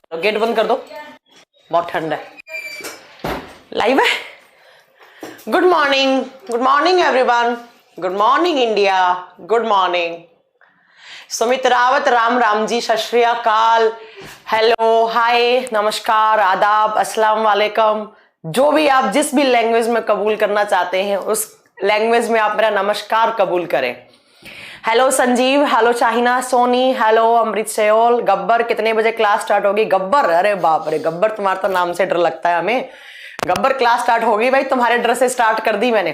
तो गेट बंद कर दो, बहुत ठंड है। लाइव है। Good morning everyone, good morning India, good morning. Sumit Rawat, Ram Ram ji, Sat Shri अकाल, हेलो, हाय, नमस्कार, आदाब, अस्सलाम वालेकुम। जो भी आप जिस भी लैंग्वेज में कबूल करना चाहते हैं उस लैंग्वेज में आप मेरा नमस्कार कबूल करें। Hello Sanjeev, hello Shahina, Soni, hello Amrit सेओल। गब्बर कितने बजे क्लास स्टार्ट होगी? गब्बर, अरे बाप रे गब्बर, तुम्हारा तो नाम से डर लगता है हमें। गब्बर क्लास स्टार्ट होगी भाई, तुम्हारे डर से स्टार्ट कर दी मैंने।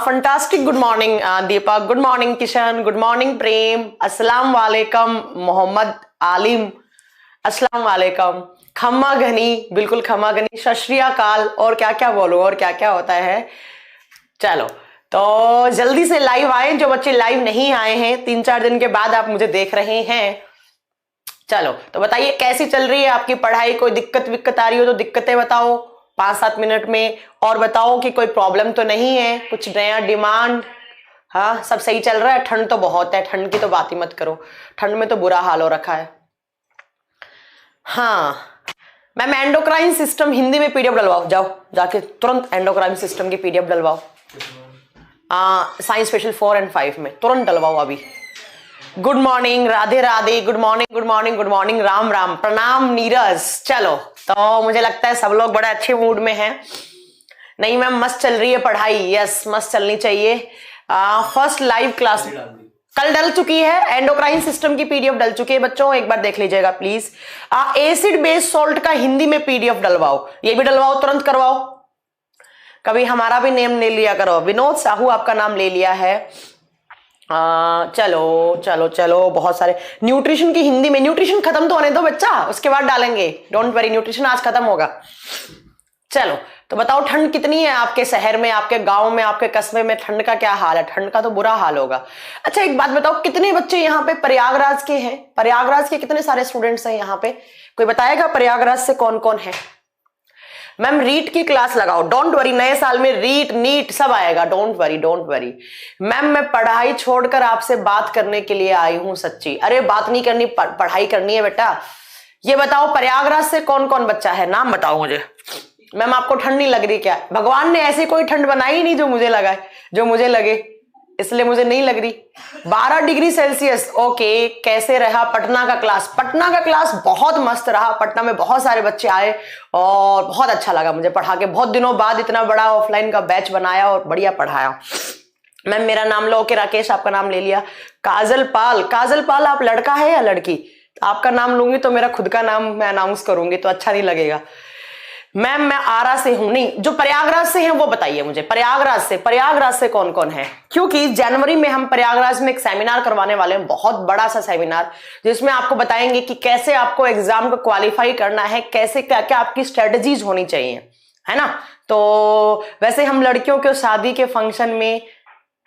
Fantastic, good morning Deepak, good morning Kishan, good morning Prem, अस्सलाम वालेकुम मोहम्मद आलिम, अस्सलाम वालेकुम। खम्मा घनी, बिल्कुल खम्मा घनी, सत श्री अकाल। और क्या क्या बोलूं, और क्या क्या होता है। चलो तो जल्दी से लाइव आए, जो बच्चे लाइव नहीं आए हैं, 3-4 दिन के बाद आप मुझे देख रहे हैं। चलो तो बताइए कैसी चल रही है आपकी पढ़ाई, कोई दिक्कत विक्कत आ रही हो तो दिक्कतें बताओ 5-7 मिनट में, और बताओ कि कोई प्रॉब्लम तो नहीं है, कुछ नया डिमांड। हाँ सब सही चल रहा है। ठंड तो बहुत है, ठंड की तो बात ही मत करो, ठंड में तो बुरा हाल हो रखा है। हाँ मैम, एंडोक्राइन सिस्टम हिंदी में पीडीएफ डलवाओ, जाओ जाके तुरंत एंडोक्राइन सिस्टम की पीडीएफ डलवाओ। साइंस स्पेशल 4 और 5 में तुरंत डलवाओ अभी। Good morning, Radhe Radhe, good morning, good morning, good morning, Ram Ram, प्रणाम नीरज। चलो तो मुझे लगता है सब लोग बड़े अच्छे मूड में हैं। नहीं मैम, मस्त चल रही है पढ़ाई। यस, मस्त चलनी चाहिए। फर्स्ट लाइव क्लास कल डल चुकी है, एंडोक्राइन सिस्टम की पीडीएफ डल चुकी है बच्चों, एक बार देख लीजिएगा प्लीज। एसिड बेस सॉल्ट का हिंदी में पीडीएफ डलवाओ, ये भी डलवाओ, तुरंत करवाओ। कभी हमारा भी नेम ले लिया करो। विनोद साहू आपका नाम ले लिया है। चलो चलो चलो, बहुत सारे। न्यूट्रिशन की हिंदी में, न्यूट्रिशन खत्म तो होने दो बच्चा, उसके बाद डालेंगे, डोंट वरी, न्यूट्रिशन आज खत्म होगा। चलो तो बताओ ठंड कितनी है आपके शहर में, आपके गांव में, आपके कस्बे में, ठंड का क्या हाल है? ठंड का तो बुरा हाल होगा। अच्छा एक बात बताओ, कितने बच्चे यहाँ पे प्रयागराज के हैं? प्रयागराज के कितने सारे स्टूडेंट्स हैं यहाँ पे? कोई बताएगा प्रयागराज से कौन कौन है? मैम रीट की क्लास लगाओ, डोंट वरी, नए साल में रीट नीट सब आएगा, don't worry don't worry. Ma'am मैं पढ़ाई छोड़कर आपसे बात करने के लिए आई हूं सच्ची। अरे बात नहीं करनी, पढ़ाई करनी है बेटा। ये बताओ प्रयागराज से कौन कौन बच्चा है, नाम बताओ मुझे। मैम आपको ठंड नहीं लग रही क्या? भगवान ने ऐसी कोई ठंड बनाई नहीं जो मुझे लगा, जो मुझे लगे, इसलिए मुझे नहीं लग रही। 12 डिग्री सेल्सियस, ओके। कैसे रहा पटना का क्लास? पटना का क्लास बहुत मस्त रहा, पटना में बहुत सारे बच्चे आए और बहुत अच्छा लगा मुझे पढ़ा के। बहुत दिनों बाद इतना बड़ा ऑफलाइन का बैच बनाया और बढ़िया पढ़ाया। मैम मेरा नाम लो, ओके। राकेश आपका नाम ले लिया। काजल पाल, काजल पाल आप लड़का है या लड़की? आपका नाम लूंगी तो मेरा खुद का नाम मैं अनाउंस करूंगी तो अच्छा नहीं लगेगा। मैम मैं आरा से हूं। नहीं, जो प्रयागराज से हैं वो बताइए मुझे, प्रयागराज से कौन कौन है? क्योंकि जनवरी में हम प्रयागराज में एक सेमिनार करवाने वाले हैं, बहुत बड़ा सा सेमिनार, जिसमें आपको बताएंगे कि कैसे आपको एग्जाम को क्वालिफाई करना है, कैसे क्या क्या आपकी स्ट्रेटजीज होनी चाहिए, है ना। तो वैसे हम लड़कियों के शादी के फंक्शन में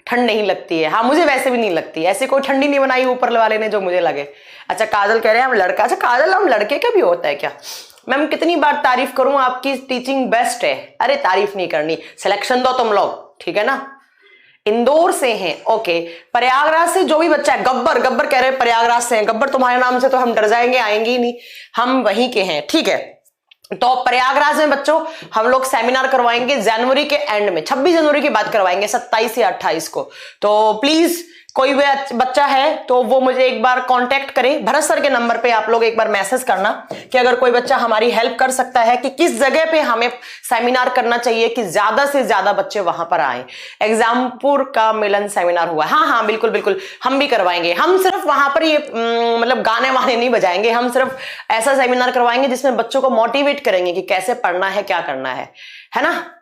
ठंड नहीं लगती है। हाँ मुझे वैसे भी नहीं लगती, ऐसे कोई ठंडी नहीं बनाई ऊपर वाले ने जो मुझे लगे। अच्छा काजल कह रहे हैं हम लड़का। अच्छा काजल, हम लड़के का भी होता है क्या? मैम कितनी बार तारीफ करूं, आपकी टीचिंग बेस्ट है। अरे तारीफ नहीं करनी, सिलेक्शन दो तुम लोग, ठीक है ना। इंदौर से हैं, ओके। प्रयागराज से जो भी बच्चा है, गब्बर, गब्बर कह रहे हैं प्रयागराज से हैं। गब्बर तुम्हारे नाम से तो हम डर जाएंगे, आएंगे ही नहीं, हम वहीं के हैं, ठीक है। तो प्रयागराज में बच्चों हम लोग सेमिनार करवाएंगे जनवरी के एंड में, 26 जनवरी की बात करवाएंगे, 27 या 28 को। तो प्लीज कोई भी बच्चा है तो वो मुझे एक बार कांटेक्ट करे, भरत सर के नंबर पे आप लोग एक बार मैसेज करना कि अगर कोई बच्चा हमारी हेल्प कर सकता है कि किस जगह पे हमें सेमिनार करना चाहिए कि ज्यादा से ज्यादा बच्चे वहां पर आए। एग्जामपुर का मिलन सेमिनार हुआ, हाँ हाँ बिल्कुल बिल्कुल, हम भी करवाएंगे। हम सिर्फ वहां पर ये मतलब गाने वाने नहीं बजाएंगे, हम सिर्फ ऐसा सेमिनार करवाएंगे जिसमें बच्चों को मोटिवेट करेंगे कि कैसे पढ़ना है, क्या करना है ना।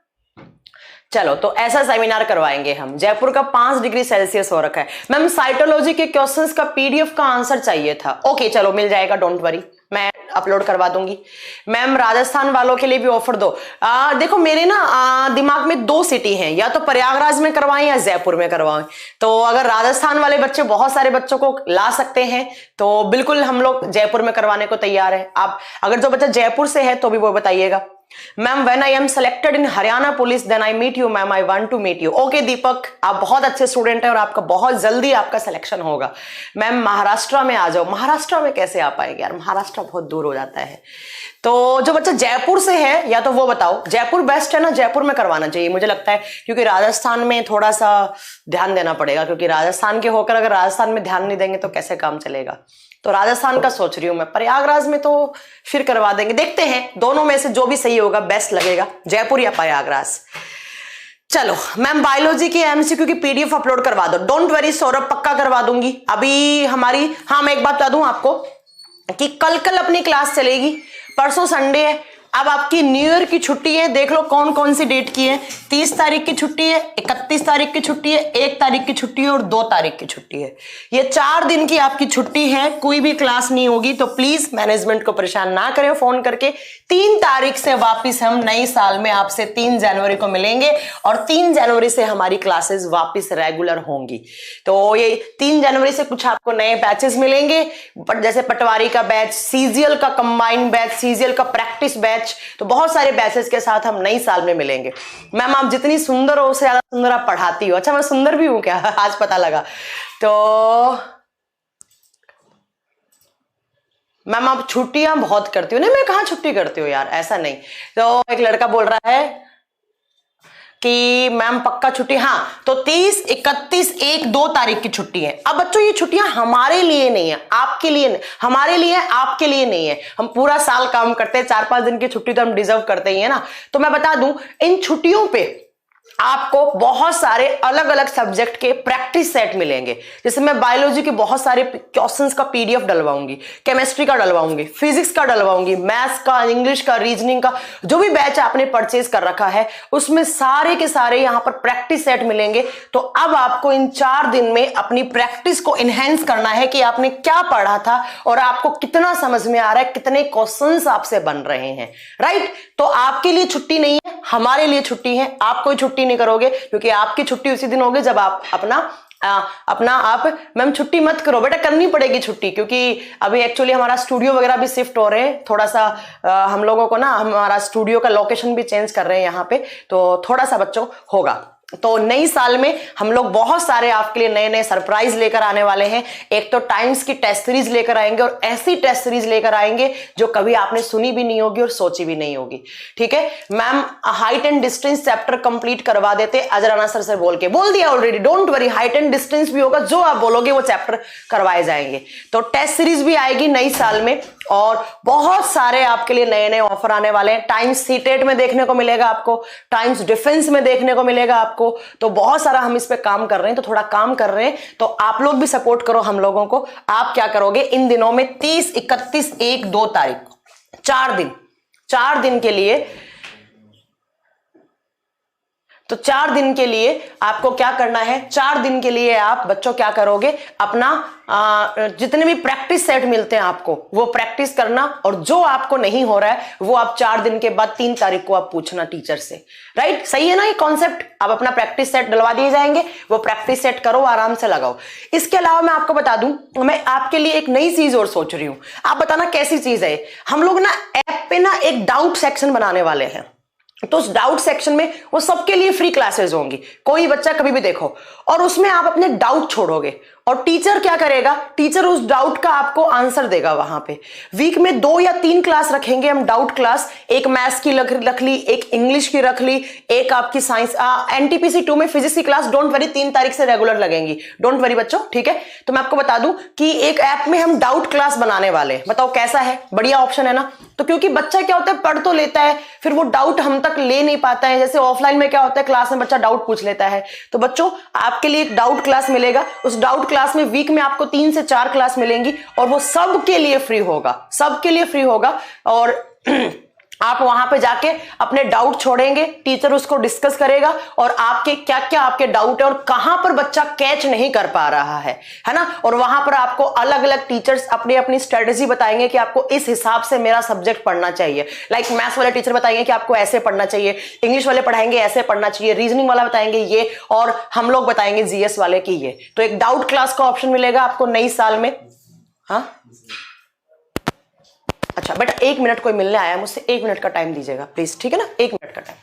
चलो तो ऐसा सेमिनार करवाएंगे हम। जयपुर का 5 डिग्री सेल्सियस हो रखा है। मैम साइटोलॉजी के क्वेश्चंस का पीडीएफ का आंसर चाहिए था, ओके चलो मिल जाएगा, डोंट वरी, मैं अपलोड करवा दूंगी। मैम राजस्थान वालों के लिए भी ऑफर दो। देखो मेरे ना दिमाग में 2 सिटी हैं, या तो प्रयागराज में करवाएं या जयपुर में करवाएं। तो अगर राजस्थान वाले बच्चे बहुत सारे बच्चों को ला सकते हैं तो बिल्कुल हम लोग जयपुर में करवाने को तैयार है। आप अगर जो बच्चा जयपुर से है तो भी वो बताइएगा। Ma'am when I am selected in Haryana police then I meet you ma'am, I want to meet you. Okay Deepak, आप बहुत अच्छे स्टूडेंट हैं और आपका बहुत जल्दी आपका सिलेक्शन होगा। मैम महाराष्ट्र में आ जाओ। महाराष्ट्र में कैसे आ पाएंगे यार, महाराष्ट्र बहुत दूर हो जाता है। तो जो बच्चा जयपुर से है या तो वो बताओ, जयपुर बेस्ट है ना, जयपुर में करवाना चाहिए मुझे लगता है, क्योंकि राजस्थान में थोड़ा सा ध्यान देना पड़ेगा, क्योंकि राजस्थान के होकर अगर राजस्थान में ध्यान नहीं देंगे तो कैसे काम चलेगा। तो राजस्थान का सोच रही हूं मैं। प्रयागराज में तो फिर करवा देंगे, देखते हैं दोनों में से जो भी सही होगा, बेस्ट लगेगा, जयपुर या प्रयागराज। चलो मैम बायोलॉजी की एमसीक्यू की पीडीएफ अपलोड करवा दो। डोंट वरी सौरभ, पक्का करवा दूंगी। अभी हमारी, हाँ मैं एक बात बता दूं आपको कि कल अपनी क्लास चलेगी, परसों संडे है। अब आपकी न्यू ईयर की छुट्टी है, देख लो कौन कौन सी डेट की है। 30 तारीख की छुट्टी है, 31 तारीख की छुट्टी है, 1 तारीख की छुट्टी है और 2 तारीख की छुट्टी है। ये 4 दिन की आपकी छुट्टी है, कोई भी क्लास नहीं होगी। तो प्लीज मैनेजमेंट को परेशान ना करें फोन करके। 3 तारीख से वापिस हम नई साल में आपसे 3 जनवरी को मिलेंगे और 3 जनवरी से हमारी क्लासेस वापिस रेगुलर होंगी। तो ये 3 जनवरी से कुछ आपको नए बैचेस मिलेंगे, जैसे पटवारी का बैच, सीजीएल का कंबाइंड बैच, सीजीएल का प्रैक्टिस बैच, तो बहुत सारे बैचेस के साथ हम नई साल में मिलेंगे। मैम आप जितनी सुंदर हो उससे ज्यादा सुंदर आप पढ़ाती हो। अच्छा मैं सुंदर भी हूं क्या? आज पता लगा। तो मैम आप छुट्टियां बहुत करती हो। नहीं मैं कहां छुट्टी करती हूँ यार, ऐसा नहीं। तो एक लड़का बोल रहा है कि मैम पक्का छुट्टी, हाँ तो 30, 31, 1, 2 तारीख की छुट्टी है। अब बच्चों ये छुट्टियां हमारे लिए नहीं है, आपके लिए नहीं, हमारे लिए है, आपके लिए नहीं है। हम पूरा साल काम करते हैं, 4-5 दिन की छुट्टी तो हम डिजर्व करते ही है ना। तो मैं बता दूं इन छुट्टियों पे आपको बहुत सारे अलग अलग सब्जेक्ट के प्रैक्टिस सेट मिलेंगे। जैसे मैं बायोलॉजी के बहुत सारे क्वेश्चंस का पीडीएफ डलवाऊंगी, केमिस्ट्री का डलवाऊंगी, फिजिक्स का डलवाऊंगी, मैथ्स का, इंग्लिश का, रीजनिंग का, जो भी बैच आपने परचेज कर रखा है उसमें सारे के सारे यहां पर प्रैक्टिस सेट मिलेंगे। तो अब आपको इन 4 दिन में अपनी प्रैक्टिस को इनहेंस करना है कि आपने क्या पढ़ा था और आपको कितना समझ में आ रहा है, कितने क्वेश्चंस आपसे बन रहे हैं, राइट। तो आपके लिए छुट्टी नहीं है, हमारे लिए छुट्टी है। आप कोई छुट्टी नहीं करोगे, क्योंकि आपकी छुट्टी उसी दिन होगी जब आप अपना आप मैम छुट्टी मत करो बेटा, करनी पड़ेगी छुट्टी, क्योंकि अभी एक्चुअली हमारा स्टूडियो वगैरह भी शिफ्ट हो रहे हैं। थोड़ा सा हम लोगों को ना हमारा स्टूडियो का लोकेशन भी चेंज कर रहे हैं यहाँ पे, तो थोड़ा सा बच्चों होगा। तो नई साल में हम लोग बहुत सारे आपके लिए नए नए सरप्राइज लेकर आने वाले हैं। एक तो टाइम्स की टेस्ट सीरीज लेकर आएंगे और ऐसी टेस्ट सीरीज लेकर आएंगे जो कभी आपने सुनी भी नहीं होगी और सोची भी नहीं होगी, ठीक है। Ma'am height and distance chapter complete करवा देते अजराना सर से बोल दिया already, don't worry, height and distance भी होगा, जो आप बोलोगे वो चैप्टर करवाए जाएंगे। तो टेस्ट सीरीज भी आएगी नई साल में और बहुत सारे आपके लिए नए नए ऑफर आने वाले हैं। टाइम्स सीटेट में देखने को मिलेगा आपको, टाइम्स डिफेंस में देखने को मिलेगा आपको। तो बहुत सारा हम इस पे काम कर रहे हैं, तो थोड़ा काम कर रहे हैं, तो आप लोग भी सपोर्ट करो हम लोगों को। आप क्या करोगे इन दिनों में 30, 31, 1, 2 तारीख, 4 दिन के लिए, तो 4 दिन के लिए आपको क्या करना है, 4 दिन के लिए आप बच्चों क्या करोगे, अपना जितने भी प्रैक्टिस सेट मिलते हैं आपको वो प्रैक्टिस करना, और जो आपको नहीं हो रहा है वो आप 4 दिन के बाद 3 तारीख को आप पूछना टीचर से, राइट। सही है ना ये कॉन्सेप्ट। आप अपना प्रैक्टिस सेट डलवा दिए जाएंगे, वो प्रैक्टिस सेट करो, आराम से लगाओ। इसके अलावा मैं आपको बता दूं, मैं आपके लिए एक नई चीज और सोच रही हूं, आप बताना कैसी चीज है। हम लोग ना ऐप पे ना एक डाउट सेक्शन बनाने वाले हैं। तो उस डाउट सेक्शन में वो सबके लिए फ्री क्लासेस होंगी, कोई बच्चा कभी भी देखो, और उसमें आप अपने डाउट छोड़ोगे और टीचर क्या करेगा, टीचर उस डाउट का आपको आंसर देगा वहां पे। वीक में 2 या 3 क्लास रखेंगे हम डाउट क्लास, एक मैथ्स की रख ली, एक इंग्लिश की रख ली, एक आपकी साइंस एनटीपीसी 2 में फिजिक्स की क्लास, डोंट वरी 3 तारीख से रेगुलर लगेंगी, डोंट वरी बच्चों, ठीक है। तो मैं आपको बता दूं कि एक ऐप में हम डाउट क्लास बनाने वाले हैं, बताओ कैसा है, बढ़िया ऑप्शन है ना। तो क्योंकि बच्चा क्या होता है, पढ़ तो लेता है, फिर वो डाउट हम तक ले नहीं पाता है। जैसे ऑफलाइन में क्या होता है, क्लास में बच्चा डाउट पूछ लेता है, तो बच्चों आपके लिए एक डाउट क्लास मिलेगा। उस डाउट क्लास में वीक में आपको 3 से 4 क्लास मिलेंगी और वो सबके लिए फ्री होगा, सबके लिए फ्री होगा। और आप वहां पे जाके अपने डाउट छोड़ेंगे, टीचर उसको डिस्कस करेगा और आपके क्या क्या आपके डाउट है और कहां पर बच्चा कैच नहीं कर पा रहा है ना। और वहां पर आपको अलग अलग टीचर्स अपनी अपनी स्ट्रेटेजी बताएंगे कि आपको इस हिसाब से मेरा सब्जेक्ट पढ़ना चाहिए। लाइक मैथ्स वाले टीचर बताएंगे कि आपको ऐसे पढ़ना चाहिए, इंग्लिश वाले पढ़ाएंगे ऐसे पढ़ना चाहिए, रीजनिंग वाला बताएंगे ये, और हम लोग बताएंगे जीएस वाले की ये। तो एक डाउट क्लास का ऑप्शन मिलेगा आपको नई साल में। हाँ अच्छा बेटा 1 मिनट कोई मिलने आया मुझसे, 1 मिनट का टाइम दीजिएगा प्लीज, ठीक है ना, 1 मिनट का टाइम।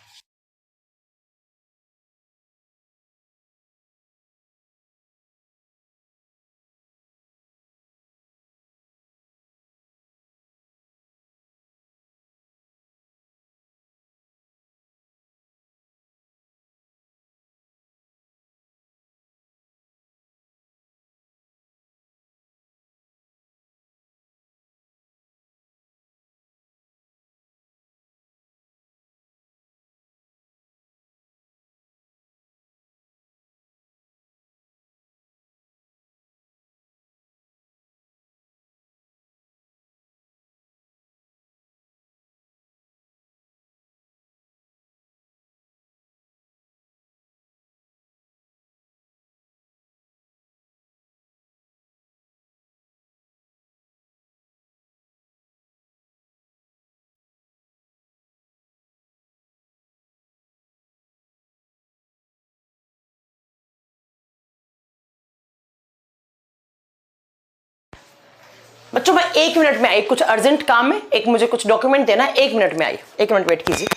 बच्चों मैं 1 मिनट में आई, कुछ अर्जेंट काम है, एक मुझे कुछ डॉक्यूमेंट देना है, 1 मिनट में आई, 1 मिनट वेट कीजिए।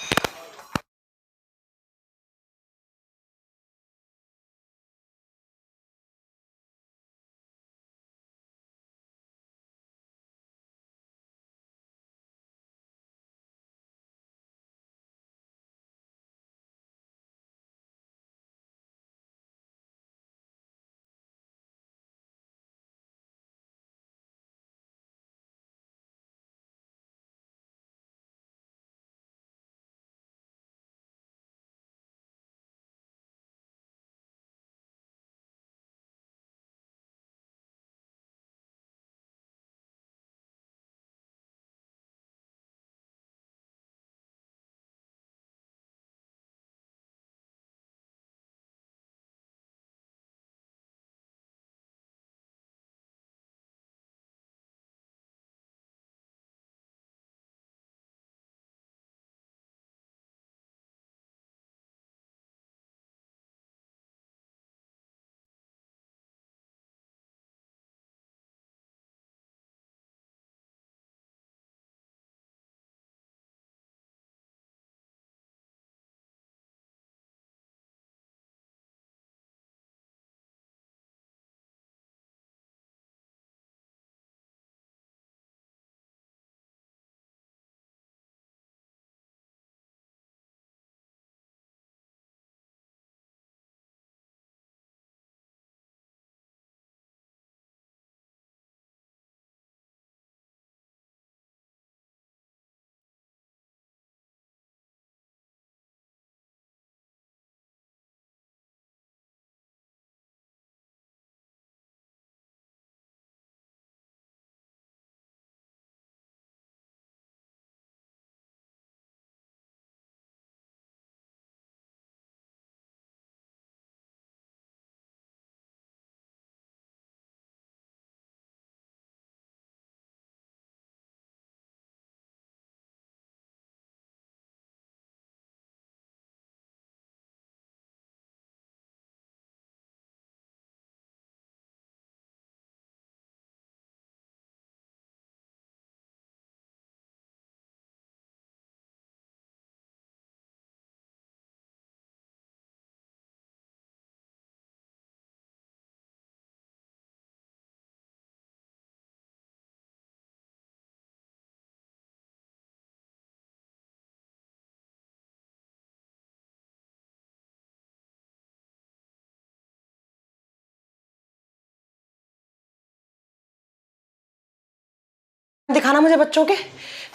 दिखाना मुझे बच्चों के,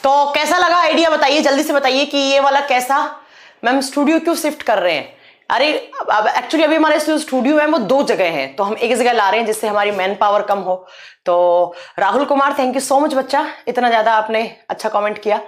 तो कैसा लगा आइडिया बताइए, जल्दी से बताइए कि ये वाला कैसा। मैम स्टूडियो क्यों शिफ्ट कर रहे हैं? अरे अब एक्चुअली अभी हमारे स्टूडियो है वो 2 जगह हैं, तो हम एक जगह ला रहे हैं जिससे हमारी मैन पावर कम हो। तो Rahul Kumar thank you so much बच्चा, इतना ज्यादा आपने अच्छा कमेंट किया।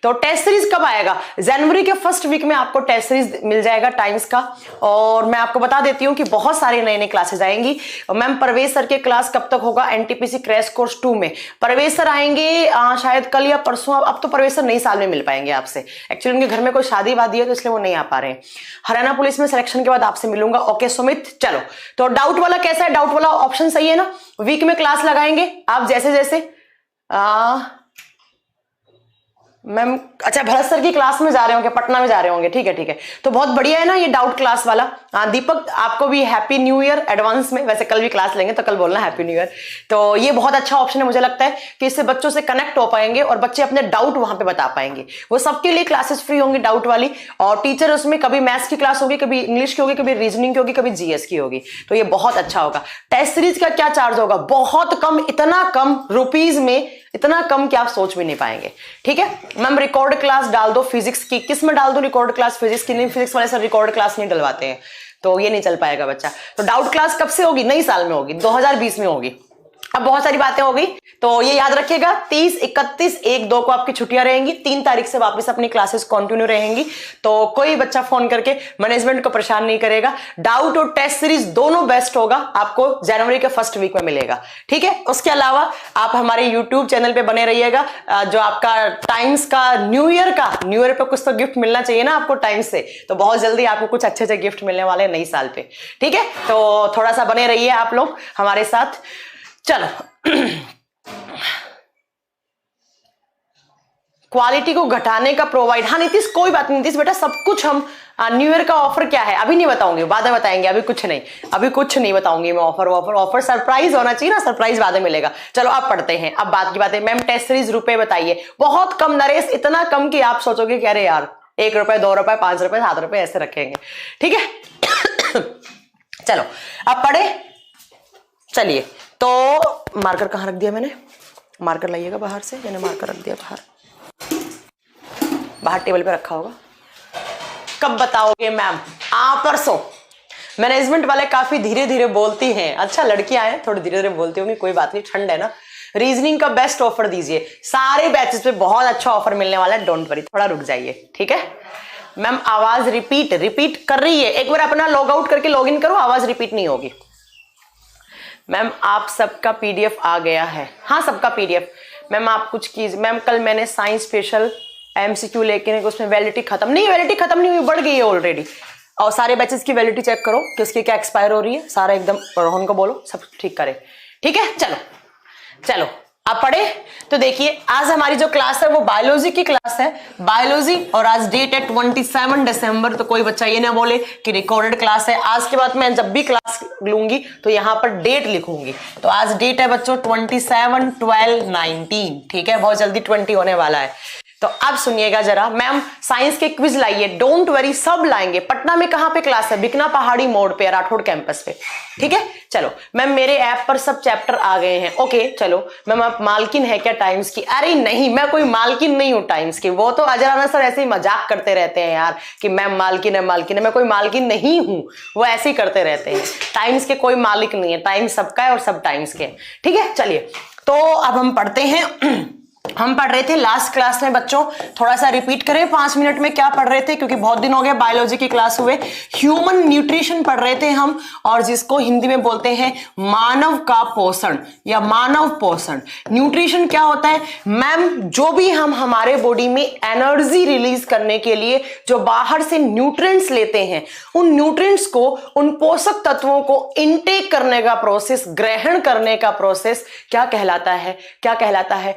तो टेस्ट सीरीज कब आएगा? जनवरी के फर्स्ट वीक में आपको टेस्ट सीरीज मिल जाएगा टाइम्स का। और मैं आपको बता देती हूँ कि बहुत सारे नए नए क्लासेस आएंगी। मैम परवेज सर के क्लास कब तक होगा? एनटीपीसी क्रैश कोर्स 2 में परवेज सर आएंगे शायद कल या परसों। अब तो परवेज सर नई साल में मिल पाएंगे आपसे, एक्चुअली उनके घर में कोई शादी वादी है तो इसलिए वो नहीं आ पा रहे हैं। हरियाणा पुलिस में सिलेक्शन के बाद आपसे मिलूंगा। ओके सुमित, चलो तो डाउट वाला कैसा है? डाउट वाला ऑप्शन सही है ना? वीक में क्लास लगाएंगे आप जैसे जैसे मैम अच्छा भरत सर की क्लास में जा रहे होंगे, पटना में जा रहे होंगे, ठीक है ठीक है, तो बहुत बढ़िया है ना ये डाउट क्लास वाला। हाँ दीपक आपको भी हैप्पी न्यू ईयर एडवांस में, वैसे कल भी क्लास लेंगे तो कल बोलना हैप्पी न्यू ईयर। तो ये बहुत अच्छा ऑप्शन है, मुझे लगता है कि इससे बच्चों से कनेक्ट हो पाएंगे और बच्चे अपने डाउट वहां पे बता पाएंगे। वो सबके लिए क्लासेस फ्री होंगी डाउट वाली, और टीचर उसमें कभी मैथ्स की क्लास होगी, कभी इंग्लिश की होगी, कभी रीजनिंग की होगी, कभी जीएस की होगी, तो ये बहुत अच्छा होगा। टेस्ट सीरीज का क्या चार्ज होगा? बहुत कम, इतना कम रुपीज में, इतना कम कि आप सोच भी नहीं पाएंगे, ठीक है। मैम रिकॉर्ड क्लास डाल दो फिजिक्स की, किस में डाल दो रिकॉर्ड क्लास? फिजिक्स की नहीं, फिजिक्स वाले सर रिकॉर्ड क्लास नहीं डलवाते हैं, तो ये नहीं चल पाएगा बच्चा। तो डाउट क्लास कब से होगी? नई साल में होगी, 2020 में होगी। अब बहुत सारी बातें हो गई, तो ये याद रखिएगा 30, 31, 1, 2 को आपकी छुट्टियां रहेंगी, 3 तारीख से वापस अपनी क्लासेस कंटिन्यू रहेंगी। तो कोई बच्चा फोन करके मैनेजमेंट को परेशान नहीं करेगा। डाउट और टेस्ट सीरीज दोनों बेस्ट होगा, आपको जनवरी के फर्स्ट वीक में मिलेगा, ठीक है। उसके अलावा आप हमारे यूट्यूब चैनल पे बने रहिएगा। जो आपका टाइम्स का न्यू ईयर पे कुछ तो गिफ्ट मिलना चाहिए ना आपको टाइम्स से, तो बहुत जल्दी आपको कुछ अच्छे अच्छे गिफ्ट मिलने वाले हैं नई साल पे, ठीक है। तो थोड़ा सा बने रहिए आप लोग हमारे साथ। चलो क्वालिटी को घटाने का प्रोवाइड, हाँ नीतीश कोई बात नहीं, नीतीश बेटा सब कुछ हम न्यू ईयर का ऑफर क्या है अभी नहीं बताऊंगी, बाद में बताएंगे, अभी कुछ नहीं बताऊंगी मैं। ऑफर सरप्राइज होना चाहिए ना, सरप्राइज बाद में मिलेगा। चलो अब पढ़ते हैं, अब बात की बात है। मैम टेस्ट सीरीज रुपए बताइए, बहुत कम नरेश, इतना कम कि आप सोचोगे कि अरे यार 1 रुपए 2 रुपए 5 रुपए 7 रुपए ऐसे रखेंगे, ठीक है। चलो अब पढ़े, चलिए। तो मार्कर कहाँ रख दिया मैंने? मार्कर लाइएगा बाहर से, मैंने मार्कर रख दिया बाहर टेबल पे रखा होगा। कब बताओगे मैम? परसों। मैनेजमेंट वाले काफी धीरे धीरे बोलती हैं, अच्छा लड़कियां हैं थोड़ी धीरे धीरे बोलती होंगी, कोई बात नहीं, ठंड है ना। रीजनिंग का बेस्ट ऑफर दीजिए, सारे बैचेस पे बहुत अच्छा ऑफर मिलने वाला है, डोंट वरी, थोड़ा रुक जाइए, ठीक है। मैम आवाज रिपीट कर रही है, एक बार अपना लॉग आउट करके लॉग इन करो, आवाज रिपीट नहीं होगी। मैम आप सबका पीडीएफ आ गया है? हाँ सबका पीडीएफ। मैम आप कुछ कीजिए। मैम कल मैंने साइंस स्पेशल एमसीक्यू लेके उसमें वैलिडिटी खत्म नहीं हुई, बढ़ गई है ऑलरेडी। और सारे बैचेस की वैलिडिटी चेक करो, किसकी क्या एक्सपायर हो रही है, सारा एकदम रोहन को बोलो सब ठीक करे, ठीक है। चलो आप पढ़े। तो देखिए आज हमारी जो क्लास है वो बायोलॉजी की क्लास है, बायोलॉजी, और आज डेट है 27 दिसंबर। तो कोई बच्चा ये ना बोले कि रिकॉर्डेड क्लास है। आज के बाद मैं जब भी क्लास लूंगी तो यहाँ पर डेट लिखूंगी। तो आज डेट है बच्चों 27/12/19, ठीक है, बहुत जल्दी 20 होने वाला है। तो अब सुनिएगा जरा, मैम साइंस के क्विज लाइए, डोंट वरी सब लाएंगे। पटना में कहाँ पे क्लास है? बिकना पहाड़ी मोड़ पे, राठौड़ कैंपस पे, ठीक है। चलो मैम मेरे ऐप पर सब चैप्टर आ गए हैं, ओके। चलो मैम आप मालकिन है क्या टाइम्स की? अरे नहीं, मैं कोई मालकिन नहीं हूँ टाइम्स की, वो तो अजराना सर ऐसे ही मजाक करते रहते हैं यार कि मैम मालकिन है, मैं कोई मालकिन नहीं हूँ, वो ऐसे ही करते रहते हैं। टाइम्स के कोई मालिक नहीं है, टाइम्स सबका है और सब टाइम्स के, ठीक है। चलिए तो अब हम पढ़ते हैं। हम पढ़ रहे थे लास्ट क्लास में बच्चों, थोड़ा सा रिपीट करें 5 मिनट में क्या पढ़ रहे थे, क्योंकि बहुत दिन हो गए बायोलॉजी की क्लास हुए। ह्यूमन न्यूट्रिशन पढ़ रहे थे हम, और जिसको हिंदी में बोलते हैं मानव का पोषण या मानव पोषण। न्यूट्रिशन क्या होता है मैम? जो भी हम हमारे बॉडी में एनर्जी रिलीज करने के लिए जो बाहर से न्यूट्रिएंट्स लेते हैं, उन न्यूट्रिएंट्स को, उन पोषक तत्वों को इनटेक करने का प्रोसेस, ग्रहण करने का प्रोसेस क्या कहलाता है?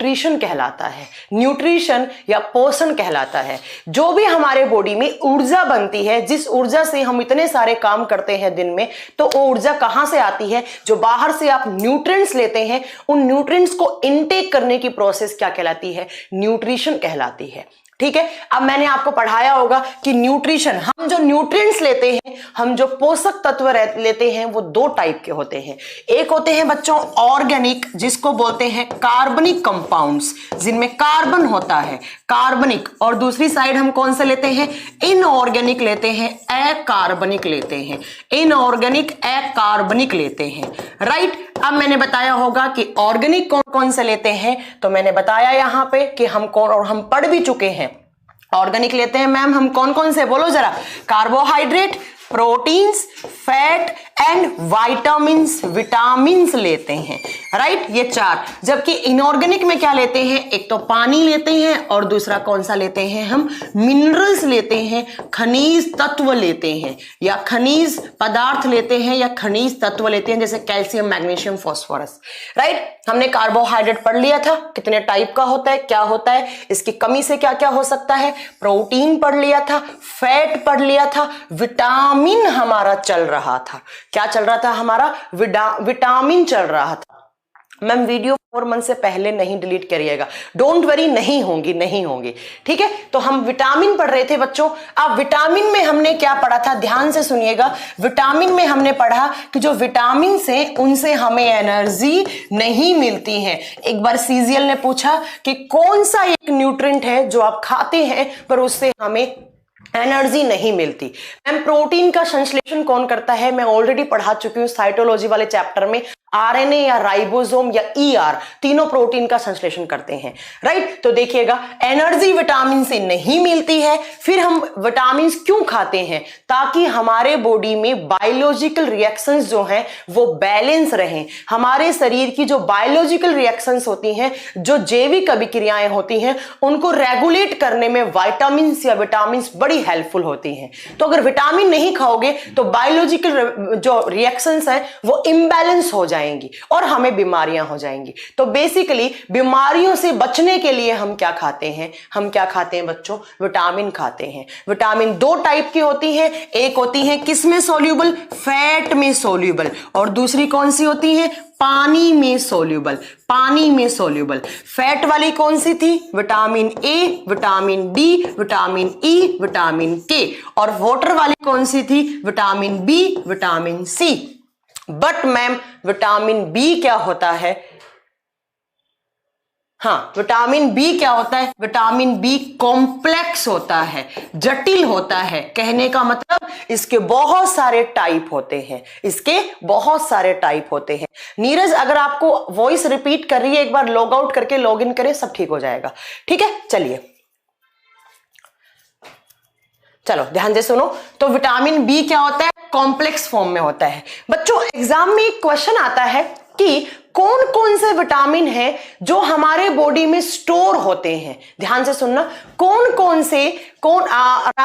न्यूट्रिशन कहलाता है। न्यूट्रिशन या पोषण कहलाता है। जो भी हमारे बॉडी में ऊर्जा बनती है, जिस ऊर्जा से हम इतने सारे काम करते हैं दिन में, तो वो ऊर्जा कहां से आती है? जो बाहर से आप न्यूट्रिएंट्स लेते हैं, उन न्यूट्रिएंट्स को इनटेक करने की प्रोसेस क्या कहलाती है? न्यूट्रिशन कहलाती है, ठीक है। अब मैंने आपको पढ़ाया होगा कि न्यूट्रिशन, हम जो न्यूट्रिएंट्स लेते हैं, हम जो पोषक तत्व लेते हैं, वो 2 टाइप के होते हैं। एक होते हैं बच्चों ऑर्गेनिक, जिसको बोलते हैं कार्बनिक कंपाउंड्स, जिनमें कार्बन होता है, कार्बनिक। और दूसरी साइड हम कौन से लेते हैं? इनऑर्गेनिक लेते हैं, अकार्बनिक लेते हैं, इनऑर्गेनिक अकार्बनिक लेते हैं, राइट। अब मैंने बताया होगा कि ऑर्गेनिक कौन कौन से लेते हैं, तो मैंने बताया यहां पे कि हम कौन, और हम पढ़ भी चुके हैं। ऑर्गेनिक लेते हैं मैम हम कौन कौन से, बोलो जरा। Carbohydrate, proteins, fat and vitamins, vitamins लेते हैं, राइट? ये चार। जबकि इनऑर्गेनिक में क्या लेते हैं? एक तो पानी लेते हैं और दूसरा कौन सा लेते हैं हम? मिनरल्स लेते हैं, खनिज तत्व लेते हैं, या खनिज पदार्थ लेते हैं, या खनिज तत्व लेते हैं, जैसे कैल्शियम, मैग्नीशियम, फास्फोरस, राइट? हमने कार्बोहाइड्रेट पढ़ लिया था, कितने टाइप का होता है, क्या होता है, इसकी कमी से क्या क्या हो सकता है। प्रोटीन पढ़ लिया था, फैट पढ़ लिया था, विटामिन हमारा चल रहा था। क्या चल रहा था हमारा? विटामिन चल रहा था। मैम वीडियो 4 मंथ से पहले नहीं डिलीट करिएगा, डोंट वरी, नहीं होंगी, ठीक है? तो हम विटामिन पढ़ रहे थे बच्चों। अब विटामिन में हमने क्या पढ़ा था, ध्यान से सुनिएगा। विटामिन में हमने पढ़ा कि जो विटामिन से उनसे हमें एनर्जी नहीं मिलती है। एक बार सीजीएल ने पूछा कि कौन सा एक न्यूट्रिएंट है जो आप खाते हैं पर उससे हमें एनर्जी नहीं मिलती। मैम प्रोटीन का संश्लेषण कौन करता है? मैं ऑलरेडी पढ़ा चुकी हूं साइटोलॉजी वाले चैप्टर में। आरएनए या राइबोसोम या ईआर, तीनों प्रोटीन का संश्लेषण करते हैं, राइट? तो देखिएगा, एनर्जी विटामिन से नहीं मिलती है। फिर हम विटामिन क्यों खाते हैं? ताकि हमारे बॉडी में बायोलॉजिकल रिएक्शंस जो हैं वो बैलेंस रहें। हमारे शरीर की जो बायोलॉजिकल रिएक्शंस होती हैं, जो जैविक अभिक्रियाएं होती हैं, उनको रेगुलेट करने में विटामिन या विटामिन बड़ी हेल्पफुल होती हैं। तो अगर विटामिन नहीं खाओगे तो बायोलॉजिकल जो रिएक्शंस हैं वो इम्बैलेंस हो जाएंगी और हमें बीमारियां हो जाएंगी। तो बेसिकली बीमारियों से बचने के लिए हम क्या खाते हैं? हम क्या खाते हैं बच्चों? विटामिन खाते हैं। विटामिन 2 टाइप की होती है, एक होती है किस में सोल्यूबल? फैट में सोल्यूबल, और दूसरी कौन सी होती है? पानी में सोल्यूबल। पानी में सोल्यूबल फैट वाली कौन सी थी? Vitamin A, vitamin D, vitamin E, vitamin K. और वाटर वाली कौन सी थी? Vitamin B, vitamin C. But ma'am vitamin B क्या होता है? हाँ, विटामिन बी क्या होता है? विटामिन बी कॉम्प्लेक्स होता है, जटिल होता है। कहने का मतलब इसके बहुत सारे टाइप होते हैं, इसके बहुत सारे टाइप होते हैं। नीरज, अगर आपको वॉइस रिपीट कर रही है, एक बार लॉग आउट करके लॉग इन करें, सब ठीक हो जाएगा, ठीक है? चलिए, चलो ध्यान से सुनो। तो विटामिन बी क्या होता है? कॉम्प्लेक्स फॉर्म में होता है। बच्चों एग्जाम में एक क्वेश्चन आता है कि कौन कौन से विटामिन हैं जो हमारे बॉडी में स्टोर होते हैं। ध्यान से सुनना, कौन कौन से,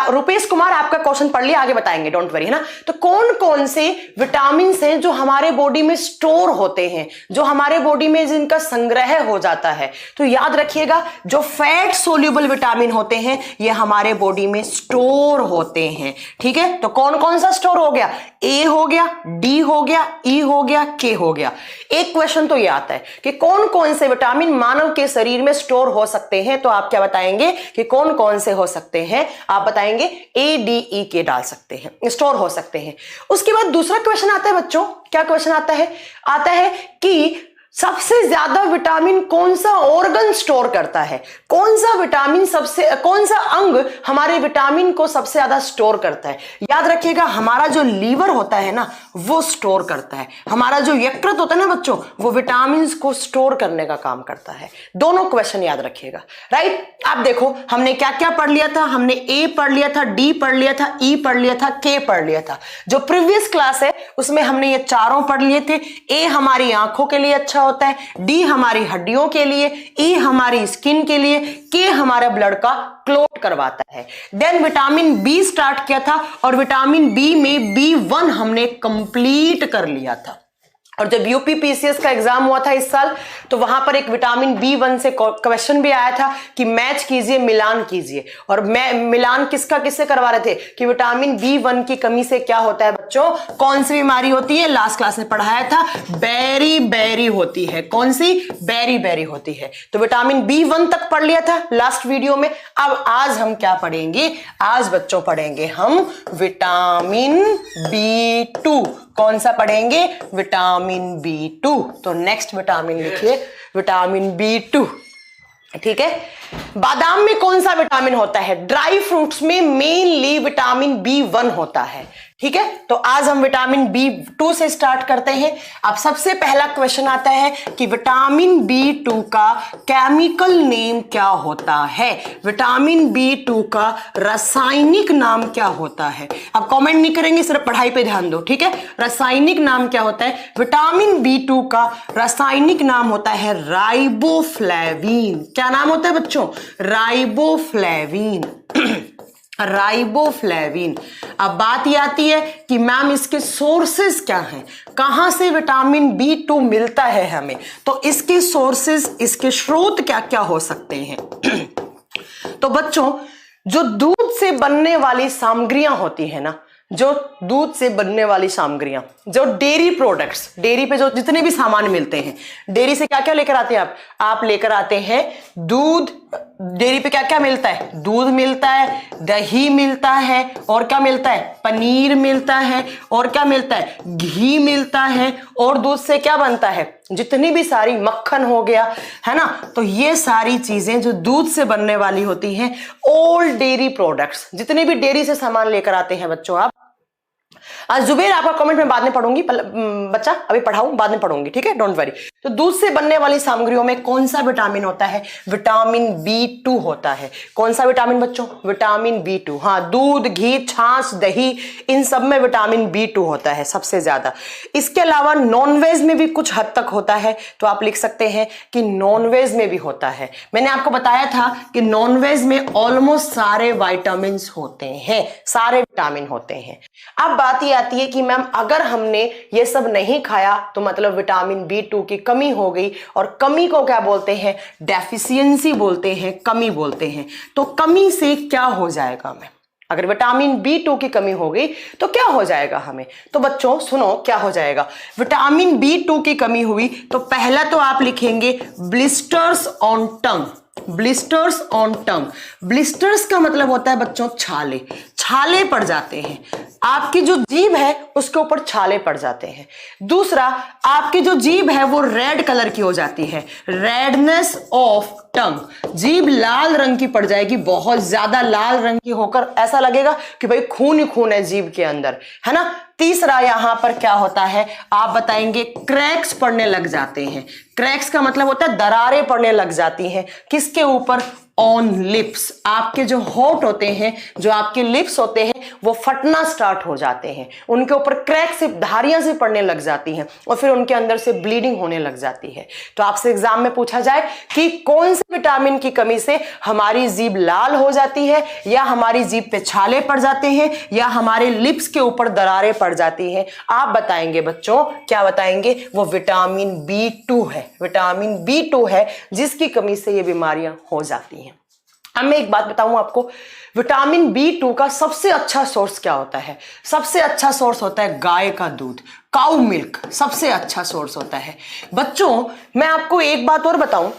रुपेश कुमार आपका क्वेश्चन पढ़ लिया, आगे बताएंगे, डोंट वरी, है ना? तो कौन कौन से विटामिन हैं जो हमारे बॉडी में स्टोर होते हैं, जो हमारे बॉडी में जिनका संग्रह हो जाता है? तो याद रखिएगा, जो फैट सोल्यूबल विटामिन होते हैं ये हमारे बॉडी में स्टोर होते हैं, ठीक है? तो कौन कौन सा स्टोर हो गया? ए हो गया, डी हो गया, ई हो गया, के हो गया। एक क्वेश्चन तो ये आता है कि कौन कौन से विटामिन मानव के शरीर में स्टोर हो सकते हैं, तो आप क्या बताएंगे कि कौन कौन से हो सकते हैं? आप बताएंगे ए, डी, ई, के डाल सकते हैं, स्टोर हो सकते हैं। उसके बाद दूसरा क्वेश्चन आता है बच्चों, क्या क्वेश्चन आता है? आता है कि सबसे ज्यादा विटामिन कौन सा ऑर्गन स्टोर करता है? कौन सा विटामिन कौन सा अंग हमारे विटामिन को सबसे ज्यादा स्टोर करता है? याद रखिएगा, हमारा जो लीवर होता है ना वो स्टोर करता है। हमारा जो यकृत होता है ना बच्चों, वो विटामिन को स्टोर करने का काम करता है। दोनों क्वेश्चन याद रखिएगा, राइट? आप देखो हमने क्या क्या पढ़ लिया था। हमने ए पढ़ लिया था, डी पढ़ लिया था, ई पढ़ लिया था, के पढ़ लिया था। जो प्रीवियस क्लास है उसमें हमने ये चारों पढ़ लिए थे। ए हमारी आंखों के लिए अच्छा होता है, डी हमारी हड्डियों के लिए, ई हमारी स्किन के लिए, के हमारा ब्लड का क्लॉट करवाता है। देन विटामिन बी स्टार्ट किया था और विटामिन बी में B1 हमने कंप्लीट कर लिया था। और जब यूपी पीसीएस का एग्जाम हुआ था इस साल, तो वहां पर एक विटामिन B1 से क्वेश्चन भी आया था कि मैच कीजिए, मिलान कीजिए। और मिलान किससे करवा रहे थे कि विटामिन B1 की कमी से क्या होता है बच्चों, कौन सी बीमारी होती है? लास्ट क्लास में पढ़ाया था, बेरी बेरी होती है। कौन सी? बेरी बेरी होती है। तो विटामिन B1 तक पढ़ लिया था लास्ट वीडियो में। अब आज हम क्या पढ़ेंगे? आज बच्चों पढ़ेंगे हम विटामिन B2। कौन सा पढ़ेंगे? Vitamin B2। तो नेक्स्ट विटामिन लिखिए, विटामिन B2, ठीक है? बादाम में कौन सा विटामिन होता है? ड्राई फ्रूट्स में मेनली विटामिन B1 होता है, ठीक है, तो आज हम विटामिन B2 से स्टार्ट करते हैं। अब सबसे पहला क्वेश्चन आता है कि विटामिन B2 का केमिकल नेम क्या होता है, विटामिन B2 का रासायनिक नाम क्या होता है। अब कमेंट नहीं करेंगे, सिर्फ पढ़ाई पे ध्यान दो, ठीक है। रासायनिक नाम क्या होता है, विटामिन B2 का रासायनिक नाम होता है राइबोफ्लेविन। क्या नाम होता है बच्चों, राइबोफ्लेविन। राइबोफ्लेविन। अब बात ये आती है कि मैम इसके सोर्सेस क्या हैं, कहां से विटामिन B2 मिलता है हमें, तो इसके सोर्सेस, इसके स्रोत क्या क्या हो सकते हैं। तो बच्चों, जो दूध से बनने वाली सामग्रियां होती है ना, जो दूध से बनने वाली सामग्रियां, जो डेयरी प्रोडक्ट्स, डेयरी पे जो जितने भी सामान मिलते हैं, डेयरी से क्या क्या लेकर आते हैं आप लेकर आते हैं दूध। डेयरी पे क्या क्या मिलता है, दूध मिलता है, दही मिलता है, और क्या मिलता है, पनीर मिलता है, और क्या मिलता है, घी मिलता है, और दूध से क्या बनता है, जितनी भी सारी, मक्खन हो गया, है ना। तो ये सारी चीजें जो दूध से बनने वाली होती हैं, ऑल डेयरी प्रोडक्ट्स, जितने भी डेयरी से सामान लेकर आते हैं बच्चों आप। जुबेर आपका कमेंट में बाद में पढ़ूंगी, बच्चा अभी पढ़ाऊं, बाद में पढ़ूंगी, ठीक है, डोंट वरी। तो दूध से बनने वाली सामग्रियों में कौन सा विटामिन होता है, विटामिन B2 होता है। कौन सा विटामिन बच्चों, विटामिन B2। हाँ, दूध, घी, छाछ, दही, इन सब में विटामिन B2 होता है सबसे ज्यादा। इसके अलावा नॉनवेज में भी कुछ हद तक होता है, तो आप लिख सकते हैं कि नॉनवेज में भी होता है। मैंने आपको बताया था कि नॉनवेज में ऑलमोस्ट सारे विटामिन होते हैं, सारे विटामिन होते हैं। अब बात ये आती है कि मैम अगर हमने ये सब नहीं खाया तो मतलब विटामिन B2 की कमी हो गई, और कमी को क्या बोलते हैं, डेफिशिएंसी बोलते हैं, कमी बोलते हैं। तो कमी से क्या हो जाएगा हमें, अगर विटामिन B2 की कमी हो गई तो क्या हो जाएगा हमें। तो बच्चों सुनो क्या हो जाएगा, विटामिन B2 की कमी हुई तो पहला तो आप लिखेंगे blisters on tongue. Blisters on tongue, blisters का मतलब होता है बच्चों छाले, छाले पड़ जाते हैं, आपकी जो जीभ है उसके ऊपर छाले पड़ जाते हैं। दूसरा, आपकी जो जीभ है वो रेड कलर की हो जाती है, रेडनेस ऑफ टंग, जीभ लाल रंग की पड़ जाएगी, बहुत ज्यादा लाल रंग की होकर ऐसा लगेगा कि भाई खून ही खून है जीभ के अंदर, है ना। तीसरा, यहां पर क्या होता है आप बताएंगे, क्रैक्स पड़ने लग जाते हैं। क्रैक्स का मतलब होता है दरारें पड़ने लग जाती हैं, किसके ऊपर, ऑन लिप्स। आपके जो होठ होते हैं, जो आपके लिप्स होते हैं, वो फटना स्टार्ट हो जाते हैं, उनके ऊपर क्रैक से, धारियां से पड़ने लग जाती हैं, और फिर उनके अंदर से ब्लीडिंग होने लग जाती है। तो आपसे एग्जाम में पूछा जाए कि कौन से विटामिन की कमी से हमारी जीभ लाल हो जाती है, या हमारी जीभ पे छाले पड़ जाते हैं, या हमारे लिप्स के ऊपर दरारें पड़ जाती हैं, आप बताएंगे बच्चों, क्या बताएंगे, वो विटामिन B2 है, विटामिन B2 है जिसकी कमी से ये बीमारियां हो जाती हैं। अब मैं एक बात बताऊं आपको, विटामिन B2 का सबसे अच्छा सोर्स क्या होता है, सबसे अच्छा सोर्स होता है गाय का दूध, काउ मिल्क सबसे अच्छा सोर्स होता है। बच्चों मैं आपको एक बात और बताऊं,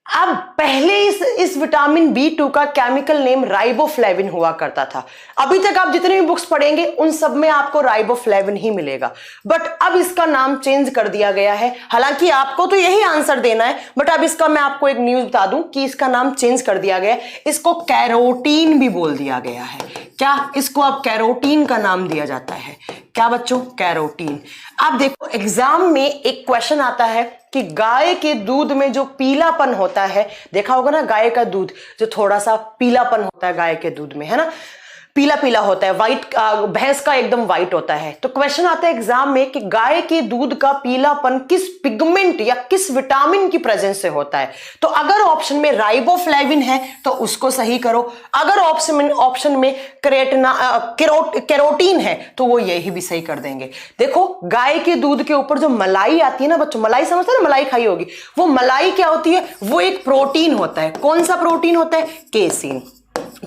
अब पहले इस विटामिन B2 का केमिकल नेम राइबोफ्लेविन हुआ करता था। अभी तक आप जितने भी बुक्स पढ़ेंगे उन सब में आपको राइबोफ्लेविन ही मिलेगा, बट अब इसका नाम चेंज कर दिया गया है। हालांकि आपको तो यही आंसर देना है, बट अब इसका मैं आपको एक न्यूज बता दूं कि इसका नाम चेंज कर दिया गया है, इसको कैरोटीन भी बोल दिया गया है। क्या, इसको अब कैरोटीन का नाम दिया जाता है, क्या बच्चों, कैरोटीन। अब देखो एग्जाम में एक क्वेश्चन आता है कि गाय के दूध में जो पीलापन होता है, देखा होगा ना गाय का दूध जो थोड़ा सा पीलापन होता है गाय के दूध में, है ना, पीला पीला होता है, व्हाइट, भैंस का एकदम व्हाइट होता है। तो क्वेश्चन आता है एग्जाम में कि गाय के दूध का पीलापन किस पिगमेंट या किस विटामिन की प्रेजेंस से होता है। तो अगर ऑप्शन में राइबोफ्लेविन है तो उसको सही करो, अगर ऑप्शन में कैरोटीन है तो वो यही भी सही कर देंगे। देखो गाय के दूध के ऊपर जो मलाई आती है ना बच्चों, मलाई समझते हैं ना, मलाई खाई होगी, वो मलाई क्या होती है, वो एक प्रोटीन होता है। कौन सा प्रोटीन होता है, केसिन।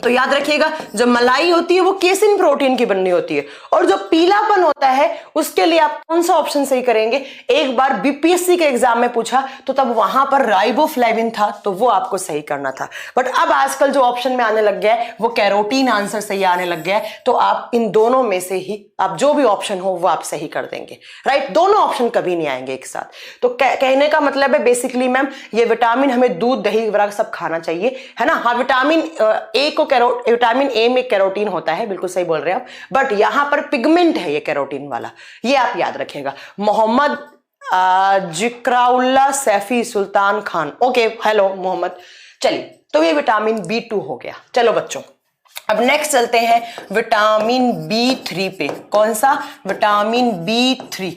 तो याद रखिएगा जो मलाई होती है वो केसिन प्रोटीन की बननी होती है, और जो पीलापन होता है उसके लिए आप कौन सा ऑप्शन सही करेंगे। एक बार बीपीएससी के एग्जाम में पूछा तो तब वहां पर राइबोफ्लेविन था तो वो आपको सही करना था, बट अब आजकल जो ऑप्शन में आने लग गया है वो कैरोटीन आंसर सही आने लग गया है। तो आप इन दोनों में से ही आप जो भी ऑप्शन हो वो आप सही कर देंगे, राइट। दोनों ऑप्शन कभी नहीं आएंगे एक साथ। तो कहने का मतलब है बेसिकली मैम ये विटामिन हमें दूध दही वगैरह सब खाना चाहिए, है ना। हाँ, विटामिन ए को इसको विटामिन ए में कैरोटीन होता है, बिल्कुल सही बोल रहे हैं आप, बट यहां पर पिगमेंट है ये कैरोटीन वाला, ये आप याद रखिएगा। Mohammad जिक्राउल्ला Saifi Sultan Khan, okay hello Mohammad. चलिए तो ये विटामिन बी2 हो गया। चलो बच्चों अब नेक्स्ट चलते हैं विटामिन बी3 पे। कौन सा? विटामिन बी3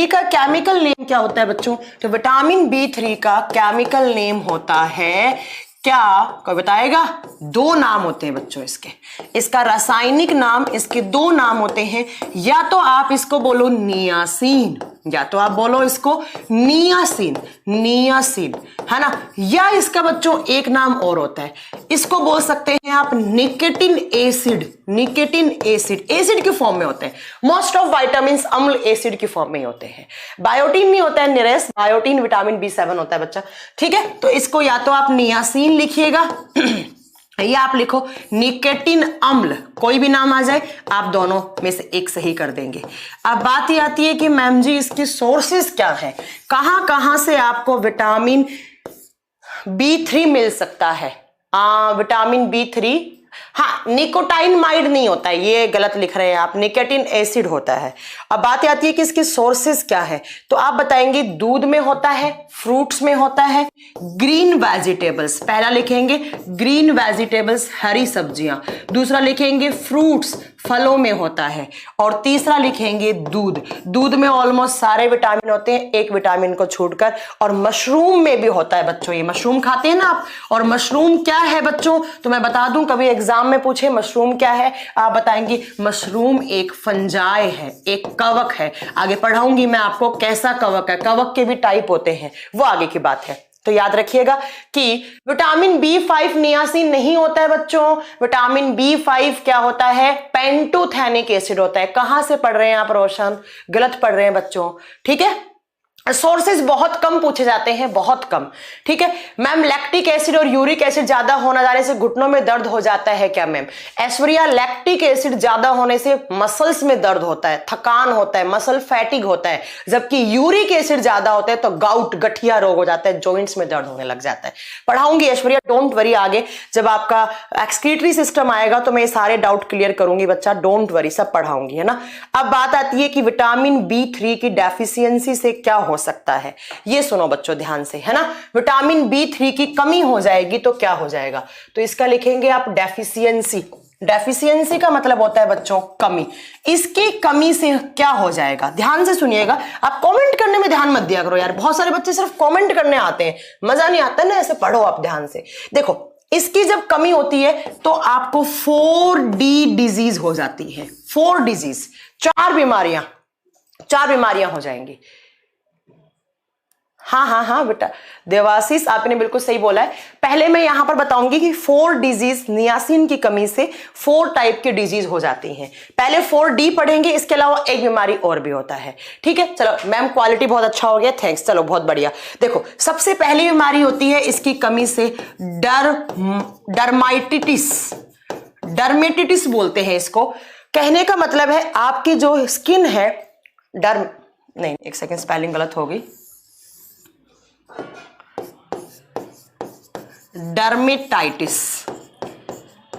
का केमिकल नेम क्या होता है बच्चों? तो विटामिन बी3 का केमिकल नेम होता है क्या, कोई बताएगा? दो नाम होते हैं बच्चों इसके, इसका रासायनिक नाम, इसके दो नाम होते हैं। या तो आप इसको बोलो नियासिन, या तो आप बोलो इसको नियासिन है ना, या इसका बच्चों एक नाम और होता है, इसको बोल सकते हैं आप निकोटिन एसिड। एसिड की फॉर्म में होते हैं। मोस्ट ऑफ विटामिन अम्ल एसिड की फॉर्म में ही होते हैं। बायोटीन नहीं होता है निरेश, बायोटीन विटामिन बी7 होता है बच्चा, ठीक है। तो इसको या तो आप नियासिन लिखिएगा या आप लिखो निकोटिन अम्ल, कोई भी नाम आ जाए आप दोनों में से एक सही कर देंगे। अब बात ये आती है कि मैम जी इसके सोर्सेस क्या है, कहां कहां से आपको विटामिन बी3 मिल सकता है? विटामिन बी3, हाँ निकोटाइनमाइड नहीं होता है, ये गलत लिख रहे हैं आप, निकोटिन एसिड होता है। अब बात आती है कि इसके सोर्सेस क्या है, तो आप बताएंगे दूध में होता है, फ्रूट्स में होता है, ग्रीन वेजिटेबल्स, पहला लिखेंगे ग्रीन वेजिटेबल्स हरी सब्जियां, दूसरा लिखेंगे फ्रूट्स फलों में होता है, और तीसरा लिखेंगे दूध में ऑलमोस्ट सारे विटामिन होते हैं एक विटामिन को छोड़कर, और मशरूम में भी होता है बच्चों, ये मशरूम खाते हैं ना आप, और मशरूम क्या है बच्चों? तो मैं बता दूं, कभी एग्जाम में पूछे मशरूम क्या है, आप बताएंगे मशरूम एक फंजाई है, एक कवक है। आगे पढ़ाऊंगी मैं आपको कैसा कवक है, कवक के भी टाइप होते हैं, वो आगे की बात है। तो याद रखिएगा कि विटामिन बी5 नियासिन नहीं होता है बच्चों, विटामिन बी5 क्या होता है? पेंटोथेनिक एसिड होता है। कहां से पढ़ रहे हैं आप रोशन? गलत पढ़ रहे हैं बच्चों, ठीक है। सोर्सेज बहुत कम पूछे जाते हैं, बहुत कम, ठीक है। मैम लैक्टिक एसिड और यूरिक एसिड ज्यादा होने जाने से घुटनों में दर्द हो जाता है क्या? मैम ऐश्वर्या लैक्टिक एसिड ज्यादा होने से मसल्स में दर्द होता है, थकान होता है, मसल फैटिग होता है, जबकि यूरिक एसिड ज्यादा होता है तो गाउट गठिया रोग हो जाता है, जॉइंट्स में दर्द होने लग जाता है। पढ़ाऊंगी ऐश्वर्या, डोंट वरी, आगे जब आपका एक्सक्रीटरी सिस्टम आएगा तो मैं ये सारे डाउट क्लियर करूंगी बच्चा, डोंट वरी, सब पढ़ाऊंगी, है ना। अब बात आती है कि विटामिन बी3 की डेफिशिएंसी से क्या हो सकता है, ये सुनो बच्चों ध्यान से, है ना। विटामिन बी3 की कमी हो जाएगी तो क्या हो जाएगा? तो इसका लिखेंगे आप डेफिशिएंसी का मतलब होता है बच्चों कमी, इसकी कमी से क्या हो जाएगा? ध्यान से सुनिएगा, आप कमेंट करने में ध्यान मत दिया करो यार, बहुत सारे बच्चे सिर्फ कमेंट करने आते हैं, मजा नहीं आता ना, ऐसे पढ़ो आप ध्यान से। देखो इसकी जब कमी होती है तो आपको 4D डिजीज हो जाती है, 4 डिजीज, 4 बीमारियां हो जाएंगी। हाँ बेटा देवाशीष आपने बिल्कुल सही बोला है। पहले मैं यहां पर बताऊंगी कि 4 डिजीज, नियासिन की कमी से 4 टाइप के डिजीज हो जाती हैं। पहले 4D पढ़ेंगे, इसके अलावा एक बीमारी और भी होता है, ठीक है। चलो मैम क्वालिटी बहुत अच्छा हो गया, थैंक्स, चलो बहुत बढ़िया। देखो सबसे पहली बीमारी होती है इसकी कमी से डर्मेटिटिस बोलते हैं इसको। कहने का मतलब है आपकी जो स्किन है, नहीं एक सेकेंड, स्पेलिंग गलत हो गई,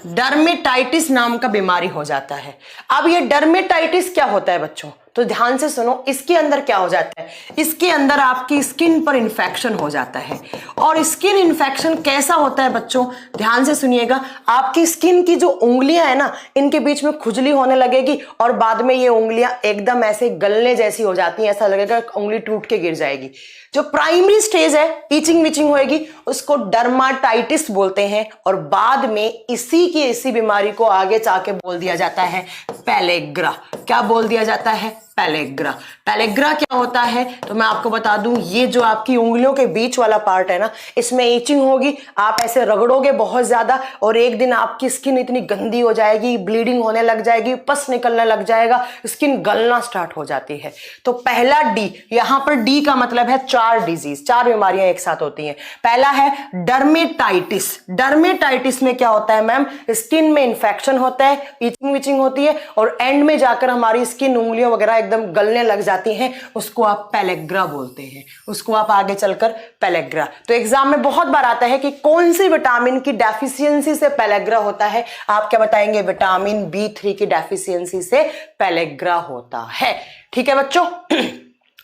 डर्मेटाइटिस नाम का बीमारी हो जाता है। अब ये डर्मेटाइटिस क्या होता है बच्चों? तो ध्यान से सुनो, इसके अंदर क्या हो जाता है? इसके अंदर आपकी स्किन पर इंफेक्शन हो जाता है। और स्किन इंफेक्शन कैसा होता है बच्चों? ध्यान से सुनिएगा, आपकी स्किन की जो उंगलियां है ना, इनके बीच में खुजली होने लगेगी और बाद में ये उंगलियां एकदम ऐसे गलने जैसी हो जाती हैं, ऐसा लगेगा उंगली टूट के गिर जाएगी। जो प्राइमरी स्टेज है, ईचिंग विचिंग होएगी, उसको डर्माटाइटिस बोलते हैं। और बाद में इसी बीमारी को आगे जाके बोल दिया जाता है पेलेग्रा। क्या बोल दिया जाता है? पेलेग्रा। पेलेग्रा क्या होता है तो मैं आपको बता दूं, ये जो आपकी उंगलियों के बीच वाला पार्ट है ना, इसमें ईचिंग होगी, आप ऐसे रगड़ोगे बहुत ज्यादा और एक दिन आपकी स्किन इतनी गंदी हो जाएगी, ब्लीडिंग होने लग जाएगी, पस निकलने लग जाएगा, स्किन गलना स्टार्ट हो जाती है। तो पहला डी, यहां पर डी का मतलब है 4 डिजीज, 4 बीमारियां एक साथ होती हैं। पहला है डर्मेटाइटिस। डर्मेटाइटिस में क्या होता है मैम? स्किन में इंफेक्शन होता है, ईचिंग विचिंग होती है और एंड में जाकर हमारी स्किन, उंगलियों वगैरह एकदम गलने लग जाती हैं, उसको आप पेलेग्रा बोलते हैं, उसको आप आगे चलकर पेलेग्रा। तो एग्जाम में बहुत बार आता है कि कौन सी विटामिन की डेफिशिएंसी से पेलेग्रा होता है, आप क्या बताएंगे? विटामिन B3 की डेफिशिएंसी से पेलेग्रा होता है। ठीक है बच्चों।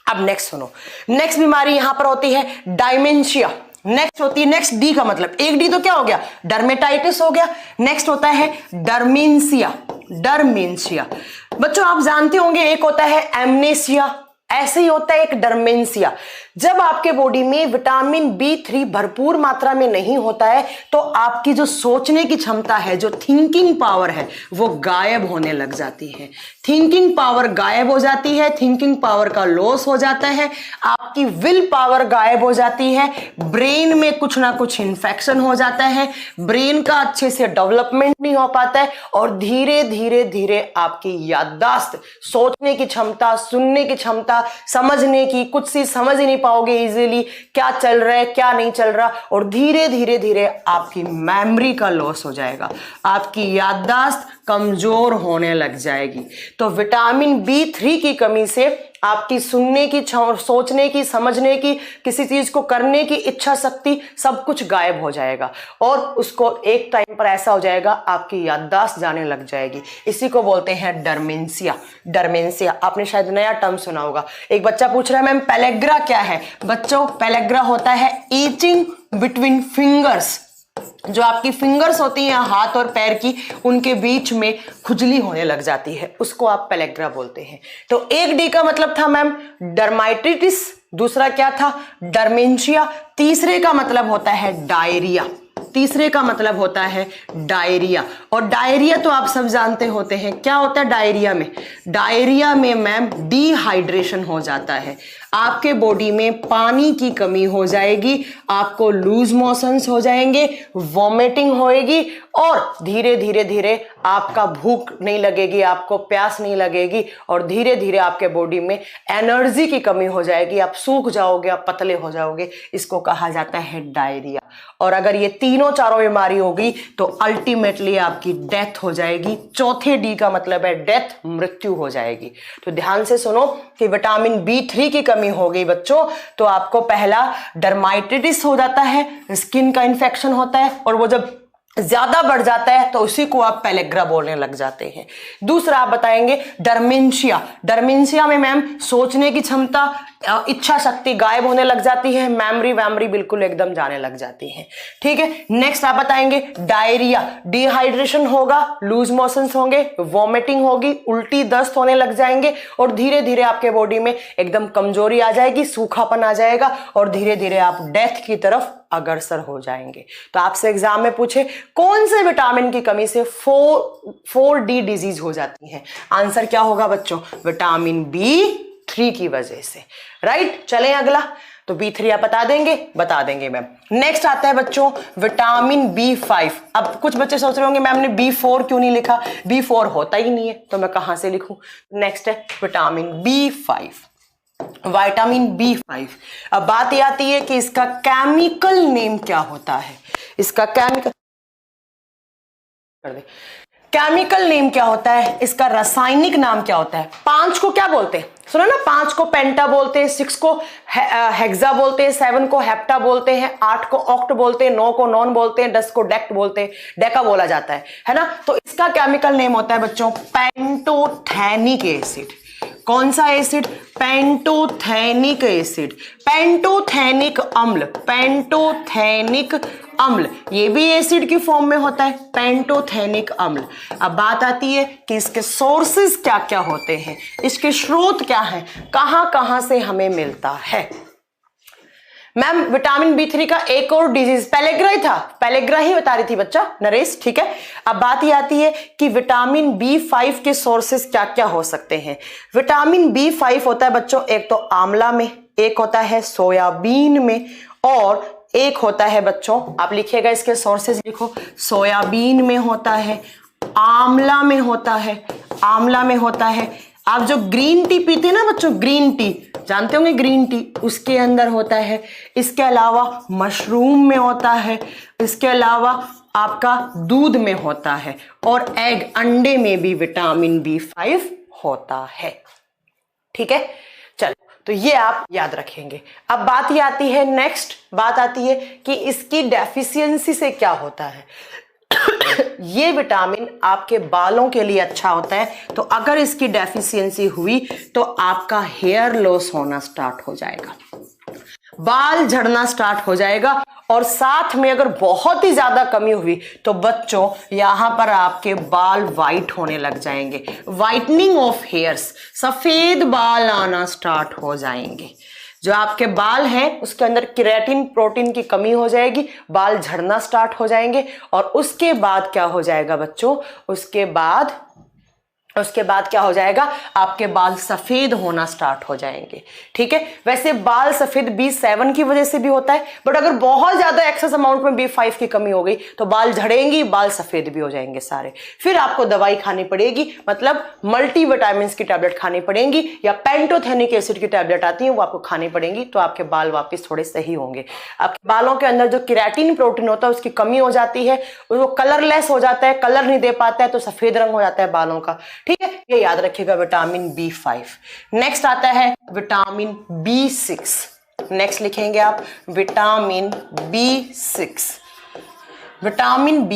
अब नेक्स्ट सुनो, नेक्स्ट बीमारी यहां पर होती है डायमेंशिया। नेक्स्ट होती है, नेक्स्ट डी का मतलब, एक डी तो क्या हो गया? डर्मेटाइटिस हो गया। नेक्स्ट होता है डर्मेंशिया। डर्मेंशिया बच्चों आप जानते होंगे, एक होता है एमनेसिया, ऐसे ही होता है एक डर्मेंशिया। जब आपके बॉडी में विटामिन B3 भरपूर मात्रा में नहीं होता है तो आपकी जो सोचने की क्षमता है, जो थिंकिंग पावर है, वो गायब होने लग जाती है। थिंकिंग पावर गायब हो जाती है, थिंकिंग पावर का लॉस हो जाता है, आपकी विल पावर गायब हो जाती है, ब्रेन में कुछ ना कुछ इन्फेक्शन हो जाता है, ब्रेन का अच्छे से डेवलपमेंट नहीं हो पाता है और धीरे धीरे धीरे आपकी याददाश्त, सोचने की क्षमता, सुनने की क्षमता, समझने की, कुछ चीज समझ ही नहीं पाओगे इजीली, क्या चल रहा है क्या नहीं चल रहा, और धीरे धीरे धीरे आपकी मेमोरी का लॉस हो जाएगा, आपकी याददाश्त कमजोर होने लग जाएगी। तो विटामिन B3 की कमी से आपकी सुनने की, सोचने की, समझने की, किसी चीज को करने की इच्छा शक्ति सब कुछ गायब हो जाएगा और उसको एक टाइम पर ऐसा हो जाएगा आपकी याददाश्त जाने लग जाएगी। इसी को बोलते हैं डर्मेंशिया। डर्मेंशिया आपने शायद नया टर्म सुना होगा। एक बच्चा पूछ रहा है मैम पेलेग्रा क्या है? बच्चों पेलेग्रा होता है ईचिंग बिटवीन फिंगर्स, जो आपकी फिंगर्स होती हैं हाथ और पैर की, उनके बीच में खुजली होने लग जाती है, उसको आप पेलेग्रा बोलते हैं। तो एक डी का मतलब था मैम डर्माइटिस, दूसरा क्या था? डर्मेंशिया, तीसरे का मतलब होता है डायरिया। तीसरे का मतलब होता है डायरिया। और डायरिया तो आप सब जानते होते हैं, क्या होता है डायरिया में? डायरिया में मैम डिहाइड्रेशन हो जाता है, आपके बॉडी में पानी की कमी हो जाएगी, आपको लूज मोशंस हो जाएंगे, वॉमिटिंग होएगी और धीरे धीरे धीरे आपका भूख नहीं लगेगी, आपको प्यास नहीं लगेगी और धीरे धीरे आपके बॉडी में एनर्जी की कमी हो जाएगी, आप सूख जाओगे, आप पतले हो जाओगे। इसको कहा जाता है डायरिया। और अगर ये तीनों चारों बीमारी होगी तो अल्टीमेटली आपकी डेथ हो जाएगी। चौथे डी का मतलब है डेथ, मृत्यु हो जाएगी। तो ध्यान से सुनो कि विटामिन B3 की कमी हो गई बच्चों तो आपको पहला डर्माइटिस हो जाता है, स्किन का इंफेक्शन होता है और वो जब ज्यादा बढ़ जाता है तो उसी को आप पेलेग्रा बोलने लग जाते हैं। दूसरा आप बताएंगे डर्मेंशिया। डर्मेंशिया में मैम सोचने की क्षमता, इच्छा शक्ति गायब होने लग जाती है, मेमोरी वैमरी बिल्कुल एकदम जाने लग जाती है। ठीक है। नेक्स्ट आप बताएंगे डायरिया। डिहाइड्रेशन होगा, लूज मोशंस होंगे, वॉमिटिंग होगी, उल्टी दस्त होने लग जाएंगे और धीरे धीरे आपके बॉडी में एकदम कमजोरी आ जाएगी, सूखापन आ जाएगा और धीरे धीरे आप डेथ की तरफ अग्रसर हो जाएंगे। तो आपसे एग्जाम में पूछे कौन से विटामिन की कमी से 4D डिजीज हो जाती है, आंसर क्या होगा बच्चों? विटामिन B3 की वजह से। राइट। चलें अगला। तो B3 आप बता देंगे मैम। नेक्स्ट आता है बच्चों विटामिन B5। अब कुछ बच्चे सोच रहे होंगे मैम ने B4 क्यों नहीं लिखा? B4 होता ही नहीं है तो मैं कहां से लिखूं? नेक्स्ट है विटामिन B5, विटामिन B5। अब बात ये आती है कि इसका केमिकल नेम क्या होता है? इसका केमिकल नेम क्या होता है? इसका रासायनिक नाम क्या होता है? 5 को क्या बोलते हैं? सुनो ना, 5 को पेंटा बोलते हैं, 6 को हेक्सा बोलते हैं, 7 को हेप्टा बोलते हैं, 8 को ऑक्ट बोलते हैं, 9 को नॉन बोलते हैं, 10 को डेक्ट बोलते हैं, डेका बोला जाता है ना। तो इसका केमिकल नेम होता है बच्चों पेंटोथेनिक एसिड। कौन सा एसिड? पेंटोथेनिक एसिड, पेंटोथेनिक अम्ल, पेंटोथेनिक अम्ल, ये भी एसिड की फॉर्म में होता है, पेंटोथेनिक अम्ल। अब बात आती है कि इसके सोर्सेस क्या क्या होते हैं, इसके स्रोत क्या हैं, कहां कहां से हमें मिलता है। मैम विटामिन B3 का एक और डिजीज पेलेग्रा ही था, पेलेग्रा ही बता रही थी बच्चा नरेश। ठीक है। अब बात ये आती है कि विटामिन B5 के सोर्सेस क्या क्या हो सकते हैं। विटामिन B5 होता है बच्चों एक तो आंवला में, एक होता है सोयाबीन में और एक होता है बच्चों, आप लिखिएगा इसके सोर्सेस लिखो, सोयाबीन में होता है, आंवला में होता है, आंवला में होता है। आप जो ग्रीन टी पीते हैं ना बच्चों, ग्रीन टी जानते होंगे, ग्रीन टी उसके अंदर होता है। इसके अलावा मशरूम में होता है, इसके अलावा आपका दूध में होता है और एग अंडे में भी विटामिन B5 होता है। ठीक है, चलो तो ये आप याद रखेंगे। अब बात ये आती है, नेक्स्ट बात आती है कि इसकी डेफिशिएंसी से क्या होता है। ये विटामिन आपके बालों के लिए अच्छा होता है, तो अगर इसकी डेफिशिएंसी हुई तो आपका हेयर लॉस होना स्टार्ट हो जाएगा, बाल झड़ना स्टार्ट हो जाएगा, और साथ में अगर बहुत ही ज्यादा कमी हुई तो बच्चों यहां पर आपके बाल वाइट होने लग जाएंगे, वाइटनिंग ऑफ हेयर्स, सफेद बाल आना स्टार्ट हो जाएंगे। जो आपके बाल हैं उसके अंदर केराटिन प्रोटीन की कमी हो जाएगी, बाल झड़ना स्टार्ट हो जाएंगे, और उसके बाद क्या हो जाएगा बच्चों, उसके बाद क्या हो जाएगा, आपके बाल सफेद होना स्टार्ट हो जाएंगे। ठीक है, वैसे बाल सफेद B7 की वजह से भी होता है, बट अगर बहुत ज्यादा एक्सेस अमाउंट में B5 की कमी हो गई तो बाल झड़ेंगी, बाल सफेद भी हो जाएंगे सारे। फिर आपको दवाई खानी पड़ेगी, मतलब मल्टीविटामिन की टैबलेट खानी पड़ेगी, या पेंटोथेनिक एसिड की टैबलेट आती है वो आपको खानी पड़ेगी, तो आपके बाल वापस थोड़े सही होंगे। आपके बालों के अंदर जो केराटिन प्रोटीन होता है उसकी कमी हो जाती है, वो कलरलेस हो जाता है, कलर नहीं दे पाता है, तो सफेद रंग हो जाता है बालों का। ठीक है, ये याद रखिएगा विटामिन B5। नेक्स्ट आता है विटामिन B6। नेक्स्ट लिखेंगे आप विटामिन B6। विटामिन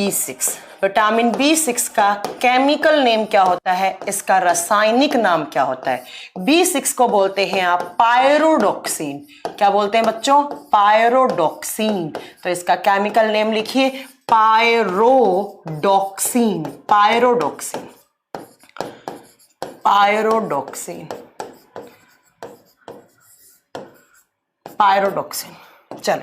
B6 का केमिकल नेम क्या होता है, इसका रासायनिक नाम क्या होता है। B6 को बोलते हैं आप पायरोडॉक्सिन। क्या बोलते हैं बच्चों, पायरोडॉक्सिन। तो इसका केमिकल नेम लिखिए पायरोडॉक्सिन। चलो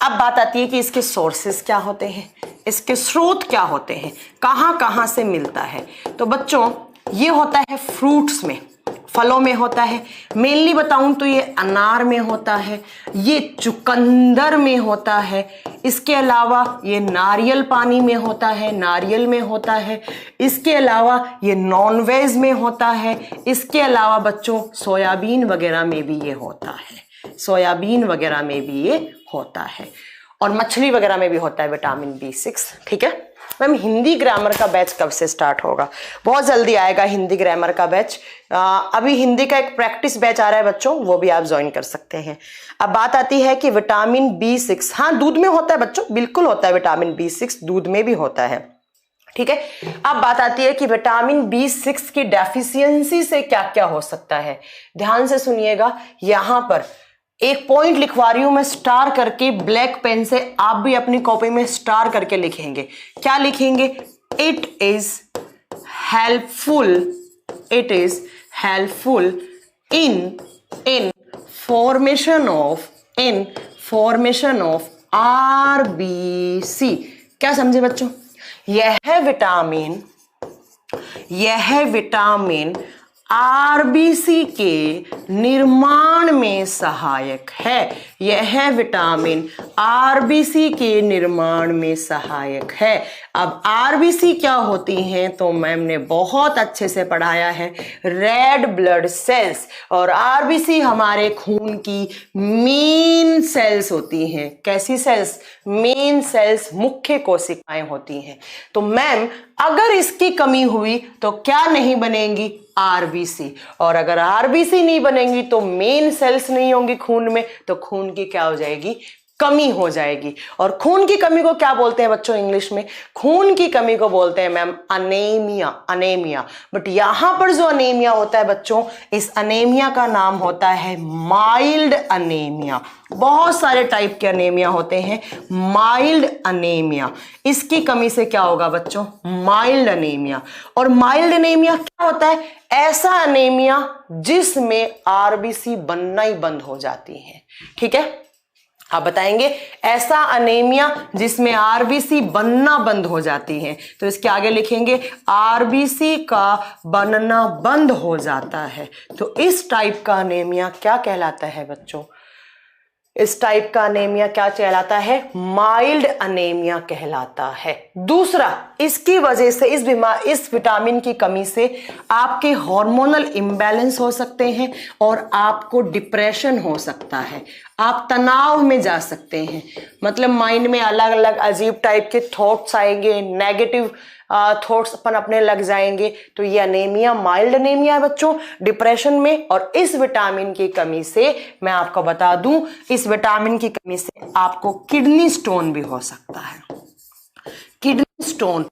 अब बात आती है कि इसके सोर्सेस क्या होते हैं, इसके स्रोत क्या होते हैं, कहां से मिलता है। तो बच्चों ये होता है फ्रूट्स में, फलों में होता है। मेनली बताऊं तो ये अनार में होता है, ये चुकंदर में होता है, इसके अलावा ये नारियल पानी में होता है, नारियल में होता है, इसके अलावा ये नॉनवेज में होता है, इसके अलावा बच्चों सोयाबीन वगैरह में भी ये होता है, सोयाबीन वगैरह में भी ये होता है, और मछली वगैरह में भी होता है विटामिन B6। ठीक है मैम, हिंदी ग्रामर का बैच कब से स्टार्ट होगा? बहुत जल्दी आएगा हिंदी ग्रामर का बैच। अभी हिंदी का एक प्रैक्टिस बैच आ रहा है बच्चों, वो भी आप ज्वाइन कर सकते हैं। अब बात आती है कि विटामिन B6, हाँ दूध में होता है बच्चों, बिल्कुल होता है विटामिन B6, दूध में भी होता है। ठीक है, अब बात आती है कि विटामिन B6 की डेफिशिएंसी से क्या क्या हो सकता है। ध्यान से सुनिएगा, यहां पर एक पॉइंट लिखवा रही हूं मैं स्टार करके, ब्लैक पेन से आप भी अपनी कॉपी में स्टार करके लिखेंगे। क्या लिखेंगे? It is helpful in formation of RBC। क्या समझे बच्चों? यह विटामिन RBC के निर्माण में सहायक है। यह विटामिन RBC के निर्माण में सहायक है। अब RBC क्या होती हैं तो मैम ने बहुत अच्छे से पढ़ाया है, रेड ब्लड सेल्स, और RBC हमारे खून की मेन सेल्स होती हैं। कैसी सेल्स? मेन सेल्स, मुख्य कोशिकाएं होती हैं। तो मैम अगर इसकी कमी हुई तो क्या नहीं बनेंगी? RBC। और अगर RBC नहीं बनेंगी तो मेन सेल्स नहीं होंगी खून में, तो खून की क्या हो जाएगी? कमी हो जाएगी। और खून की कमी को क्या बोलते हैं बच्चों इंग्लिश में? खून की कमी को बोलते हैं मैम अनेमिया। बट यहां पर जो अनेमिया होता है बच्चों, इस अनेमिया का नाम होता है माइल्ड अनेमिया। बहुत सारे टाइप के अनेमिया होते हैं, माइल्ड अनेमिया। इसकी कमी से क्या होगा बच्चों? Mild anaemia. और माइल्ड अनेमिया क्या होता है? ऐसा अनेमिया जिसमें RBC बनना ही बंद हो जाती है। ठीक है, आप बताएंगे ऐसा अनेमिया जिसमें RBC बनना बंद हो जाती है, तो इसके आगे लिखेंगे RBC का बनना बंद हो जाता है। तो इस टाइप का अनेमिया क्या कहलाता है बच्चों? इस टाइप का अनेमिया क्या कहलाता है? माइल्ड अनेमिया कहलाता है। दूसरा, इसकी वजह से इस विटामिन की कमी से आपके हार्मोनल इम्बैलेंस हो सकते हैं और आपको डिप्रेशन हो सकता है। आप तनाव में जा सकते हैं, मतलब माइंड में अलग अलग अजीब टाइप के थॉट्स आएंगे, नेगेटिव थॉट्स अपन अपने लग जाएंगे। तो ये अनेमिया, माइल्ड अनेमिया है बच्चों, डिप्रेशन में। और इस विटामिन की कमी से मैं आपको बता दूं, इस विटामिन की कमी से आपको किडनी स्टोन भी हो सकता है, किडनी स्टोन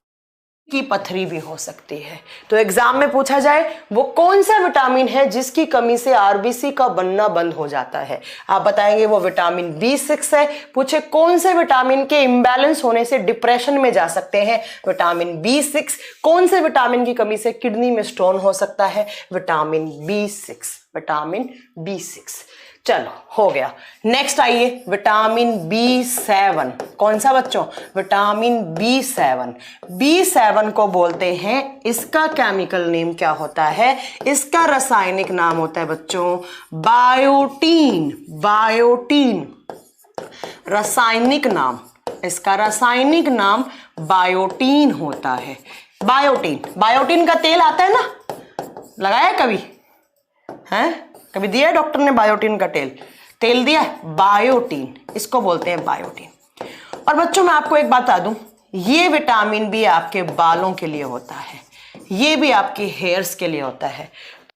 की पथरी भी हो सकती है। तो एग्जाम में पूछा जाए वो कौन सा विटामिन है जिसकी कमी से आरबीसी का बनना बंद हो जाता है, आप बताएंगे वो विटामिन B6 है। पूछे कौन से विटामिन के इम्बैलेंस होने से डिप्रेशन में जा सकते हैं, विटामिन B6। कौन से विटामिन की कमी से किडनी में स्टोन हो सकता है, विटामिन B6, विटामिन B6। चलो हो गया। नेक्स्ट आइए विटामिन B7। कौन सा बच्चों, विटामिन B7। B7 को बोलते हैं, इसका केमिकल नेम क्या होता है, इसका रासायनिक नाम होता है बच्चों बायोटीन। बायोटीन रासायनिक नाम, इसका रासायनिक नाम बायोटीन होता है। बायोटीन, बायोटीन का तेल आता है ना, लगाया कभी है, कभी दिया है डॉक्टर ने बायोटीन का तेल दिया है, बायोटीन, इसको बोलते हैं बायोटीन। और बच्चों मैं आपको एक बात बता दूं, ये विटामिन भी आपके बालों के लिए होता है, ये भी आपके हेयर्स के लिए होता है।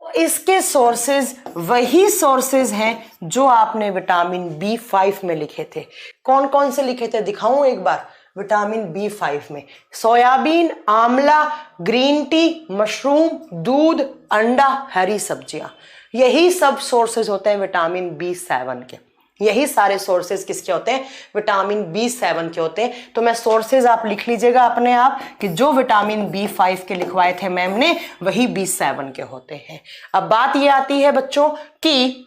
तो इसके सोर्सेज वही सोर्सेज हैं जो आपने विटामिन B5 में लिखे थे। कौन कौन से लिखे थे दिखाऊं एक बार, विटामिन B5 में सोयाबीन, आंवला, ग्रीन टी, मशरूम, दूध, अंडा, हरी सब्जियां, यही सब सोर्सेज होते हैं विटामिन B7 के। यही सारे सोर्सेज किसके होते हैं, विटामिन B7 के होते हैं। तो मैं सोर्सेज आप लिख लीजिएगा अपने आप कि जो विटामिन B5 के लिखवाए थे मैम ने वही B7 के होते हैं। अब बात ये आती है बच्चों कि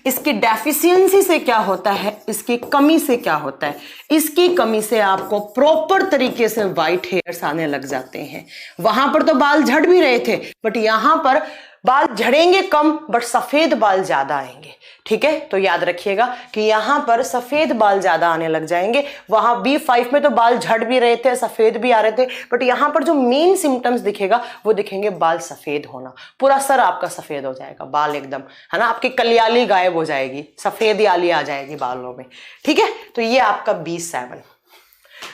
इसकी डेफिशिएंसी से क्या होता है, इसकी कमी से क्या होता है। इसकी कमी से आपको प्रॉपर तरीके से व्हाइट हेयर्स आने लग जाते हैं। वहां पर तो बाल झड़ भी रहे थे, बट यहां पर बाल झड़ेंगे कम बट सफेद बाल ज्यादा आएंगे। ठीक है, तो याद रखिएगा कि यहां पर सफेद बाल ज्यादा आने लग जाएंगे। वहां B5 में तो बाल झड़ भी रहे थे, सफेद भी आ रहे थे, बट यहां पर जो मेन सिम्टम्स दिखेगा वो दिखेंगे बाल सफेद होना। पूरा सर आपका सफेद हो जाएगा, बाल एकदम, है ना, आपकी कलियाली गायब हो जाएगी, सफेद याली आ जाएगी बालों में। ठीक है, तो ये आपका B7।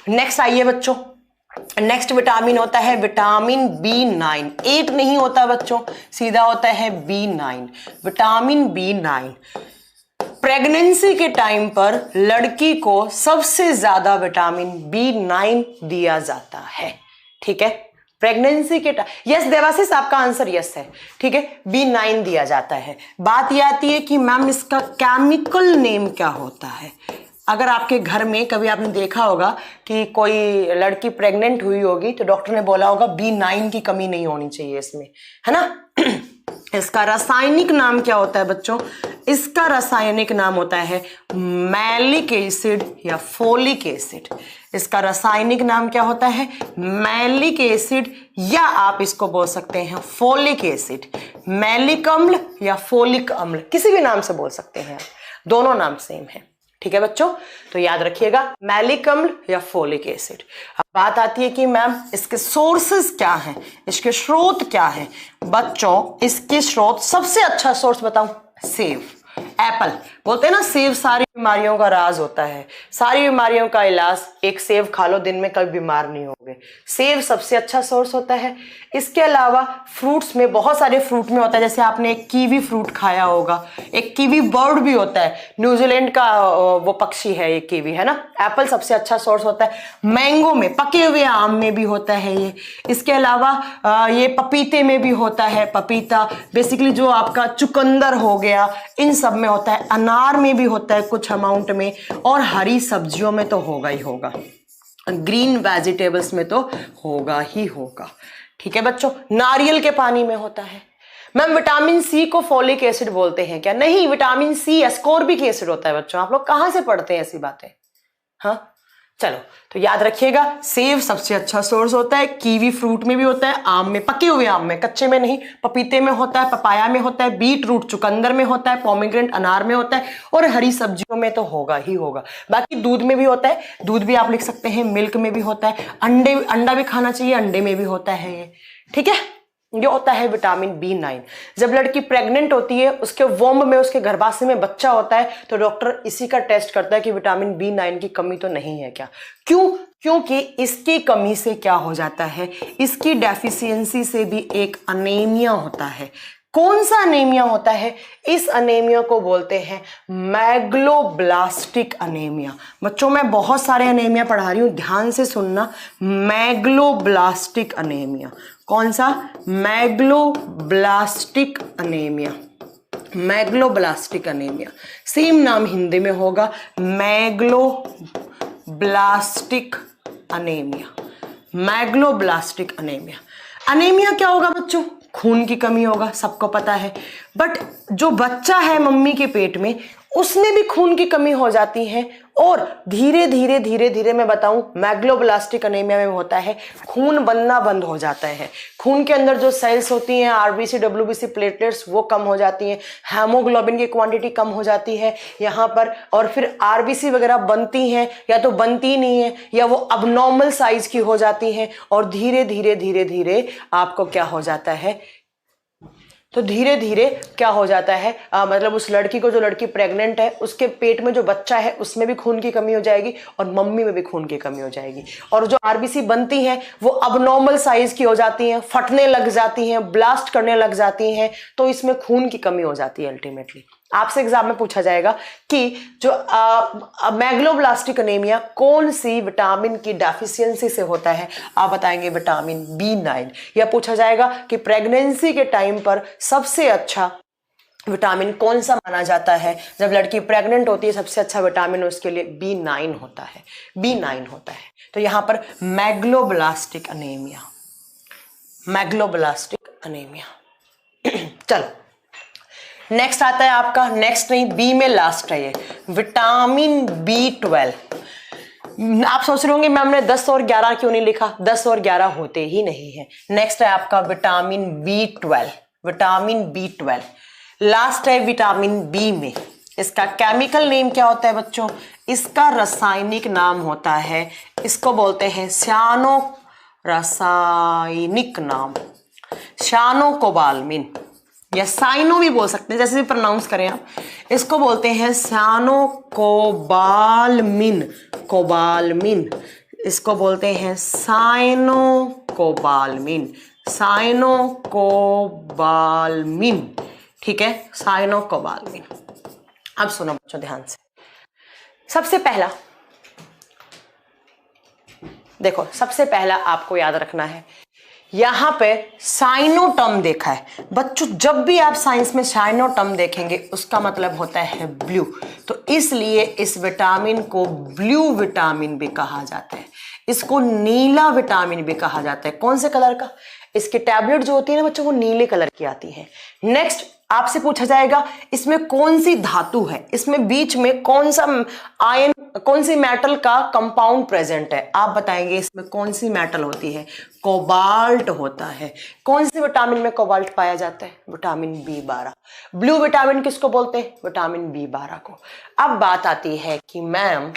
नेक्स्ट आइए बच्चों, नेक्स्ट विटामिन होता है विटामिन B9। 8 नहीं होता बच्चों, सीधा होता है B9। विटामिन B9 प्रेगनेंसी के टाइम पर लड़की को सबसे ज्यादा विटामिन B9 दिया जाता है। ठीक है, प्रेगनेंसी के टाइम, यस देवाशीष आपका आंसर यस है। ठीक है, B9 दिया जाता है। बात यह आती है कि मैम इसका केमिकल नेम क्या होता है। अगर आपके घर में कभी आपने देखा होगा कि कोई लड़की प्रेग्नेंट हुई होगी तो डॉक्टर ने बोला होगा B9 की कमी नहीं होनी चाहिए इसमें, है ना। इसका रासायनिक नाम क्या होता है बच्चों, इसका रासायनिक नाम होता है मैलिक एसिड या फोलिक एसिड। इसका रासायनिक नाम क्या होता है, मैलिक एसिड, या आप इसको बोल सकते हैं फोलिक एसिड। मैलिक अम्ल या फोलिक अम्ल, किसी भी नाम से बोल सकते हैं, दोनों नाम सेम है। ठीक है बच्चों, तो याद रखिएगा मैलिक अम्ल या फोलिक एसिड। अब बात आती है कि मैम इसके सोर्सेस क्या हैं, इसके स्रोत क्या हैं। बच्चों इसके स्रोत, सबसे अच्छा सोर्स बताऊं, सेब, एप्पल। बोलते हैं ना सेब सारी बीमारियों का राज होता है, सारी बीमारियों का इलाज, एक सेब खा लो दिन में कभी बीमार नहीं होगे। सेब सबसे अच्छा सोर्स होता है। इसके अलावा फ्रूट्स में, बहुत सारे फ्रूट में होता है, जैसे आपने एक कीवी फ्रूट खाया होगा, एक कीवी बर्ड भी होता है, न्यूजीलैंड का वो पक्षी है ये कीवी, है ना। एप्पल सबसे अच्छा सोर्स होता है। मैंगो में, पके हुए आम में भी होता है ये। इसके अलावा ये पपीते में भी होता है, पपीता बेसिकली जो आपका चुकंदर हो गया, इन सब में होता है। अनार में भी होता है कुछ अमाउंट में, और हरी सब्जियों में तो होगा ही होगा, ग्रीन वेजिटेबल्स में तो होगा ही होगा। ठीक है बच्चों, नारियल के पानी में होता है। मैम विटामिन सी को फोलिक एसिड बोलते हैं क्या, नहीं, विटामिन सी एस्कॉर्बिक एसिड होता है बच्चों। आप लोग कहां से पढ़ते हैं ऐसी बातें, हाँ चलो, तो याद रखिएगा सेब सबसे अच्छा सोर्स होता है। कीवी फ्रूट में भी होता है, आम में, पके हुए आम में, कच्चे में नहीं, पपीते में होता है, पपाया में होता है, बीट रूट चुकंदर में होता है, पोमीग्रेनेट अनार में होता है, और हरी सब्जियों में तो होगा ही होगा। बाकी दूध में भी होता है, दूध भी आप लिख सकते हैं, मिल्क में भी होता है, अंडा भी खाना चाहिए, अंडे में भी होता है ये। ठीक है, ये होता है विटामिन B9। जब लड़की प्रेग्नेंट होती है, उसके वोम्ब में, उसके गर्भाशय में बच्चा होता है, तो डॉक्टर इसी का टेस्ट करता है कि विटामिन B9 की कमी तो नहीं है क्या। क्यों? क्योंकि इसकी कमी से क्या हो जाता है, इसकी डेफिशिएंसी से भी एक अनीमिया होता है। कौन सा अनीमिया होता है? इस अनीमिया को बोलते हैं मैग्लोब्लास्टिक अनीमिया। बच्चों मैं बहुत सारे अनीमिया पढ़ा रही हूं, ध्यान से सुनना। Megaloblastic anaemia. कौन सा? Megaloblastic anaemia. Megaloblastic anaemia, same नाम हिंदी में होगा, megaloblastic anaemia. Megaloblastic anaemia. Anaemia क्या होगा बच्चों? खून की कमी होगा, सबको पता है। बट जो बच्चा है मम्मी के पेट में, उसमें भी खून की कमी हो जाती है, और धीरे धीरे धीरे धीरे मैं बताऊं, मैग्लोब्लास्टिक अनीमिया में होता है खून बनना बंद हो जाता है। खून के अंदर जो सेल्स होती हैं, आरबीसी, डब्ल्यूबीसी, प्लेटलेट्स, वो कम हो जाती हैं, हेमोग्लोबिन की क्वांटिटी कम हो जाती है यहाँ पर, और फिर आरबीसी वगैरह बनती हैं या तो बनती नहीं है, या वो अबनॉर्मल साइज की हो जाती हैं, और धीरे धीरे धीरे धीरे आपको क्या हो जाता है, तो धीरे धीरे क्या हो जाता है, मतलब उस लड़की को, जो लड़की प्रेग्नेंट है, उसके पेट में जो बच्चा है उसमें भी खून की कमी हो जाएगी, और मम्मी में भी खून की कमी हो जाएगी, और जो आरबीसी बनती हैं वो अबनॉर्मल साइज की हो जाती हैं, फटने लग जाती हैं, ब्लास्ट करने लग जाती हैं, तो इसमें खून की कमी हो जाती है अल्टीमेटली। आपसे एग्जाम में पूछा जाएगा कि जो मैग्लोब्लास्टिक अनीमिया कौन सी विटामिन की डेफिशिएंसी से होता है, आप बताएंगे विटामिन B9। या पूछा जाएगा कि प्रेगनेंसी के टाइम पर सबसे अच्छा विटामिन कौन सा माना जाता है, जब लड़की प्रेग्नेंट होती है सबसे अच्छा विटामिन उसके लिए B9 होता है, B9 होता है। तो यहां पर मैग्लोब्लास्टिक अनीमिया, मैग्लोब्लास्टिक अनीमिया। चलो नेक्स्ट आता है आपका, नेक्स्ट नहीं, बी में लास्ट है ये, विटामिन B12। आप सोच रहे होंगे मैम ने 10 और 11 क्यों नहीं लिखा? 10 और 11 होते ही नहीं है। नेक्स्ट है आपका vitamin B12, vitamin B12 last है विटामिन बी में। इसका केमिकल नेम क्या होता है बच्चों? इसका रासायनिक नाम होता है, इसको बोलते हैं साइनो, रासायनिक नाम साइनोकोबाल्मिन, या साइनो भी बोल सकते हैं, जैसे भी प्रोनाउंस करें आप। इसको बोलते हैं साइनोकोबाल्मिन, कोबाल्मिन, इसको बोलते हैं साइनोकोबाल्मिन, साइनोकोबाल्मिन, ठीक है, साइनोकोबाल्मिन। अब सुनो बच्चों ध्यान से। सबसे पहला देखो, सबसे पहला आपको याद रखना है, यहां पे साइनो टर्म देखा है बच्चों। जब भी आप साइंस में साइनो टर्म देखेंगे उसका मतलब होता है ब्लू, तो इसलिए इस विटामिन को ब्लू विटामिन भी कहा जाता है, इसको नीला विटामिन भी कहा जाता है। कौन से कलर का? इसकी टैबलेट जो होती है ना बच्चों, वो नीले कलर की आती है। नेक्स्ट आपसे पूछा जाएगा इसमें कौन सी धातु है, इसमें बीच में कौन सा आयन, कौन सी मेटल का कंपाउंड प्रेजेंट है, आप बताएंगे इसमें कौन सी मेटल होती है? कोबाल्ट होता है। कौन से विटामिन में कोबाल्ट पाया जाता है? Vitamin B12। ब्लू विटामिन किसको बोलते हैं? विटामिन B12 को। अब बात आती है कि मैम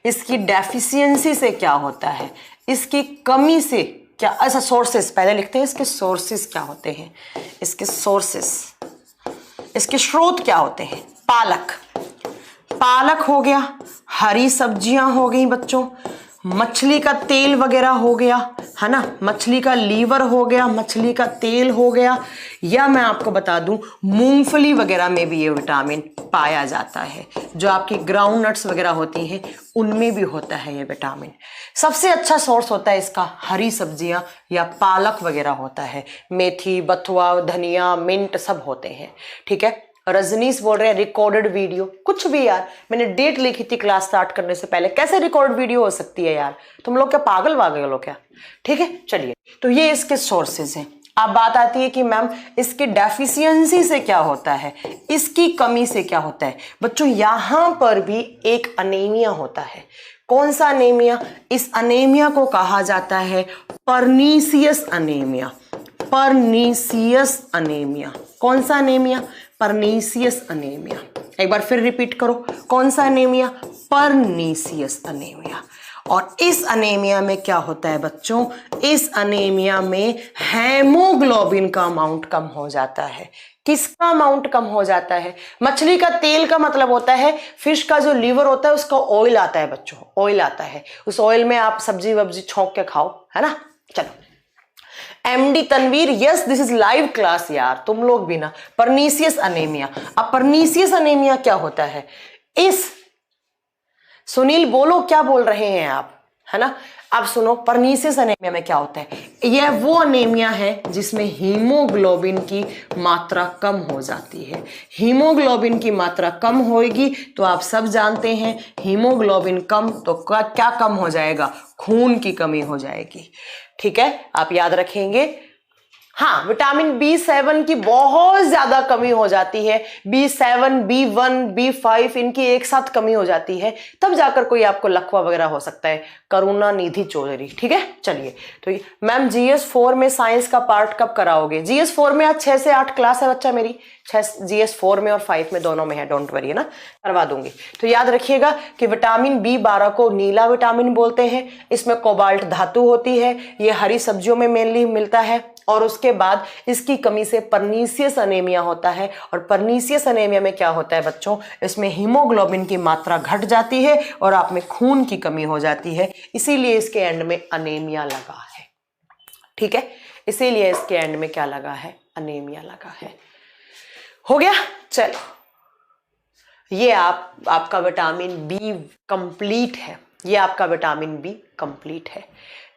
इसकी डेफिशिएंसी से क्या होता है, इसकी कमी से क्या, ऐसा सोर्सेस पहले लिखते हैं, इसके सोर्सेस क्या होते हैं, इसके सोर्सेस, इसके स्रोत क्या होते हैं? पालक, पालक हो गया, हरी सब्जियां हो गई बच्चों, मछली का तेल वगैरह हो गया, है ना, मछली का लीवर हो गया, मछली का तेल हो गया, या मैं आपको बता दूं मूंगफली वगैरह में भी ये विटामिन पाया जाता है, जो आपकी ग्राउंड नट्स वगैरह होती हैं उनमें भी होता है ये विटामिन। सबसे अच्छा सोर्स होता है इसका हरी सब्जियां या पालक वगैरह होता है, मेथी, बथुआ, धनिया, मिंट सब होते हैं, ठीक है। रजनीश बोल रहे हैं रिकॉर्डेड वीडियो, कुछ भी यार, मैंने डेट लिखी थी क्लास स्टार्ट करने से पहले, कैसे रिकॉर्ड वीडियो हो सकती है यार, तुम लोग क्या पागल वागल हो क्या? ठीक है चलिए, तो ये इसके सोर्सेज हैं। अब बात आती है कि मैम इसकी डेफिशिएंसी से क्या होता है, इसकी कमी से क्या होता है बच्चों? यहां पर भी एक अनीमिया होता है। कौन सा अनीमिया? इस अनीमिया को कहा जाता है पर्नीशियस अनीमिया, पर्नीशियस अनीमिया। कौन सा अनीमिया? Pernicious anaemia. एक बार फिर रिपीट करो, कौन सा अनीमिया? Pernicious anaemia. और इस अनीमिया में क्या होता है बच्चों, इस अनीमिया में हेमोग्लोबिन का अमाउंट कम हो जाता है। किसका अमाउंट कम हो जाता है? मछली का तेल का मतलब होता है फिश का जो लीवर होता है उसका ऑयल आता है बच्चों, ऑयल आता है, उस ऑयल में आप सब्जी वब्जी छोंक के खाओ, है ना। चलो MD Tanveer, yes this is live class यार, तुम लोग भी ना। परनीसियस अनीमिया, अब परनीसियस अनीमिया क्या होता है? इस सुनील बोलो क्या बोल रहे हैं आप, है ना। अब सुनो, परनीसियस अनीमिया में क्या होता है? यह वो अनीमिया है जिसमें हीमोग्लोबिन की मात्रा कम हो जाती है। हीमोग्लोबिन की मात्रा कम होगी तो आप सब जानते हैं हीमोग्लोबिन कम तो क्या कम हो जाएगा? खून की कमी हो जाएगी। ठीक है, आप याद रखेंगे। हाँ, विटामिन B7 की बहुत ज्यादा कमी हो जाती है, B7, B1, B5 इनकी एक साथ कमी हो जाती है, तब जाकर कोई आपको लकवा वगैरह हो सकता है। करुणा निधि चौधरी, ठीक है। चलिए, तो मैम GS4 में साइंस का पार्ट कब कराओगे? GS4 में आज 6 से 8 क्लास है बच्चा मेरी, GS4 में और 5 में दोनों में है, डोंट वरी, है ना, करवा दूंगी। तो याद रखिएगा कि विटामिन B12 को नीला विटामिन बोलते हैं, इसमें कोबाल्ट धातु होती है, ये हरी सब्जियों में मेनली मिलता है, और उसके बाद इसकी कमी से परनीसियस अनीमिया होता है। और परनीसियस अनीमिया में क्या होता है बच्चों? इसमें हीमोग्लोबिन की मात्रा घट जाती है और आप में खून की कमी हो जाती है, इसीलिए इसके एंड में अनीमिया लगा है। ठीक है, इसीलिए इसके एंड में क्या लगा है? अनीमिया लगा है। हो गया। चलो, ये आपका विटामिन बी कंप्लीट है, ये आपका विटामिन बी कंप्लीट है।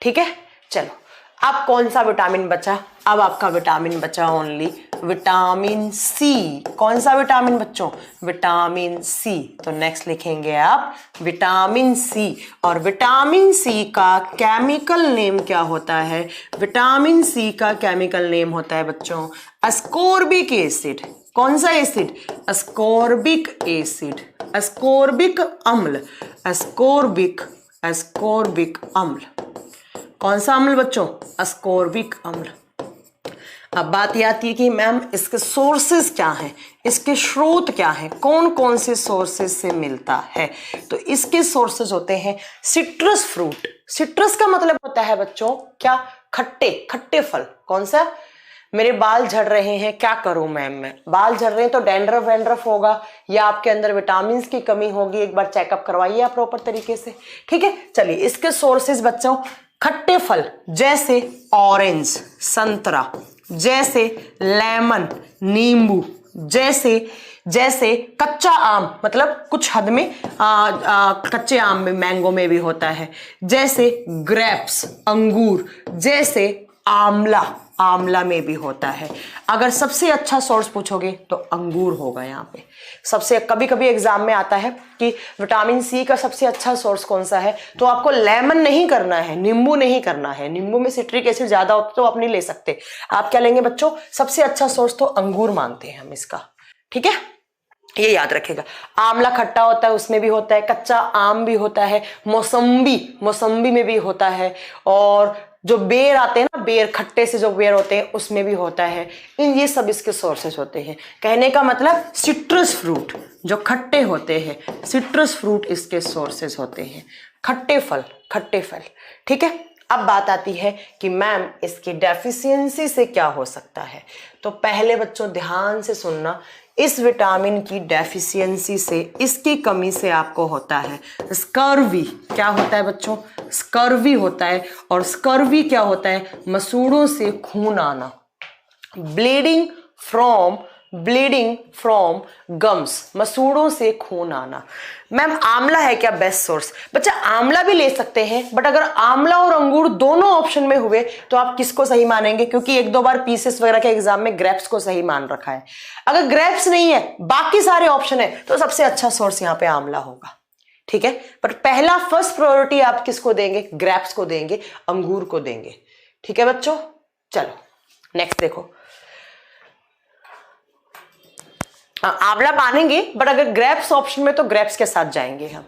ठीक है, चलो अब कौन सा विटामिन बचा? अब आपका विटामिन बचा ओनली विटामिन सी। कौन सा विटामिन बच्चों? Vitamin C. तो नेक्स्ट लिखेंगे आप विटामिन सी। और विटामिन सी का केमिकल नेम क्या होता है? विटामिन सी का केमिकल नेम होता है बच्चों अस्कॉर्बिक एसिड। कौन सा एसिड? अस्कॉर्बिक एसिड, अस्कॉर्बिक अम्ल, अस्कॉर्बिक अम्ल। कौन सा अम्ल बच्चों? अस्कॉर्बिक अम्ल। अब बात ये आती है कि मैम इसके सोर्सेस क्या हैं, इसके स्रोत क्या हैं, कौन कौन से सोर्सेस से मिलता है? तो इसके सोर्सेस होते हैं सिट्रस फ्रूट। सिट्रस का मतलब होता है बच्चों क्या? खट्टे, खट्टे फल। कौन सा? मेरे बाल झड़ रहे हैं, क्या करूं मैम मैं? बाल झड़ रहे हैं तो डैंड्रफ वैंड्रफ होगा या आपके अंदर विटामिन की कमी होगी, एक बार चेकअप करवाइए आप प्रॉपर तरीके से। ठीक है, चलिए इसके सोर्सेस बच्चों खट्टे फल जैसे ऑरेंज, संतरा, जैसे लेमन, नींबू, जैसे कच्चा आम, मतलब कुछ हद में कच्चे आम में, मैंगो में भी होता है, जैसे ग्रेप्स, अंगूर, जैसे आंवला, आंवला में भी होता है। अगर सबसे अच्छा सोर्स पूछोगे तो अंगूर होगा यहाँ पे सबसे। कभी कभी एग्जाम में आता है कि विटामिन सी का सबसे अच्छा सोर्स कौन सा है, तो आपको लेमन नहीं करना है, नींबू नहीं करना है, नींबू में सिट्रिक एसिड ज्यादा होता है तो आप नहीं ले सकते। आप क्या लेंगे बच्चों? सबसे अच्छा सोर्स तो अंगूर मानते हैं हम इसका। ठीक है, ये याद रखेगा। आंवला खट्टा होता है, उसमें भी होता है, कच्चा आम भी होता है, मौसम्बी में भी होता है, और जो बेर आते हैं ना, बेर खट्टे से जो बेर होते हैं उसमें भी होता है। ये सब इसके सोर्सेस होते हैं। कहने का मतलब सिट्रस फ्रूट जो खट्टे होते हैं, सिट्रस फ्रूट इसके सोर्सेस होते हैं, खट्टे फल। ठीक है, अब बात आती है कि मैम इसकी डेफिशिएंसी से क्या हो सकता है। तो पहले बच्चों ध्यान से सुनना, इस विटामिन की डेफिशिएंसी से, इसकी कमी से आपको होता है स्कर्वी। क्या होता है बच्चों? स्कर्वी होता है। और स्कर्वी क्या होता है? मसूड़ों से खून आना, ब्लीडिंग फ्रॉम गम्स, मसूड़ों से खून आना। मैम आंवला है क्या बेस्ट सोर्स? बच्चा आंवला भी ले सकते हैं, बट अगर आंवला और अंगूर दोनों ऑप्शन में हुए तो आप किसको सही मानेंगे? क्योंकि एक दो बार पीसेस वगैरह के एग्जाम में ग्रेप्स को सही मान रखा है। अगर ग्रेप्स नहीं है, बाकी सारे ऑप्शन है, तो सबसे अच्छा सोर्स यहाँ पे आंवला होगा। ठीक है, पर पहला फर्स्ट प्रायोरिटी आप किसको देंगे? ग्रेप्स को देंगे, अंगूर को देंगे। ठीक है बच्चों, चलो नेक्स्ट देखो। आंवला मानेंगे, बट अगर ग्रेप्स ऑप्शन में तो ग्रेप्स के साथ जाएंगे हम।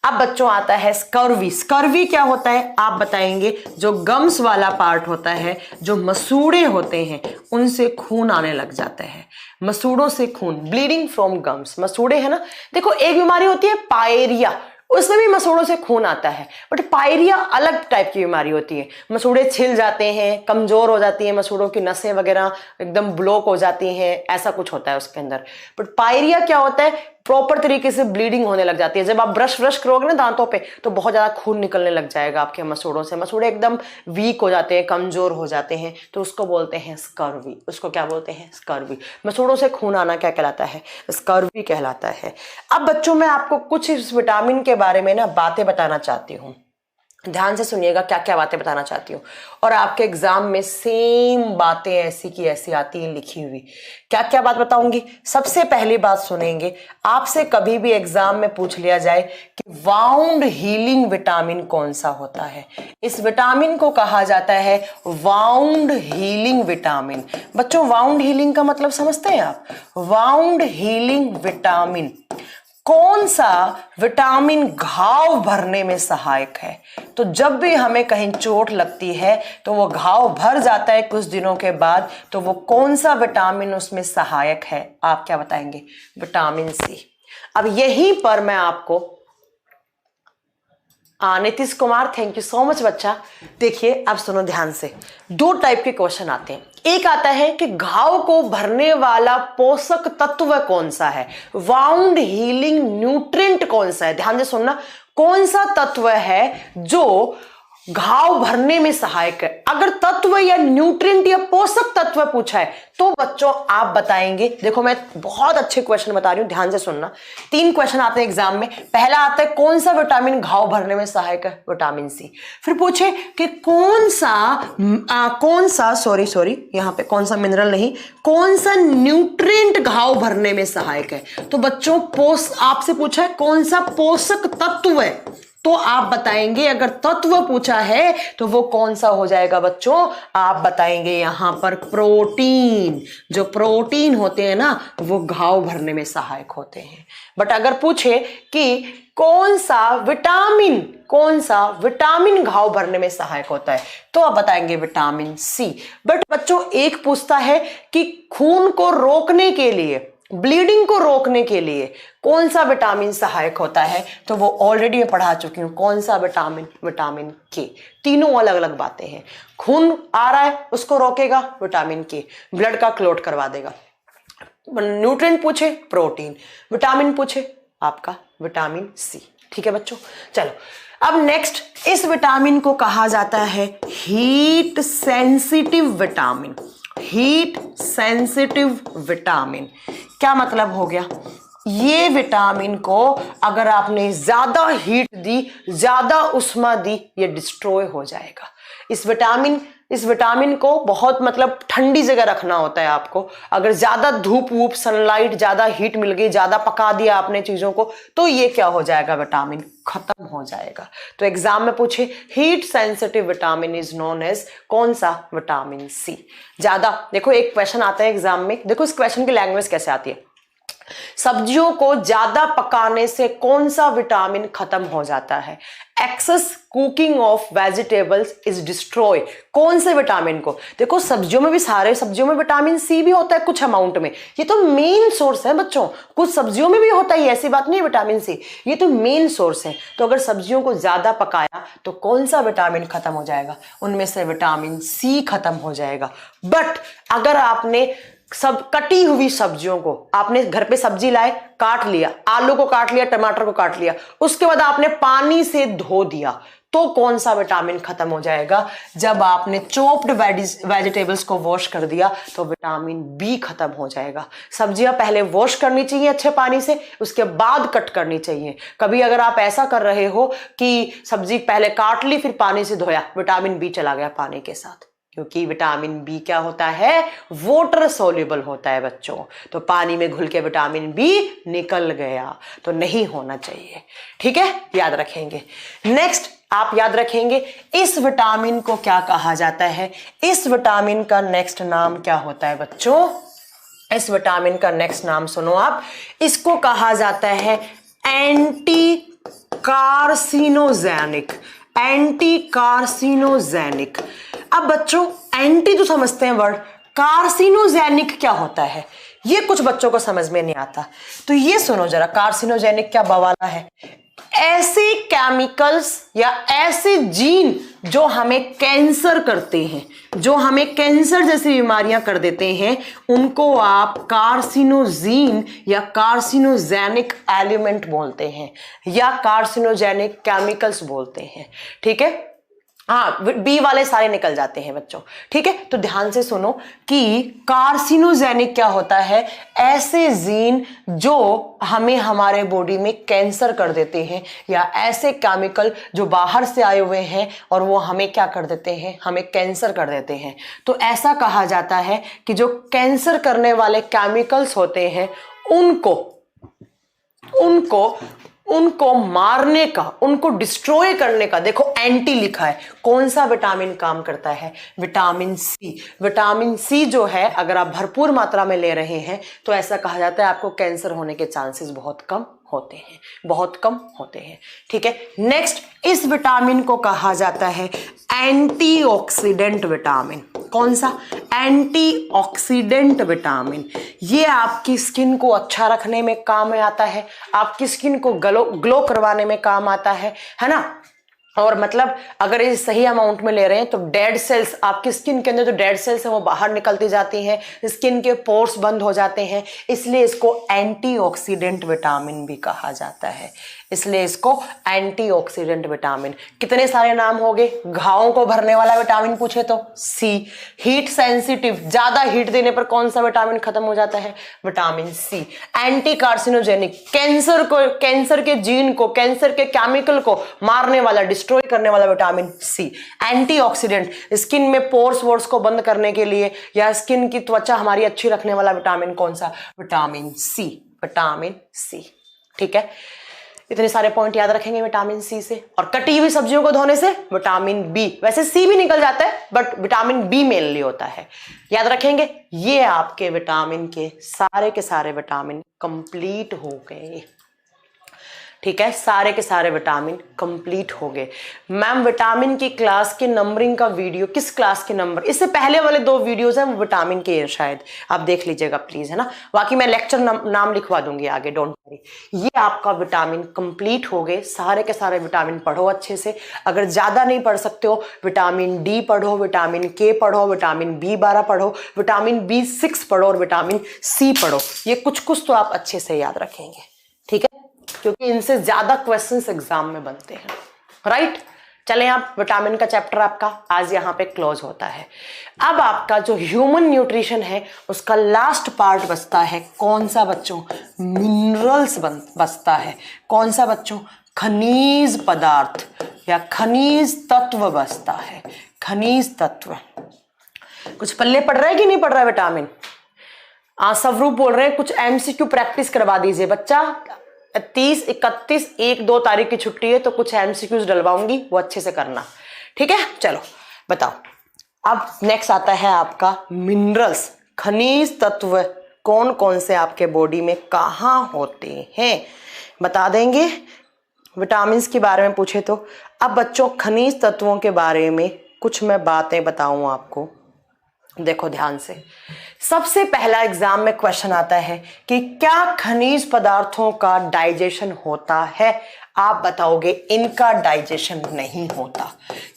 अब बच्चों आता है स्कर्वी। स्कर्वी क्या होता है आप बताएंगे? जो गम्स वाला पार्ट होता है, जो मसूड़े होते हैं, उनसे खून आने लग जाता है, मसूड़ों से खून, ब्लीडिंग फ्रॉम गम्स। मसूड़े है ना, देखो एक बीमारी होती है पायरिया, उसमें भी मसूड़ों से खून आता है। बट पायरिया अलग टाइप की बीमारी होती है, मसूड़े छिल जाते हैं, कमजोर हो जाती है, मसूड़ों की नसें वगैरह एकदम ब्लॉक हो जाती हैं, ऐसा कुछ होता है उसके अंदर। बट पायरिया क्या होता है, प्रॉपर तरीके से ब्लीडिंग होने लग जाती है। जब आप ब्रश करोगे ना दांतों पे तो बहुत ज्यादा खून निकलने लग जाएगा आपके मसूड़ों से, मसूड़े एकदम वीक हो जाते हैं, कमजोर हो जाते हैं, तो उसको बोलते हैं स्कर्वी। उसको क्या बोलते हैं? स्कर्वी। मसूड़ों से खून आना क्या कहलाता है? स्कर्वी कहलाता है। अब बच्चों मैं आपको कुछ इस विटामिन के बारे में ना बातें बताना चाहती हूँ, ध्यान से सुनिएगा क्या क्या बातें बताना चाहती हूँ। और आपके एग्जाम में सेम बातें ऐसी की ऐसी आती हैं लिखी हुई। क्या क्या बात बताऊंगी? सबसे पहली बात सुनेंगे, आपसे कभी भी एग्जाम में पूछ लिया जाए कि वाउंड हीलिंग विटामिन कौन सा होता है। इस विटामिन को कहा जाता है वाउंड हीलिंग विटामिन। बच्चों वाउंड हीलिंग का मतलब समझते हैं आप? वाउंड हीलिंग विटामिन, कौन सा विटामिन घाव भरने में सहायक है। तो जब भी हमें कहीं चोट लगती है तो वो घाव भर जाता है कुछ दिनों के बाद, तो वो कौन सा विटामिन उसमें सहायक है? आप क्या बताएंगे? Vitamin C. अब यहीं पर मैं आपको Nitish Kumar, thank you so much बच्चा। देखिए अब सुनो ध्यान से, दो टाइप के क्वेश्चन आते हैं। एक आता है कि घाव को भरने वाला पोषक तत्व कौन सा है, वाउंड हीलिंग न्यूट्रिएंट कौन सा है। ध्यान से सुनना, कौन सा तत्व है जो घाव भरने में सहायक है। अगर तत्व या न्यूट्रिएंट या पोषक तत्व पूछा है तो बच्चों आप बताएंगे। देखो मैं बहुत अच्छे क्वेश्चन बता रही हूं, ध्यान से सुनना। 3 क्वेश्चन आते हैं एग्जाम में। पहला आता है कौन सा विटामिन घाव भरने में सहायक है, विटामिन सी। फिर पूछे कि कौन सा सॉरी यहां पे कौन सा मिनरल नहीं, कौन सा न्यूट्रिएंट घाव भरने में सहायक है। तो बच्चों आपसे पूछा है कौन सा पोषक तत्व है, तो आप बताएंगे। अगर तत्व पूछा है तो वो कौन सा हो जाएगा बच्चों? आप बताएंगे यहां पर प्रोटीन। जो प्रोटीन होते हैं ना वो घाव भरने में सहायक होते हैं। बट अगर पूछे कि कौन सा विटामिन घाव भरने में सहायक होता है तो आप बताएंगे विटामिन सी। बट बच्चों एक पूछता है कि खून को रोकने के लिए, ब्लीडिंग को रोकने के लिए कौन सा विटामिन सहायक होता है, तो वो ऑलरेडी मैं पढ़ा चुकी हूं। कौन सा विटामिन? विटामिन के। तीनों अलग अलग बातें हैं। खून आ रहा है उसको रोकेगा विटामिन के, ब्लड का क्लॉट करवा देगा। न्यूट्रिएंट पूछे प्रोटीन, विटामिन पूछे आपका विटामिन सी। ठीक है बच्चों, चलो अब नेक्स्ट, इस विटामिन को कहा जाता है heat sensitive vitamin. Heat sensitive vitamin क्या मतलब हो गया? ये विटामिन को अगर आपने ज्यादा हीट दी, ज्यादा उष्मा दी, ये डिस्ट्रॉय हो जाएगा। इस विटामिन को बहुत मतलब ठंडी जगह रखना होता है आपको। अगर ज्यादा धूप वूप सनलाइट, ज्यादा हीट मिल गई, ज्यादा पका दिया आपने चीजों को, तो ये क्या हो जाएगा? विटामिन खत्म हो जाएगा। तो एग्जाम में पूछे heat sensitive vitamin is known as कौन सा? Vitamin C. ज्यादा देखो एक क्वेश्चन आता है एग्जाम में, देखो इस क्वेश्चन की लैंग्वेज कैसे आती है। सब्जियों को ज्यादा पकाने से कौन सा विटामिन खत्म हो जाता है? Excess cooking of vegetables is destroy कौन से विटामिन को? देखो सब्जियों में भी, सारे सब्जियों में विटामिन सी भी होता है कुछ अमाउंट में, ये तो मेन सोर्स है बच्चों। कुछ सब्जियों में भी होता है, ऐसी बात नहीं विटामिन सी, ये तो मेन सोर्स है। तो अगर सब्जियों को ज्यादा पकाया तो कौन सा विटामिन खत्म हो जाएगा? उनमें से विटामिन सी खत्म हो जाएगा। बट अगर आपने सब कटी हुई सब्जियों को, आपने घर पे सब्जी लाए, काट लिया, आलू को काट लिया, टमाटर को काट लिया, उसके बाद आपने पानी से धो दिया, तो कौन सा विटामिन खत्म हो जाएगा? जब आपने चॉप्ड वेजिटेबल्स को वॉश कर दिया तो विटामिन बी खत्म हो जाएगा। सब्जियां पहले वॉश करनी चाहिए अच्छे पानी से, उसके बाद कट करनी चाहिए। कभी अगर आप ऐसा कर रहे हो कि सब्जी पहले काट ली फिर पानी से धोया, विटामिन बी चला गया पानी के साथ, क्योंकि विटामिन बी क्या होता है? वाटर सोल्यूबल होता है बच्चों। तो पानी में घुल के विटामिन बी निकल गया, तो नहीं होना चाहिए। ठीक है, याद रखेंगे। नेक्स्ट आप याद रखेंगे इस विटामिन को क्या कहा जाता है? इस विटामिन का नेक्स्ट नाम क्या होता है बच्चों? इस विटामिन का नेक्स्ट नाम सुनो आप, इसको कहा जाता है एंटी कार्सिनोजेनिक। Anti carcinogenic. अब बच्चों एंटी तो समझते हैं वर्ड, कार्सिनोजेनिक क्या होता है ये कुछ बच्चों को समझ में नहीं आता। तो ये सुनो जरा, कार्सिनोजेनिक क्या बवाला है? ऐसे केमिकल्स या ऐसे जीन जो हमें कैंसर करते हैं, जो हमें कैंसर जैसी बीमारियां कर देते हैं, उनको आप कार्सिनोजीन या कार्सिनोजेनिक एलिमेंट बोलते हैं या कार्सिनोजेनिक केमिकल्स बोलते हैं। ठीक है, हाँ, बी वाले सारे निकल जाते हैं बच्चों। ठीक है, तो ध्यान से सुनो कि कार्सिनोजेनिक क्या होता है, ऐसे जीन जो हमें हमारे बॉडी में कैंसर कर देते हैं या ऐसे केमिकल जो बाहर से आए हुए हैं और वो हमें क्या कर देते हैं, हमें कैंसर कर देते हैं। तो ऐसा कहा जाता है कि जो कैंसर करने वाले केमिकल्स होते हैं उनको मारने का, उनको डिस्ट्रॉय करने का, देखो एंटी लिखा है, कौन सा विटामिन काम करता है, विटामिन सी। विटामिन सी जो है अगर आप भरपूर मात्रा में ले रहे हैं तो ऐसा कहा जाता है आपको कैंसर होने के चांसेस बहुत कम होते हैं, बहुत कम होते हैं। ठीक है, नेक्स्ट, इस विटामिन को कहा जाता है एंटीऑक्सीडेंट विटामिन। कौन सा? Antioxidant vitamin. ये आपकी स्किन को अच्छा रखने में काम में आता है, आपकी स्किन को ग्लो करवाने में काम आता है ना। और मतलब अगर ये सही अमाउंट में ले रहे हैं तो डेड सेल्स, आपकी स्किन के अंदर जो डेड सेल्स हैं वो बाहर निकलती जाती हैं, स्किन के पोर्स बंद हो जाते हैं, इसलिए इसको एंटीऑक्सीडेंट विटामिन भी कहा जाता है। इसलिए इसको एंटीऑक्सीडेंट विटामिन। कितने सारे नाम हो गए? घावों को भरने वाला विटामिन पूछे तो सी। हीट सेंसिटिव, ज्यादा हीट देने पर कौन सा विटामिन खत्म हो जाता है? Vitamin C. Anti carcinogenic, cancer के जीन को, कैंसर के केमिकल को मारने वाला, डिस्ट्रॉय करने वाला विटामिन सी। एंटीऑक्सीडेंट, स्किन में पोर्स वोर्स को बंद करने के लिए या स्किन की त्वचा हमारी अच्छी रखने वाला विटामिन कौन सा? Vitamin C. Vitamin C. ठीक है, इतने सारे पॉइंट याद रखेंगे विटामिन सी से। और कटी हुई सब्जियों को धोने से विटामिन बी, वैसे सी भी निकल जाता है बट विटामिन बी मेनली होता है, याद रखेंगे। ये आपके विटामिन के सारे विटामिन कंप्लीट हो गए। ठीक है, सारे के सारे विटामिन कंप्लीट हो गए। मैम विटामिन की क्लास के नंबरिंग का वीडियो, किस क्लास के नंबर, इससे पहले वाले 2 वीडियोस हैं वो विटामिन के, शायद आप देख लीजिएगा प्लीज, है ना। बाकी मैं लेक्चर नाम लिखवा दूंगी आगे, डोंट वरी। ये आपका विटामिन कंप्लीट हो गए, सारे के सारे विटामिन पढ़ो अच्छे से। अगर ज्यादा नहीं पढ़ सकते हो, विटामिन डी पढ़ो, विटामिन के पढ़ो, विटामिन B12 पढ़ो, विटामिन B6 पढ़ो और विटामिन सी पढ़ो। ये कुछ तो आप अच्छे से याद रखेंगे। ठीक है, क्योंकि इनसे ज्यादा क्वेश्चंस एग्जाम में बनते हैं, राइट। चलें, आप विटामिन का चैप्टर आपका आज यहाँ पे क्लोज होता है। अब आपका जो ह्यूमन न्यूट्रिशन है उसका लास्ट पार्ट बचता है, कौन सा बच्चों? मिनरल्स बचता है। कौन सा बच्चों? खनिज पदार्थ या खनिज तत्व बचता है। खनिज तत्व। कुछ पल्ले पड़ रहा है कि नहीं पड़ रहा है विटामिन? स्वरूप बोल रहे हैं कुछ MCQ प्रैक्टिस करवा दीजिए बच्चा। 30, 31, 1, 2 तारीख की छुट्टी है तो कुछ MCQs डलवाऊंगी, वो अच्छे से करना। ठीक है, चलो बताओ। अब नेक्स्ट आता है आपका मिनरल्स, खनिज तत्व कौन कौन से आपके बॉडी में कहाँ होते हैं, बता देंगे। विटामिन्स के बारे में पूछे तो। अब बच्चों खनिज तत्वों के बारे में कुछ मैं बातें बताऊं आपको, देखो ध्यान से। सबसे पहला एग्जाम में क्वेश्चन आता है कि क्या खनिज पदार्थों का डाइजेशन होता है? आप बताओगे इनका डाइजेशन नहीं होता।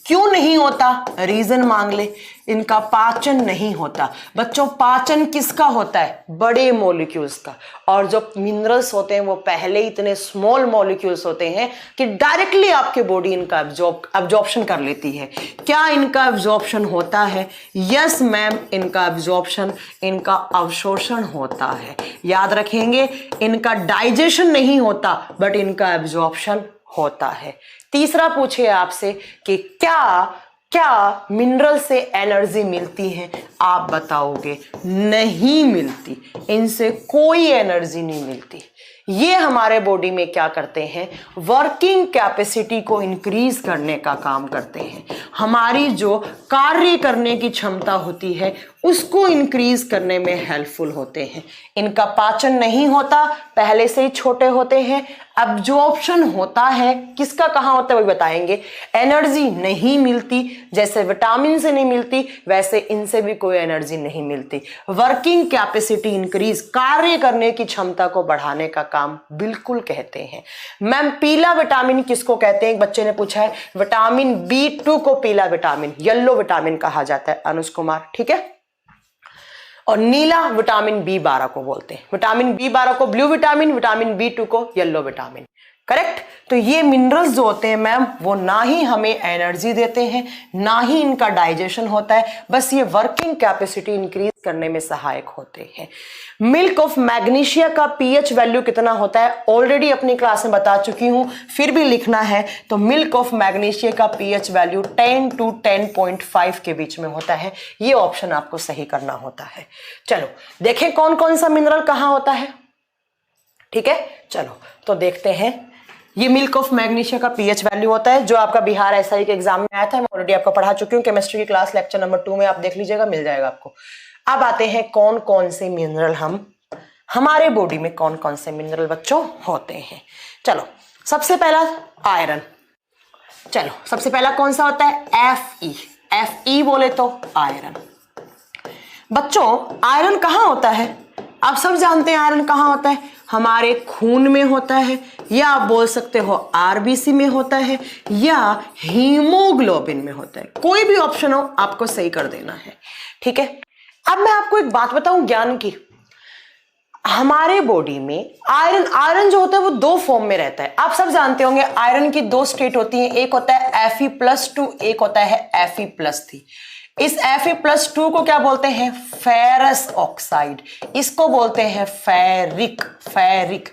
क्यों नहीं होता? रीजन मांग ले। इनका पाचन नहीं होता। बच्चों पाचन किसका होता है? बड़े मॉलिक्यूल्स का। और जो मिनरल्स होते हैं वो पहले इतने स्मॉल मॉलिक्यूल्स होते हैं कि डायरेक्टली आपके बॉडी इनका अब्जॉर्प्शन कर लेती है। क्या इनका अब्जॉर्प्शन होता है? यस मैम, इनका अब्जॉर्प्शन, इनका अवशोषण होता है। याद रखेंगे, इनका डाइजेशन नहीं होता बट इनका अब्जॉर्प्शन होता है। तीसरा पूछे आपसे कि क्या मिनरल से एनर्जी मिलती है? आप बताओगे नहीं मिलती, इनसे कोई एनर्जी नहीं मिलती। ये हमारे बॉडी में क्या करते हैं? वर्किंग कैपेसिटी को इंक्रीज करने का काम करते हैं। हमारी जो कार्य करने की क्षमता होती है उसको इंक्रीज करने में हेल्पफुल होते हैं। इनका पाचन नहीं होता, पहले से ही छोटे होते हैं। अब्जॉर्प्शन होता है, किसका कहाँ होता है वही बताएंगे। एनर्जी नहीं मिलती, जैसे विटामिन से नहीं मिलती वैसे इनसे भी कोई एनर्जी नहीं मिलती। वर्किंग कैपेसिटी इंक्रीज, कार्य करने की क्षमता को बढ़ाने का काम बिल्कुल कहते हैं। मैम पीला विटामिन किसको कहते हैं, एक बच्चे ने पूछा है। विटामिन B2 को पीला विटामिन, येलो विटामिन कहा जाता है, अनुज कुमार, ठीक है। और नीला विटामिन B12 को बोलते हैं। विटामिन B12 को ब्लू विटामिन, विटामिन B2 को येलो विटामिन, करेक्ट। तो ये मिनरल्स जो होते हैं मैम वो ना ही हमें एनर्जी देते हैं, ना ही इनका डाइजेशन होता है, बस ये वर्किंग कैपेसिटी इंक्रीज करने में सहायक होते हैं। मिल्क ऑफ मैग्नीशिया का पीएच वैल्यू कितना होता है, ऑलरेडी अपनी क्लास में बता चुकी हूं, फिर भी लिखना है तो मिल्क ऑफ मैग्नीशिया का पीएच वैल्यू 10 to 10.5 के बीच में होता है। ये ऑप्शन आपको सही करना होता है। चलो देखें कौन कौन सा मिनरल कहां होता है, ठीक है। चलो तो देखते हैं। ये मिल्क ऑफ मैग्नीशिया का पीएच वैल्यू होता है, जो आपका बिहार एसआई के एग्जाम में आया था, मैं ऑलरेडी आपको पढ़ा चुकी हूँ। केमिस्ट्री की क्लास लेक्चर नंबर 2 में आप देख लीजिएगा, मिल जाएगा आपको। अब आते हैं कौन कौन से मिनरल हमारे बॉडी में कौन कौन से मिनरल बच्चों होते हैं। चलो सबसे पहला आयरन। चलो सबसे पहला कौन सा होता है, Fe बोले तो आयरन। बच्चों आयरन कहाँ होता है, आप सब जानते हैं आयरन कहाँ होता है, हमारे खून में होता है, या आप बोल सकते हो आरबीसी में होता है, या हीमोग्लोबिन में होता है। कोई भी ऑप्शन हो आपको सही कर देना है, ठीक है। अब मैं आपको एक बात बताऊं ज्ञान की, हमारे बॉडी में आयरन जो होता है वो 2 फॉर्म में रहता है। आप सब जानते होंगे आयरन की 2 स्टेट होती हैं, एक होता है Fe+2, एक होता है Fe+3। इस Fe+2 को क्या बोलते हैं, फेरस ऑक्साइड, इसको बोलते हैं फेरिक।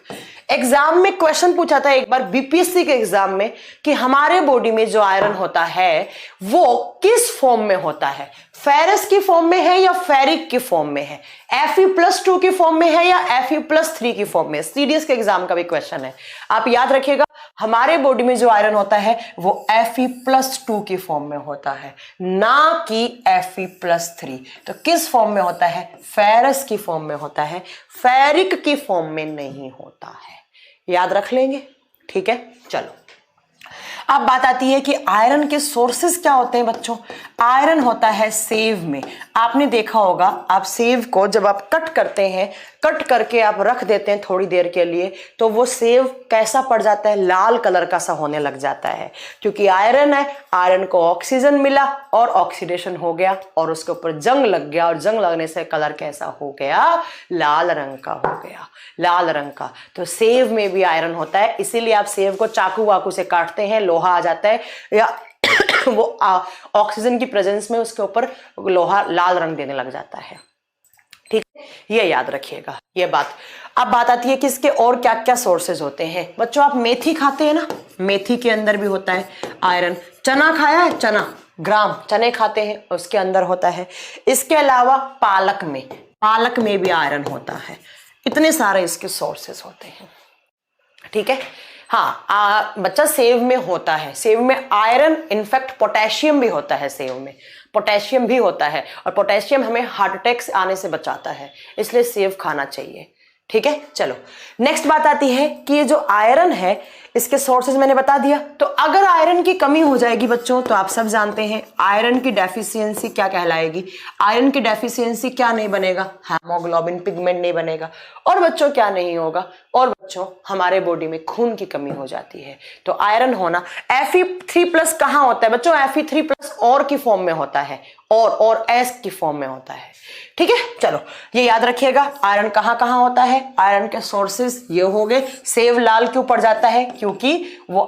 एग्जाम में क्वेश्चन पूछा था एक बार बीपीएससी के एग्जाम में कि हमारे बॉडी में जो आयरन होता है वो किस फॉर्म में होता है, फेरस की फॉर्म में है या फेरिक की फॉर्म में है, Fe+2 की फॉर्म में है या Fe+3 की फॉर्म में। सीडीएस के एग्जाम का भी क्वेश्चन है, आप याद रखिएगा। हमारे बॉडी में जो आयरन होता है वो Fe+2 की फॉर्म में होता है, ना कि Fe+3। तो किस फॉर्म में होता है, फेरस की फॉर्म में होता है, फेरिक की फॉर्म में नहीं होता है। याद रख लेंगे, ठीक है। चलो अब बात आती है कि आयरन के सोर्सेस क्या होते हैं बच्चों। आयरन होता है सेव में। आपने देखा होगा, आप सेव को जब आप कट करते हैं, कट करके आप रख देते हैं थोड़ी देर के लिए, तो वो सेव कैसा पड़ जाता है, लाल कलर का सा होने लग जाता है, क्योंकि आयरन है। आयरन को ऑक्सीजन मिला और ऑक्सीडेशन हो गया और उसके ऊपर जंग लग गया, और जंग लगने से कलर कैसा हो गया, लाल रंग का हो गया, लाल रंग का। तो सेव में भी आयरन होता है, इसीलिए आप सेव को चाकू वाकू से काटते हैं, लोहा आ जाता है, या वो ऑक्सीजन की प्रेजेंस में उसके ऊपर लोहा लाल रंग देने लग जाता है, ठीक है। ये याद रखिएगा ये बात। अब बात आती है कि इसके और क्या क्या सोर्सेज होते हैं बच्चों। आप मेथी खाते हैं ना, मेथी के अंदर भी होता है आयरन। चना खाया है, चना, ग्राम चने खाते हैं, उसके अंदर होता है। इसके अलावा पालक में भी आयरन होता है। इतने सारे इसके सोर्सेज होते हैं, ठीक है। हाँ बच्चा सेव में होता है, सेव में आयरन, इनफैक्ट पोटेशियम भी होता है, सेव में पोटेशियम भी होता है, और पोटेशियम हमें हार्ट अटैक आने से बचाता है, इसलिए सेव खाना चाहिए, ठीक है। चलो नेक्स्ट बात आती है कि ये जो आयरन है इसके सोर्सेज मैंने बता दिया। तो अगर आयरन की कमी हो जाएगी बच्चों, तो आप सब जानते हैं आयरन की डेफिशिएंसी क्या कहलाएगी। आयरन की डेफिशिएंसी क्या नहीं बनेगा, हीमोग्लोबिन पिगमेंट नहीं बनेगा। और बच्चों क्या नहीं होगा, और बच्चों हमारे बॉडी में खून की कमी हो जाती है। तो आयरन होना, Fe3+ कहां होता है बच्चों, Fe3+ और की फॉर्म में होता है, और एस की फॉर्म में होता है, ठीक है। चलो ये याद रखिएगा, आयरन कहां कहां होता है। आयरन के सोर्सेज ये हो गए। सेव लाल क्यों पड़ जाता है, क्योंकि वो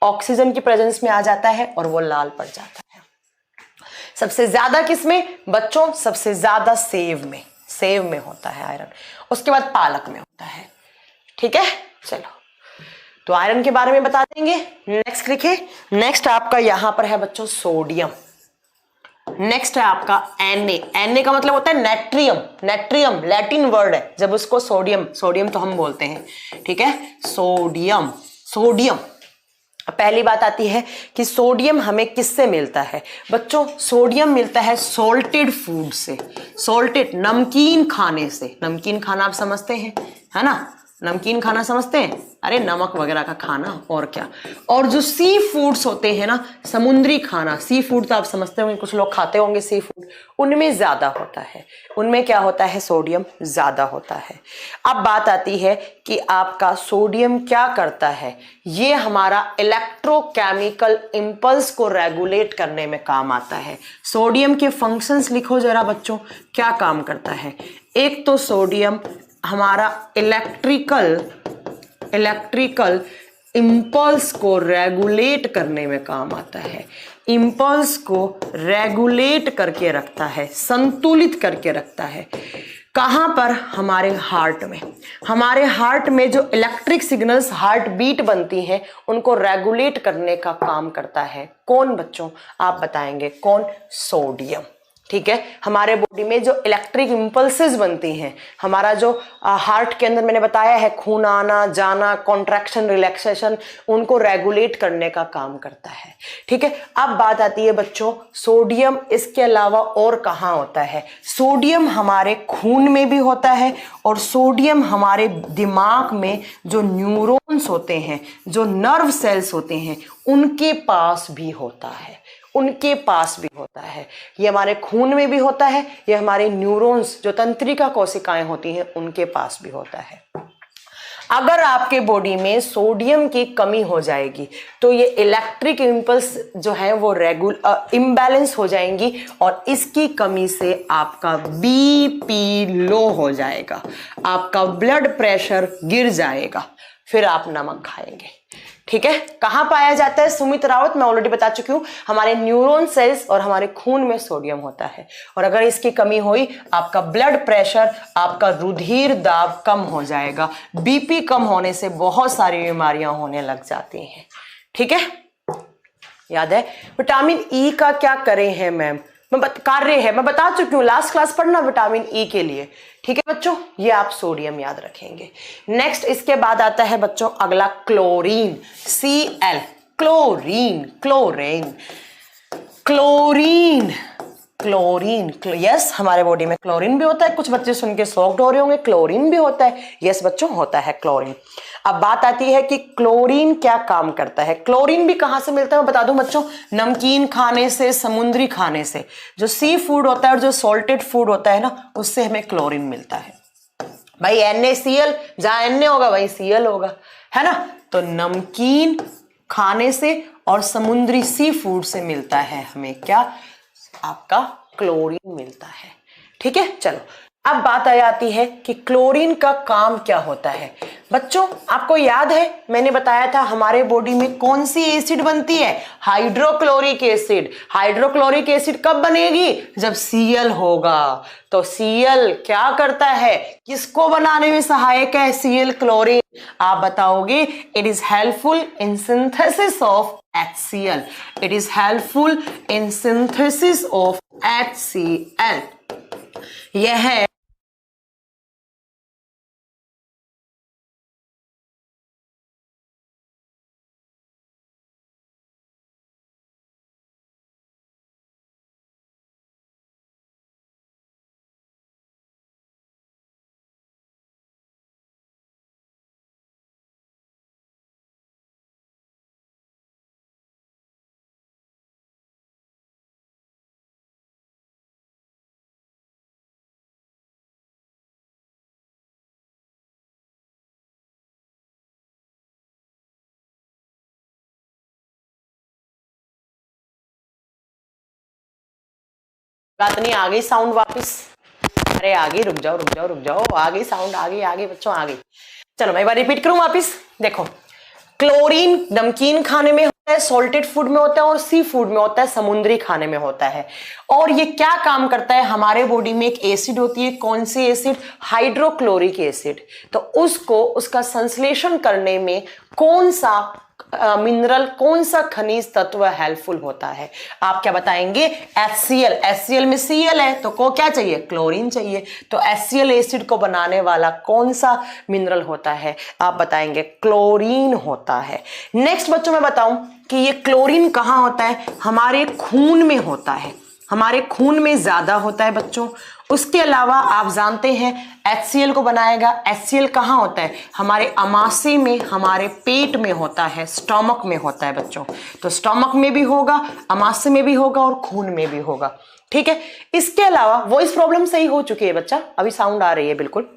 ऑक्सीजन की प्रेजेंस में आ जाता है और वो लाल पड़ जाता है। सबसे ज्यादा किसमें बच्चों, सबसे ज्यादा सेव में होता है आयरन। उसके बाद पालक में होता है, ठीक है। चलो तो आयरन के बारे में बता देंगे। नेक्स्ट लिखे, नेक्स्ट आपका यहां पर है बच्चों सोडियम। नेक्स्ट है आपका Na का मतलब होता है नेट्रियम लैटिन वर्ड है। जब उसको सोडियम तो हम बोलते हैं, ठीक है, सोडियम पहली बात आती है कि सोडियम हमें किससे मिलता है बच्चों? सोडियम मिलता है सॉल्टेड फूड से, सॉल्टेड नमकीन खाने से। नमकीन खाना आप समझते हैं, है ना? नमकीन खाना समझते हैं, अरे नमक वगैरह का खाना, और क्या। और जो सी फूड्स होते हैं ना, समुद्री खाना, सी फूड तो आप समझते होंगे, कुछ लोग खाते होंगे सी फूड, उनमें ज्यादा होता है, उनमें क्या होता है? सोडियम ज्यादा होता है। अब बात आती है कि आपका सोडियम क्या करता है? ये हमारा इलेक्ट्रोकेमिकल इंपल्स को रेगुलेट करने में काम आता है। सोडियम के फंक्शंस लिखो जरा बच्चों, क्या काम करता है? एक तो सोडियम हमारा इलेक्ट्रिकल इंपल्स को रेगुलेट करने में काम आता है। इंपल्स को रेगुलेट करके रखता है, संतुलित करके रखता है। कहां पर? हमारे हार्ट में। हमारे हार्ट में जो इलेक्ट्रिक सिग्नल्स हार्ट बीट बनती हैं, उनको रेगुलेट करने का काम करता है। कौन बच्चों? आप बताएंगे कौन? सोडियम। ठीक है, हमारे बॉडी में जो इलेक्ट्रिक इंपल्सेस बनती हैं, हमारा जो हार्ट के अंदर मैंने बताया है, खून आना जाना, कॉन्ट्रैक्शन रिलैक्सेशन, उनको रेगुलेट करने का काम करता है। ठीक है, अब बात आती है बच्चों, सोडियम इसके अलावा और कहाँ होता है? सोडियम हमारे खून में भी होता है, और सोडियम हमारे दिमाग में जो न्यूरॉन्स होते हैं, जो नर्व सेल्स होते हैं, उनके पास भी होता है, उनके पास भी होता है। ये हमारे खून में भी होता है, ये हमारे न्यूरॉन्स जो तंत्रिका कोशिकाएं होती हैं, उनके पास भी होता है। अगर आपके बॉडी में सोडियम की कमी हो जाएगी तो ये इलेक्ट्रिक इंपल्स जो है वो इम्बैलेंस हो जाएंगी, और इसकी कमी से आपका बीपी लो हो जाएगा, आपका ब्लड प्रेशर गिर जाएगा, फिर आप नमक खाएंगे। ठीक है, कहां पाया जाता है सुमित रावत? मैं ऑलरेडी बता चुकी हूं, हमारे न्यूरॉन सेल्स और हमारे खून में सोडियम होता है, और अगर इसकी कमी हुई, आपका ब्लड प्रेशर, आपका रुधिर दाब कम हो जाएगा। बीपी कम होने से बहुत सारी बीमारियां होने लग जाती हैं। ठीक है, याद है? विटामिन ई का क्या करें है मैम? कार्य है, मैं बता चुकी हूँ, लास्ट क्लास पढ़ना विटामिन ई के लिए। ठीक है बच्चों, ये आप सोडियम याद रखेंगे। नेक्स्ट इसके बाद आता है बच्चों अगला chlorine, Cl, chlorine, chlorine, chlorine, chlorine. Yes, हमारे बॉडी में क्लोरीन भी होता है। कुछ बच्चे सुन के शॉक्ड हो रहे होंगे, क्लोरीन भी होता है। यस बच्चों, होता है क्लोरीन। अब बात आती है कि क्लोरीन क्या काम करता है। क्लोरीन भी कहां से मिलता है मैं बता दूं बच्चों, नमकीन खाने से, समुद्री खाने से। जो सी फूड होता है और जो सॉल्टेड फूड होता है ना, उससे हमें क्लोरीन मिलता है। भाई NaCl, जहां Na होगा वहीं Cl होगा, है ना? तो नमकीन खाने से और समुद्री सी फूड से मिलता है हमें क्या? आपका क्लोरीन मिलता है। ठीक है, चलो अब बात आ जाती है कि क्लोरीन का काम क्या होता है। बच्चों आपको याद है, मैंने बताया था हमारे बॉडी में कौन सी एसिड बनती है? Hydrochloric acid. हाइड्रोक्लोरिक एसिड कब बनेगी? जब Cl होगा। तो Cl क्या करता है? किसको बनाने में सहायक है Cl? क्लोरीन। आप बताओगे, it is helpful in synthesis of HCl। It is helpful in synthesis of HCl। यह है बात नहीं, आ गई साउंड वापस। अरे आ गई, रुक जाओ रुक जाओ रुक जाओ, आ गई साउंड, आ गई बच्चों, आ गई। चलो मैं एक बार रिपीट करूं वापस। देखो, क्लोरीन नमकीन खाने में होता है, सॉल्टेड फूड में होता है, और सी फूड में होता है, समुद्री खाने में होता है। और ये क्या काम करता है? हमारे बॉडी में एक एसिड होती है, कौन सी एसिड? Hydrochloric acid. तो उसको, उसका संश्लेषण करने में कौन सा मिनरल, कौन सा खनिज तत्व हेल्पफुल होता है? आप क्या बताएंगे? HCl। HCl में Cl है तो को क्या चाहिए? क्लोरीन चाहिए। तो HCl एसिड को बनाने वाला कौन सा मिनरल होता है? आप बताएंगे क्लोरीन होता है। नेक्स्ट बच्चों मैं बताऊं कि ये क्लोरीन कहां होता है? हमारे खून में होता है, हमारे खून में ज्यादा होता है बच्चों। उसके अलावा आप जानते हैं HCl को बनाएगा, HCl कहाँ होता है? हमारे अमाशय में, हमारे पेट में होता है, स्टमक में होता है बच्चों। तो स्टमक में भी होगा, अमाशय में भी होगा और खून में भी होगा। ठीक है। इसके अलावा वॉइस प्रॉब्लम सही हो चुकी है बच्चा, अभी साउंड आ रही है बिल्कुल,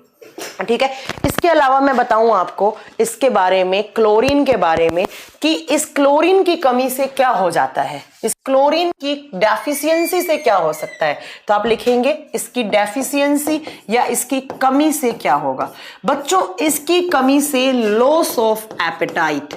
ठीक है। इसके अलावा मैं बताऊं आपको इसके बारे में, क्लोरीन के बारे में, कि इस क्लोरीन की कमी से क्या हो जाता है, इस क्लोरीन की डेफिशिएंसी से क्या हो सकता है। तो आप लिखेंगे इसकी डेफिशिएंसी या इसकी कमी से क्या होगा। बच्चों इसकी कमी से लॉस ऑफ एपेटाइट,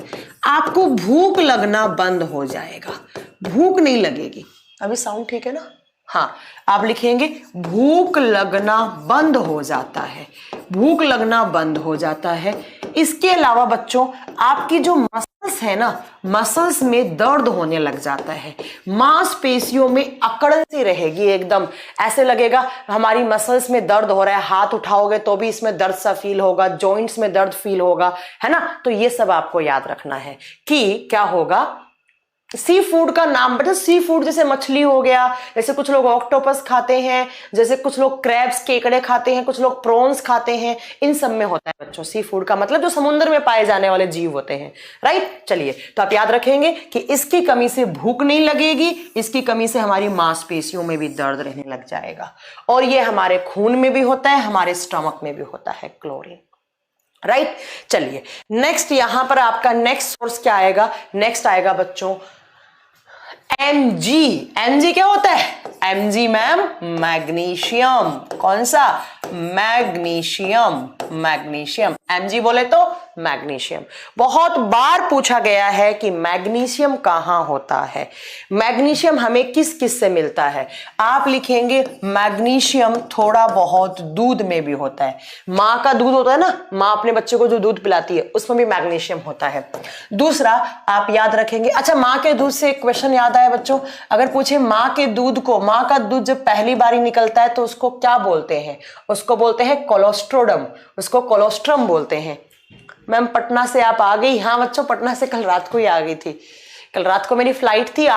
आपको भूख लगना बंद हो जाएगा, भूख नहीं लगेगी। अभी साउंड ठीक है ना? हाँ, आप लिखेंगे भूख लगना बंद हो जाता है, भूख लगना बंद हो जाता है। इसके अलावा बच्चों आपकी जो मसल्स है ना, मसल्स में दर्द होने लग जाता है, मांसपेशियों में अकड़न सी रहेगी, एकदम ऐसे लगेगा हमारी मसल्स में दर्द हो रहा है, हाथ उठाओगे तो भी इसमें दर्द सा फील होगा, जॉइंट्स में दर्द फील होगा, है ना। तो ये सब आपको याद रखना है कि क्या होगा। सी फूड का नाम बता, सी फूड जैसे मछली हो गया, जैसे कुछ लोग ऑक्टोपस खाते हैं, जैसे कुछ लोग क्रैब्स, केकड़े खाते हैं, कुछ लोग प्रॉन्स खाते हैं, इन सब में होता है बच्चों सी फूड का मतलब जो समुद्र में पाए जाने वाले जीव होते हैं, राइट। चलिए, तो आप याद रखेंगे कि इसकी कमी से भूख नहीं लगेगी, इसकी कमी से हमारी मांसपेशियों में भी दर्द रहने लग जाएगा, और ये हमारे खून में भी होता है, हमारे स्टमक में भी होता है क्लोरीन, राइट। चलिए नेक्स्ट, यहां पर आपका नेक्स्ट सोर्स क्या आएगा? नेक्स्ट आएगा बच्चों Mg। Mg क्या होता है? Mg ma'am magnesium. कौन सा? Magnesium, magnesium. Mg बोले तो मैग्नीशियम। बहुत बार पूछा गया है कि मैग्नीशियम कहाँ होता है, मैग्नीशियम हमें किस किस से मिलता है। आप लिखेंगे मैग्नीशियम थोड़ा बहुत दूध में भी होता है, माँ का दूध होता है ना, माँ अपने बच्चे को जो दूध पिलाती है उसमें भी मैग्नीशियम होता है। दूसरा आप याद रखेंगे, अच्छा माँ के दूध से एक क्वेश्चन याद आया बच्चों, अगर पूछे माँ के दूध को, माँ का दूध जब पहली बारी निकलता है तो उसको क्या बोलते हैं? उसको बोलते हैं कोलोस्ट्रोडम, उसको कोलोस्ट्रम बोलते हैं। मैम पटना से आप आ गई? हाँ बच्चों, पटना से कल रात को ही आ गई थी, कल रात को मेरी फ्लाइट थी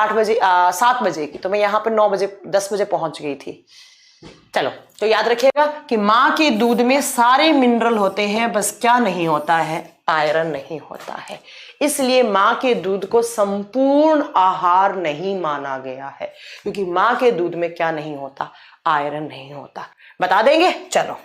7 बजे की, तो मैं यहाँ पर 9 बजे 10 बजे पहुंच गई थी। चलो, तो याद रखिएगा कि माँ के दूध में सारे मिनरल होते हैं, बस क्या नहीं होता है? आयरन नहीं होता है। इसलिए माँ के दूध को संपूर्ण आहार नहीं माना गया है, क्योंकि माँ के दूध में क्या नहीं होता? आयरन नहीं होता। बता देंगे? चलो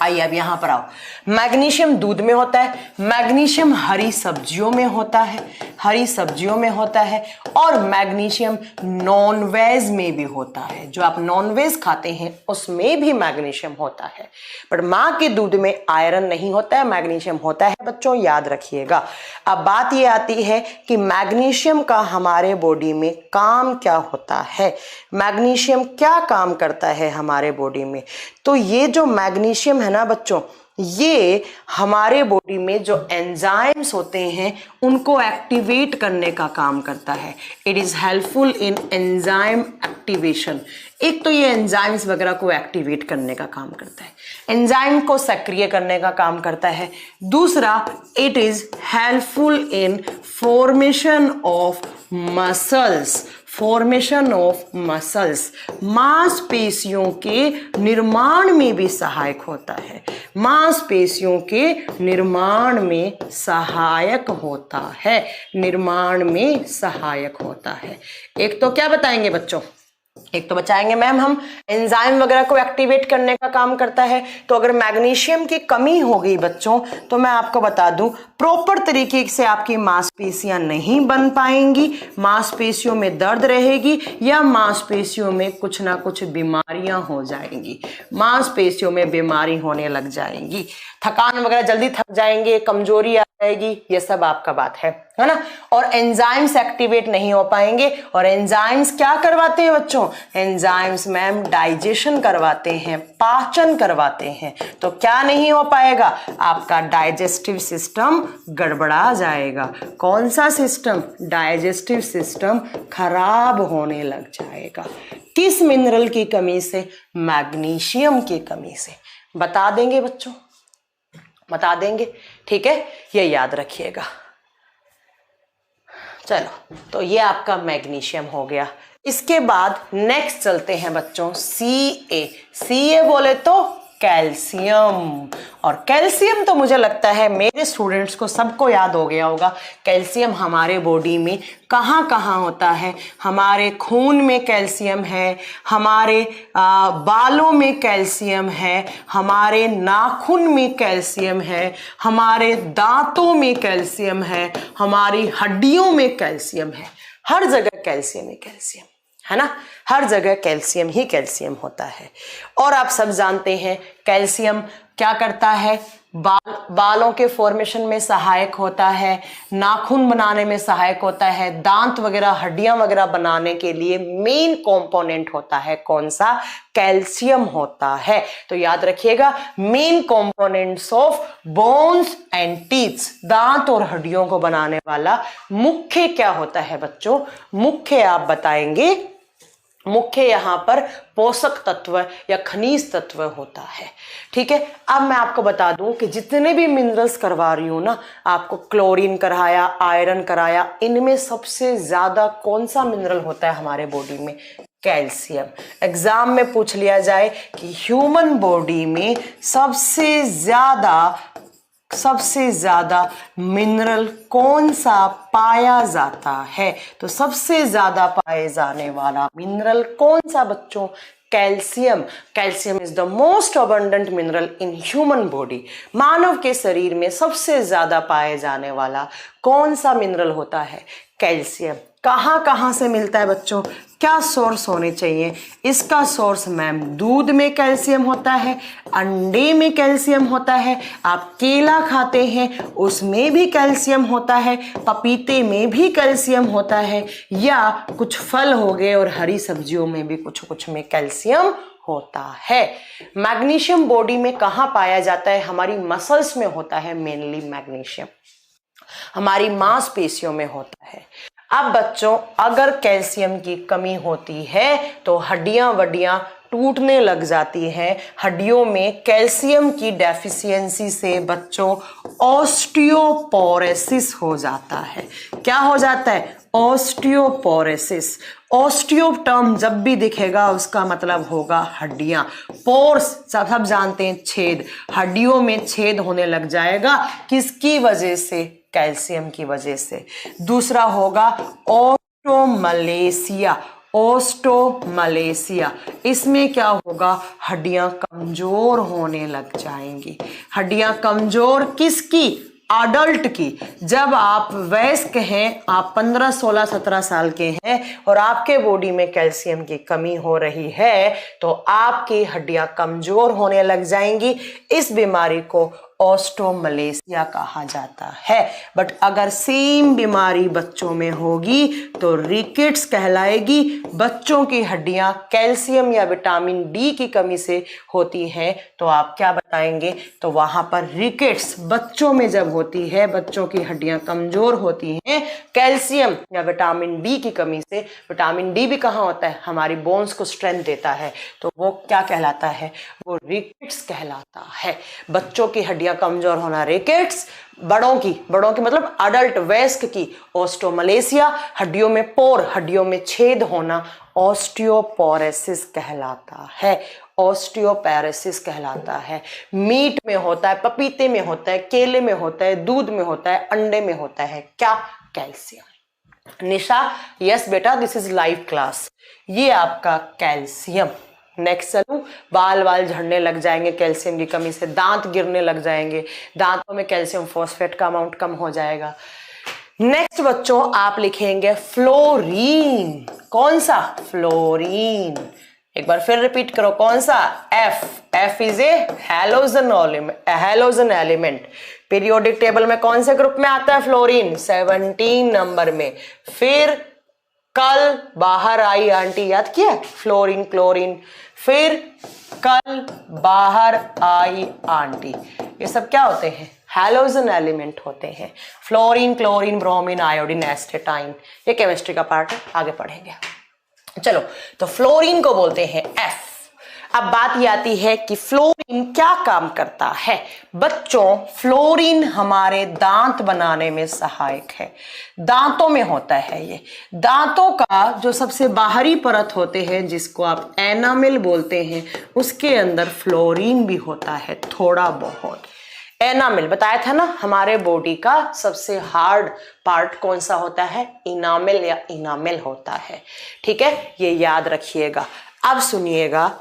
आइए अब यहां पर आओ। मैग्नीशियम दूध में होता है, मैग्नीशियम हरी सब्जियों में होता है, हरी सब्जियों में होता है, और मैग्नीशियम नॉनवेज में भी होता है, जो आप नॉनवेज खाते हैं उसमें भी मैग्नीशियम होता है। पर माँ के दूध में आयरन नहीं होता है, मैग्नीशियम होता है बच्चों, याद रखिएगा। अब बात ये आती है कि मैग्नीशियम का हमारे बॉडी में काम क्या होता है, मैग्नीशियम क्या काम करता है हमारे बॉडी में। तो ये जो मैग्नीशियम है ना बच्चों, ये हमारे बॉडी में जो एंजाइम्स होते हैं उनको एक्टिवेट करने का काम करता है। It is helpful in enzyme activation. एक तो ये एंजाइम्स वगैरह को एक्टिवेट करने का काम करता है, एंजाइम को सक्रिय करने का काम करता है। दूसरा, it is helpful in formation of muscles, formation of muscles, मांसपेशियों के निर्माण में भी सहायक होता है, मांसपेशियों के निर्माण में सहायक होता है, निर्माण में सहायक होता है। एक तो क्या बताएंगे बच्चों? एक तो बचाएंगे मैम हम एंजाइम वगैरह को एक्टिवेट करने का काम करता है। तो अगर मैग्नीशियम की कमी हो गई बच्चों, तो मैं आपको बता दूं प्रॉपर तरीके से आपकी मांसपेशियां नहीं बन पाएंगी, मांसपेशियों में दर्द रहेगी, या मांसपेशियों में कुछ ना कुछ बीमारियां हो जाएंगी, मांसपेशियों में बीमारी होने लग जाएंगी, थकान वगैरह, जल्दी थक जाएंगे, कमजोरी जाएगी, ये सब आपका बात है ना। और एंजाइम्स एक्टिवेट नहीं हो पाएंगे, और एंजाइम्स क्या करवाते हैं बच्चों, एंजाइम्स मैम डाइजेशन करवाते हैं, पाचन करवाते हैं। तो क्या नहीं हो पाएगा, आपका डाइजेस्टिव सिस्टम गड़बड़ा जाएगा। कौन सा सिस्टम, डाइजेस्टिव सिस्टम खराब होने लग जाएगा। किस मिनरल की कमी से, मैग्नीशियम की कमी से। बता देंगे बच्चों, बता देंगे, ठीक है, ये याद रखिएगा। चलो, तो ये आपका मैग्नीशियम हो गया। इसके बाद नेक्स्ट चलते हैं बच्चों, सी ए बोले तो कैल्शियम। और कैल्शियम तो मुझे लगता है मेरे स्टूडेंट्स को सबको याद हो गया होगा। कैल्शियम हमारे बॉडी में कहाँ कहाँ होता है, हमारे खून में कैल्शियम है, हमारे बालों में कैल्शियम है, हमारे नाखून में कैल्शियम है, हमारे दांतों में कैल्शियम है, हमारी हड्डियों में कैल्शियम है। हर जगह कैल्शियम ही कैल्शियम है ना, हर जगह कैल्शियम ही कैल्शियम होता है। और आप सब जानते हैं कैल्शियम क्या करता है, बालों के फॉर्मेशन में सहायक होता है, नाखून बनाने में सहायक होता है, दांत वगैरह हड्डियां वगैरह बनाने के लिए मेन कंपोनेंट होता है कौन सा, कैल्शियम होता है। तो याद रखिएगा, main components of bones and teeths, दांत और हड्डियों को बनाने वाला मुख्य क्या होता है बच्चों, मुख्य आप बताएंगे, मुख्य यहां पर पोषक तत्व या खनिज तत्व होता है। ठीक है, अब मैं आपको बता दूं कि जितने भी मिनरल्स करवा रही हूं ना, आपको क्लोरीन कराया, आयरन कराया, इनमें सबसे ज्यादा कौन सा मिनरल होता है हमारे बॉडी में, कैल्शियम। एग्जाम में पूछ लिया जाए कि ह्यूमन बॉडी में सबसे ज्यादा मिनरल कौन सा पाया जाता है, तो सबसे ज्यादा पाए जाने वाला मिनरल कौन सा बच्चों, calcium. Calcium is the most abundant mineral in human body. मानव के शरीर में सबसे ज्यादा पाए जाने वाला कौन सा मिनरल होता है, कैल्शियम। कहां कहां से मिलता है बच्चों, क्या सोर्स होने चाहिए इसका, सोर्स मैम दूध में कैल्शियम होता है, अंडे में कैल्शियम होता है, आप केला खाते हैं उसमें भी कैल्शियम होता है, पपीते में भी कैल्शियम होता है, या कुछ फल हो गए और हरी सब्जियों में भी कुछ कुछ में कैल्शियम होता है। मैग्नीशियम बॉडी में कहाँ पाया जाता है, हमारी मसल्स में होता है मेनली मैग्नीशियम, हमारी मांसपेशियों में होता है। अब बच्चों अगर कैल्शियम की कमी होती है तो हड्डियां वड्डियां टूटने लग जाती हैं। हड्डियों में कैल्शियम की डेफिशिएंसी से बच्चों ऑस्टियोपोरोसिस हो जाता है। क्या हो जाता है, ऑस्टियोपोरोसिस। ऑस्टियो टर्म जब भी दिखेगा उसका मतलब होगा हड्डियां। पोर्स सब जानते हैं, छेद, हड्डियों में छेद होने लग जाएगा, किसकी वजह से, कैल्शियम की वजह से। दूसरा होगा ओस्टोमलेसिया। ओस्टोमलेसिया, इसमें क्या होगा, हड्डियां कमजोर होने लग जाएंगी। हड्डियां कमजोर किसकी, अडल्ट की। जब आप वयस्क हैं, आप 15, 16, 17 साल के हैं और आपके बॉडी में कैल्शियम की कमी हो रही है तो आपकी हड्डियां कमजोर होने लग जाएंगी। इस बीमारी को ऑस्टोमलेसिया कहा जाता है। बट अगर सेम बीमारी बच्चों में होगी तो रिकेट्स कहलाएगी। बच्चों की हड्डियां कैल्शियम या विटामिन डी की कमी से होती हैं तो आप क्या बताएंगे, तो वहां पर रिकेट्स बच्चों में जब होती है, बच्चों की हड्डियां कमजोर होती हैं कैल्शियम या विटामिन डी की कमी से। विटामिन डी भी कहाँ होता है, हमारी बोन्स को स्ट्रेंथ देता है, तो वो क्या कहलाता है, वो रिकेट्स कहलाता है। बच्चों की हड्डियां कमजोर होना रिकेट्स, बड़ों की मतलब अडल्ट वयस्क की ऑस्टोमलेसिया, हड्डियों में पोर, हड्डियों में छेद होना ऑस्टियोपोरोसिस कहलाता है। ऑस्टियोपोरोसिस कहलाता है। मीट में होता है, पपीते में होता है, केले में होता है, दूध में होता है, अंडे में होता है, क्या, कैल्शियम। निशा, यस बेटा, दिस इज लाइव क्लास। ये आपका कैल्शियम। नेक्स्ट चलूं, बाल झड़ने लग जाएंगे कैल्शियम की कमी से, दांत गिरने लग जाएंगे, दांतों में कैल्शियम फॉस्फेट का अमाउंट कम हो जाएगा। नेक्स्ट बच्चों आप लिखेंगे फ्लोरीन। कौन सा, फ्लोरीन। एक बार फिर रिपीट करो, कौन सा, F. F is a halogen element. Periodic table में कौन से ग्रुप में आता है फ्लोरीन? 17 नंबर में। फिर कल बाहर आई आंटी, याद किया? Fluorine chlorine. फिर कल बाहर आई आंटी, ये सब क्या होते हैं? हैलोजन एलिमेंट होते हैं। Fluorine chlorine bromine iodine astatine, ये केमिस्ट्री का पार्ट है, आगे पढ़ेंगे। चलो, तो फ्लोरीन को बोलते हैं एफ। अब बात ये आती है कि फ्लोरीन क्या काम करता है। बच्चों, फ्लोरीन हमारे दांत बनाने में सहायक है। दांतों में होता है ये। दांतों का जो सबसे बाहरी परत होते हैं, जिसको आप एनामिल बोलते हैं, उसके अंदर फ्लोरीन भी होता है थोड़ा बहुत। एनामिल बताया था ना, हमारे बॉडी का सबसे हार्ड पार्ट कौन सा होता है? इनामिल या इनामिल होता है। ठीक है, ये याद रखिएगा। अब सुनिएगा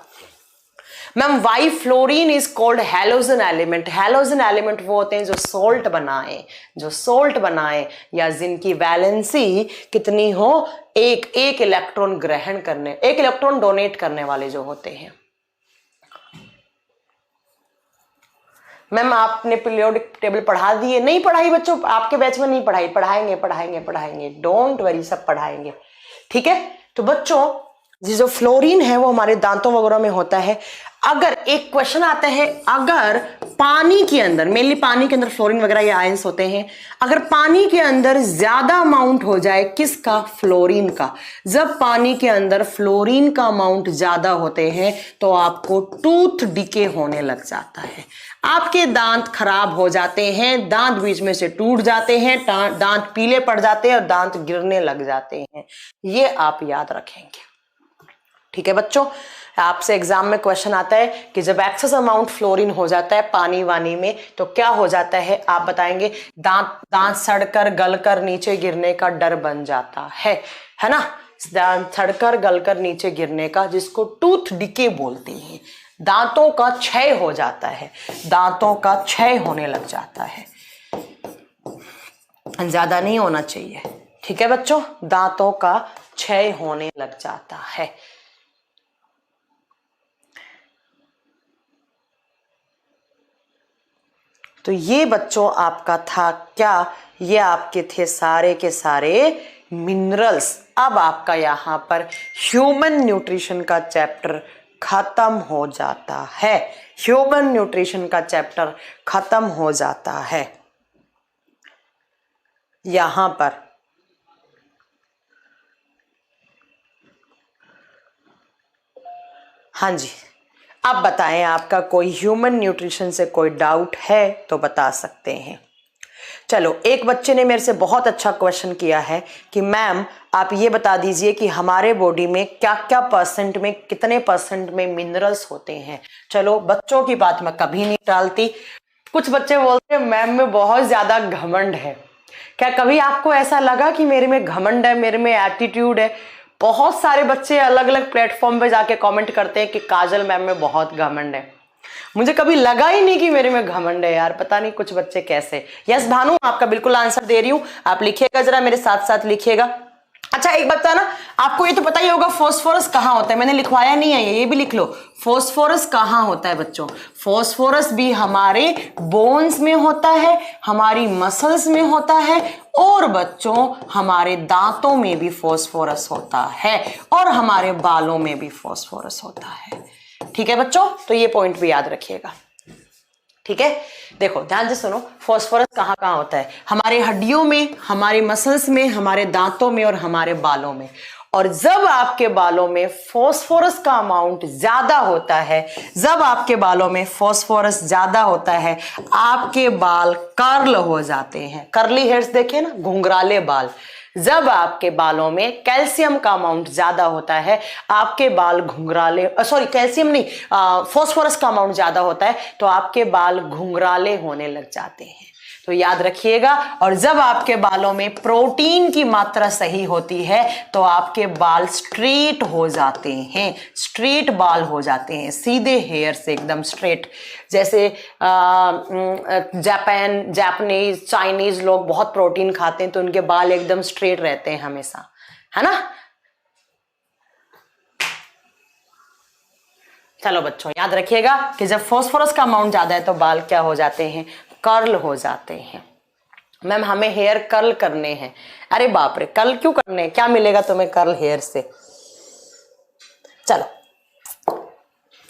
ma'am, why fluorine is called halogen element. Halogen element वो होते हैं जो सोल्ट बनाए या जिनकी वैलेंसी कितनी हो? एक इलेक्ट्रॉन ग्रहण करने, एक इलेक्ट्रॉन डोनेट करने वाले जो होते हैं। मैम, आपने पीरियोडिक टेबल पढ़ा दिए? नहीं पढ़ाई बच्चों, आपके बैच में नहीं पढ़ाई। पढ़ाएंगे, डोंट वरी, सब पढ़ाएंगे। ठीक है, तो बच्चों जो फ्लोरीन है वो हमारे दांतों वगैरह में होता है। अगर एक क्वेश्चन आता है, अगर पानी के अंदर, मेनली पानी के अंदर फ्लोरीन वगैरह ये आयंस होते हैं, अगर पानी के अंदर ज्यादा अमाउंट हो जाए, किसका? फ्लोरीन का। जब पानी के अंदर फ्लोरीन का अमाउंट ज्यादा होते हैं तो आपको टूथ डिके होने लग जाता है, आपके दांत खराब हो जाते हैं, दांत बीच में से टूट जाते हैं, दांत पीले पड़ जाते हैं और दांत गिरने लग जाते हैं। ये आप याद रखेंगे। ठीक है बच्चों, आपसे एग्जाम में क्वेश्चन आता है कि जब एक्सेस अमाउंट फ्लोरीन हो जाता है पानी वानी में तो क्या हो जाता है? आप बताएंगे, दांत सड़कर गलकर नीचे गिरने का डर बन जाता है ना? दांत सड़कर गलकर नीचे गिरने का, जिसको टूथ डिके बोलते हैं। दांतों का क्षय हो जाता है, दांतों का क्षय होने लग जाता है। ज्यादा नहीं होना चाहिए। ठीक है बच्चों, दांतों का क्षय होने लग जाता है। तो ये बच्चों आपका था क्या? ये आपके थे सारे के सारे मिनरल्स। अब आपका यहां पर ह्यूमन न्यूट्रिशन का चैप्टर खत्म हो जाता है। ह्यूमन न्यूट्रिशन का चैप्टर खत्म हो जाता है यहां पर। हाँ जी, अब बताएं, आपका कोई ह्यूमन न्यूट्रिशन से कोई डाउट है तो बता सकते हैं। चलो, एक बच्चे ने मेरे से बहुत अच्छा क्वेश्चन किया है कि मैम आप ये बता दीजिए कि हमारे बॉडी में क्या क्या परसेंट में, कितने परसेंट में मिनरल्स होते हैं। चलो, बच्चों की बात मैं कभी नहीं टालती। कुछ बच्चे बोलते हैं मैम में बहुत ज्यादा घमंड है। क्या कभी आपको ऐसा लगा कि मेरे में घमंड है, मेरे में एटीट्यूड है? बहुत सारे बच्चे अलग अलग प्लेटफॉर्म पे जाके कमेंट करते हैं कि काजल मैम में बहुत घमंड है। मुझे कभी लगा ही नहीं कि मेरे में घमंड है यार, पता नहीं कुछ बच्चे कैसे। यस भानु, आपका बिल्कुल आंसर दे रही हूं, आप लिखिएगा, जरा मेरे साथ साथ लिखिएगा। अच्छा, एक बात ना, आपको ये तो पता ही होगा फास्फोरस कहाँ होता है, मैंने लिखवाया नहीं है, ये भी लिख लो। फास्फोरस कहाँ होता है बच्चों? फास्फोरस भी हमारे बोन्स में होता है, हमारी मसल्स में होता है, और बच्चों हमारे दांतों में भी फास्फोरस होता है, और हमारे बालों में भी फास्फोरस होता है। ठीक है बच्चों, तो ये पॉइंट भी याद रखिएगा। ठीक है, देखो ध्यान से सुनो, फास्फोरस कहाँ कहाँ होता है? हमारे हड्डियों में, हमारे मसल्स में, हमारे दांतों में और हमारे बालों में। और जब आपके बालों में फास्फोरस का अमाउंट ज्यादा होता है, जब आपके बालों में फास्फोरस ज्यादा होता है, आपके बाल कर्ल हो जाते हैं। कर्ली हेयर्स देखिए ना, घुंघराले बाल। जब आपके बालों में कैल्शियम का अमाउंट ज्यादा होता है, आपके बाल घुंघराले, सॉरी कैल्शियम नहीं, फास्फोरस का अमाउंट ज्यादा होता है तो आपके बाल घुंघराले होने लग जाते हैं। तो याद रखिएगा। और जब आपके बालों में प्रोटीन की मात्रा सही होती है तो आपके बाल स्ट्रेट हो जाते हैं, स्ट्रेट बाल हो जाते हैं, सीधे हेयर से एकदम स्ट्रेट। जैसे जापानीज चाइनीज लोग बहुत प्रोटीन खाते हैं तो उनके बाल एकदम स्ट्रेट रहते हैं हमेशा, है ना। चलो बच्चों, याद रखिएगा कि जब फास्फोरस का अमाउंट ज्यादा है तो बाल क्या हो जाते हैं? कर्ल हो जाते हैं। मैम हमें हेयर कर्ल करने हैं। अरे बाप रे, कर्ल क्यों करने हैं, क्या मिलेगा तुम्हें कर्ल हेयर से? चलो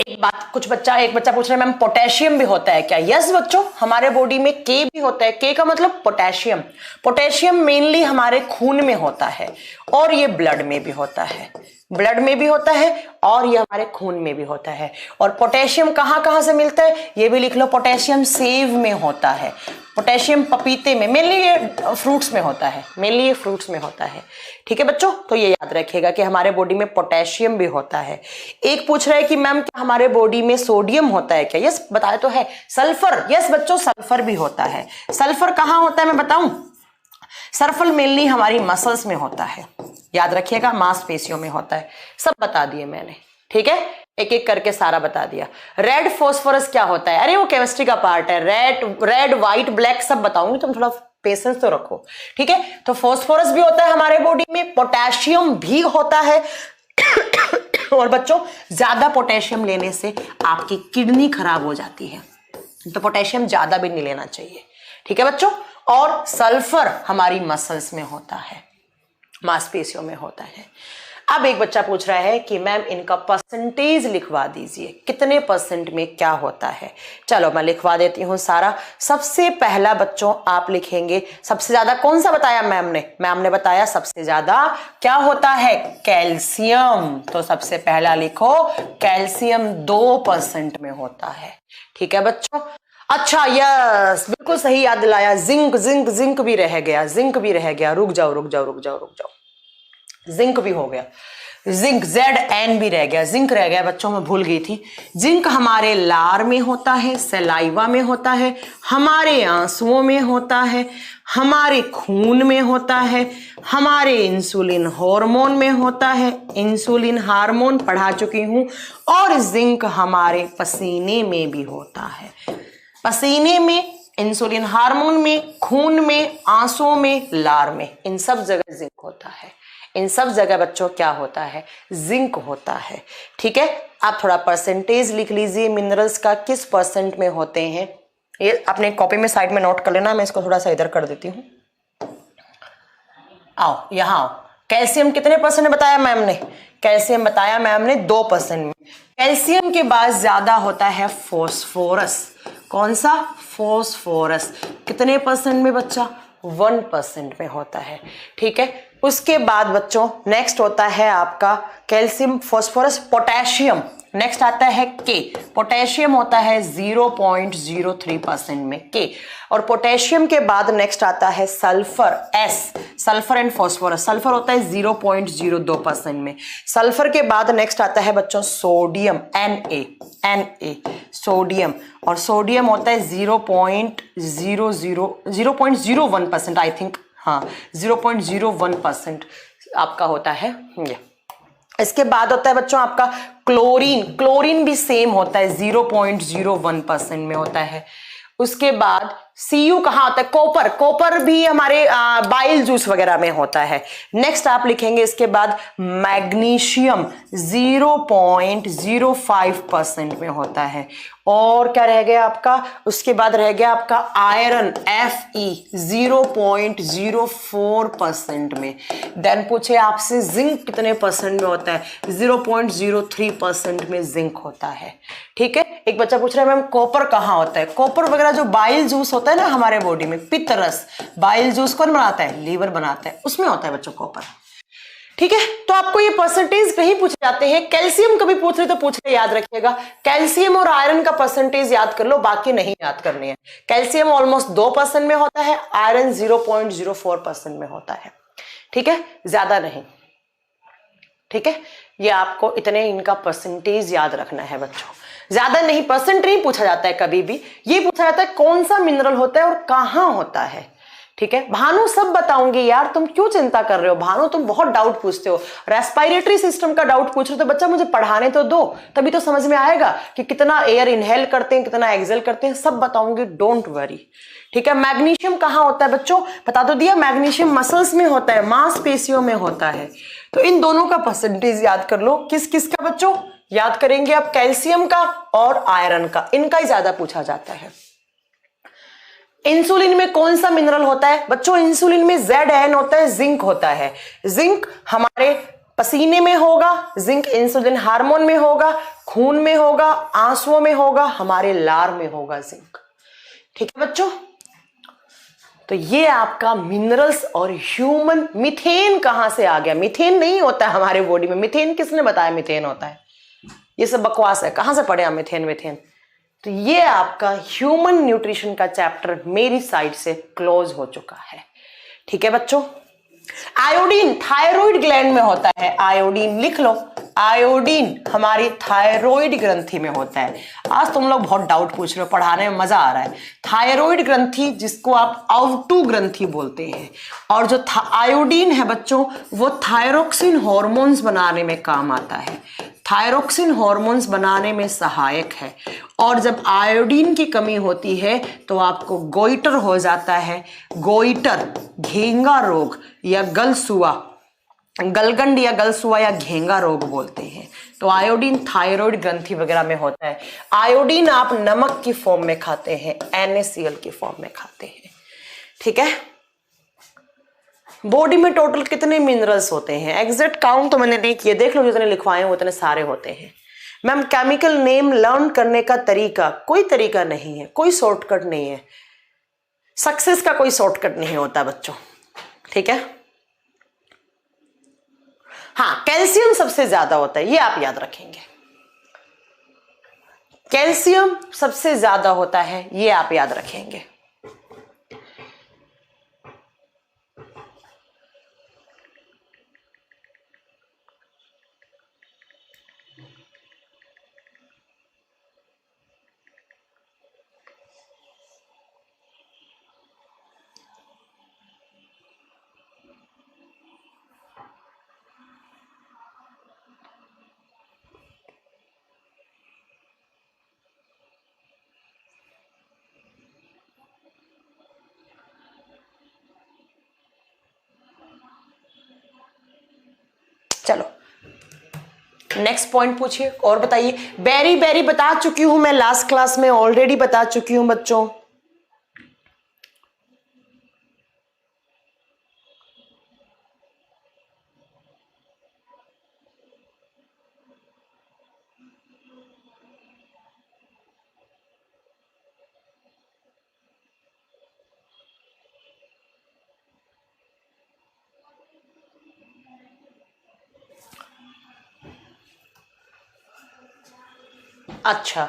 एक बच्चा पूछ रहा है मैम पोटेशियम भी होता है क्या? यस बच्चों, हमारे बॉडी में के भी होता है। के का मतलब पोटेशियम। पोटेशियम मेनली हमारे खून में होता है और ये ब्लड में भी होता है, ब्लड में भी होता है और ये हमारे खून में भी होता है। और पोटेशियम कहाँ कहाँ से मिलता है ये भी लिख लो। पोटेशियम सेब में होता है, पोटेशियम पपीते में, मेनली ये फ्रूट्स में होता है, मेनली ये फ्रूट्स में होता है। ठीक है बच्चों, तो ये याद रखिएगा कि हमारे बॉडी में पोटेशियम भी होता है। एक पूछ रहा है कि मैम क्या हमारे बॉडी में सोडियम होता है क्या? यस बताया तो है। सल्फर, यस बच्चों सल्फर भी होता है। सल्फर कहाँ होता है मैं बताऊं? सल्फर मेनली हमारी मसल्स में होता है, याद रखिएगा, मांसपेशियों में होता है। सब बता दिए मैंने, ठीक है, एक एक करके सारा बता दिया। रेड फॉस्फोरस क्या होता है? अरे वो केमिस्ट्री का पार्ट है, रेड व्हाइट ब्लैक सब बताऊंगी, तुम थोड़ा पेशेंस तो रखो। ठीक है, तो फॉस्फोरस भी होता है हमारे बॉडी में, पोटेशियम भी होता है और बच्चों ज्यादा पोटेशियम लेने से आपकी किडनी खराब हो जाती है, तो पोटेशियम ज्यादा भी नहीं लेना चाहिए। ठीक है बच्चों, और सल्फर हमारी मसल्स में होता है, मांसपेशियों में होता है। अब एक बच्चा पूछ रहा है कि मैम इनका परसेंटेज लिखवा दीजिए, कितने परसेंट में क्या होता है? चलो मैं लिखवा देती हूं सारा। सबसे पहला बच्चों आप लिखेंगे, सबसे ज्यादा कौन सा बताया मैम ने? मैम ने बताया सबसे ज्यादा क्या होता है? कैल्शियम। तो सबसे पहला लिखो कैल्शियम 2% में होता है। ठीक है बच्चों, अच्छा यस बिल्कुल सही याद दिलाया। जिंक जिंक जिंक भी रह गया, जिंक भी रह गया, रुक जाओ, जिंक भी हो गया, जिंक ZN भी रह गया, जिंक रह गया बच्चों, मैं भूल गई थी। जिंक हमारे लार में होता है, सलाइवा में होता है, हमारे आंसुओं में होता है, हमारे खून में होता है, हमारे इंसुलिन हार्मोन में होता है, इंसुलिन हार्मोन पढ़ा चुकी हूं, और जिंक हमारे पसीने में भी होता है, पसीने में, इंसुलिन हार्मोन में, खून में, आंसुओं में, लार में, इन सब जगह जिंक होता है। इन सब जगह बच्चों क्या होता है? जिंक होता है। ठीक है, आप थोड़ा परसेंटेज लिख लीजिए मिनरल्स का, किस परसेंट में होते हैं ये अपने कॉपी में साइड में नोट कर लेना। मैं इसको थोड़ा सा इधर कर देती हूँ। आओ यहाँ आओ, कैल्शियम कितने परसेंट बताया मैम ने? कैल्शियम बताया मैम ने 2% में। कैल्शियम के बाद ज्यादा होता है फॉस्फोरस। कौन सा? फॉस्फोरस। कितने परसेंट में बच्चा? 1% में होता है। ठीक है, उसके बाद बच्चों नेक्स्ट होता है आपका कैल्शियम, फॉस्फोरस, पोटेशियम। नेक्स्ट आता है के। पोटेशियम होता है 0.03% में के, और पोटेशियम के बाद नेक्स्ट आता है sulphur, S. Sulphur and phosphorus, sulphur होता है 0.02% में। सल्फर के बाद नेक्स्ट आता है बच्चों सोडियम, Na सोडियम, और सोडियम होता है 0.01% आई थिंक, हाँ 0.01% आपका होता है ये। इसके बाद होता है बच्चों आपका क्लोरीन। क्लोरीन भी सेम होता है, 0.01% में होता है। उसके बाद Cu कहाँ होता है? कॉपर। कॉपर भी हमारे बाइल जूस वगैरह में होता है। नेक्स्ट आप लिखेंगे इसके बाद मैग्नीशियम, 0.05% में होता है। और क्या रह गया आपका? उसके बाद रह गया आपका आयरन, Fe, 0.04% में। देन पूछे आपसे जिंक कितने परसेंट में होता है? 0.03% में जिंक होता है। ठीक है, एक बच्चा पूछ रहा है मैम कॉपर कहाँ होता है? कॉपर वगैरह जो बाइल जूस होता है ना हमारे बॉडी में, पित्तरस, बाइल जूस कौन बनाता है? लीवर बनाता है, उसमें होता है बच्चों कॉपर। ठीक है, तो आपको ये परसेंटेज कहीं पूछे जाते हैं। कैल्शियम कभी पूछ रहे तो पूछ रहे, याद रखिएगा। कैल्शियम और आयरन का परसेंटेज याद कर लो, बाकी नहीं याद करने हैं। कैल्शियम ऑलमोस्ट 2% में होता है, आयरन 0.04% में होता है। ठीक है, ज्यादा नहीं। ठीक है, ये आपको इतने इनका परसेंटेज याद रखना है बच्चों, ज्यादा नहीं। परसेंट नहीं पूछा जाता है कभी भी, ये पूछा जाता है कौन सा मिनरल होता है और कहां होता है। ठीक है, भानु सब बताऊंगी यार, तुम क्यों चिंता कर रहे हो? भानु तुम बहुत डाउट पूछते हो, रेस्पिरेटरी सिस्टम का डाउट पूछ रहे हो, तो बच्चा मुझे पढ़ाने तो दो, तभी तो समझ में आएगा कि कितना एयर इनहेल करते हैं, कितना एक्सेल करते हैं, सब बताऊंगी, डोंट वरी। ठीक है, मैग्नीशियम कहाँ होता है बच्चों? बता तो दिया, मैग्नीशियम मसल्स में होता है, मांसपेशियों में होता है। तो इन दोनों का परसेंटेज याद कर लो। किस किस का बच्चों याद करेंगे आप? कैल्शियम का और आयरन का, इनका ही ज्यादा पूछा जाता है। इंसुलिन में कौन सा मिनरल होता है बच्चों? इंसुलिन में ZN होता है, जिंक होता है। जिंक हमारे पसीने में होगा, जिंक इंसुलिन हार्मोन में होगा, खून में होगा, आंसुओं में होगा, हमारे लार में होगा जिंक। ठीक है बच्चों, तो ये आपका मिनरल्स और ह्यूमन। मीथेन कहां से आ गया? मीथेन नहीं होता है हमारे बॉडी में। मीथेन किसने बताया मीथेन होता है? ये सब बकवास है, कहां से पढ़े हम मीथेन? तो ये आपका ह्यूमन न्यूट्रिशन का चैप्टर मेरी साइड से क्लोज हो चुका है। ठीक है बच्चों, आयोडीन थायराइड ग्लैंड में होता है। आयोडीन लिख लो, आयोडीन हमारी थायराइड ग्रंथि में होता है। आज तुम लोग बहुत डाउट पूछ रहे हो, पढ़ाने में मजा आ रहा है। थायराइड ग्रंथि जिसको आप अवटू ग्रंथि बोलते हैं, और जो आयोडीन है बच्चों वो थायरोक्सिन हॉर्मोन्स बनाने में काम आता है, थायरोक्सिन हॉर्मोन्स बनाने में सहायक है। और जब आयोडीन की कमी होती है तो आपको गोइटर हो जाता है। गोइटर, घेंगा रोग या गलसुआ, गलगंड या गलसुआ या घेंगा रोग बोलते हैं। तो आयोडीन थायराइड ग्रंथि वगैरह में होता है। आयोडीन आप नमक की फॉर्म में खाते हैं, NaCl की फॉर्म में खाते हैं। ठीक है, बॉडी में टोटल कितने मिनरल्स होते हैं? एग्जैक्ट काउंट तो मैंने नहीं किए, देख लो जितने लिखवाए हैं उतने सारे होते हैं। मैम केमिकल नेम लर्न करने का तरीका, कोई तरीका नहीं है, कोई शॉर्टकट नहीं है। सक्सेस का कोई शॉर्टकट नहीं होता बच्चों। ठीक है, हाँ कैल्शियम सबसे ज्यादा होता है, ये आप याद रखेंगे। कैल्शियम सबसे ज्यादा होता है, ये आप याद रखेंगे। चलो नेक्स्ट पॉइंट पूछिए और बताइए। बेरी बेरी बता चुकी हूं मैं, लास्ट क्लास में ऑलरेडी बता चुकी हूं बच्चों। अच्छा,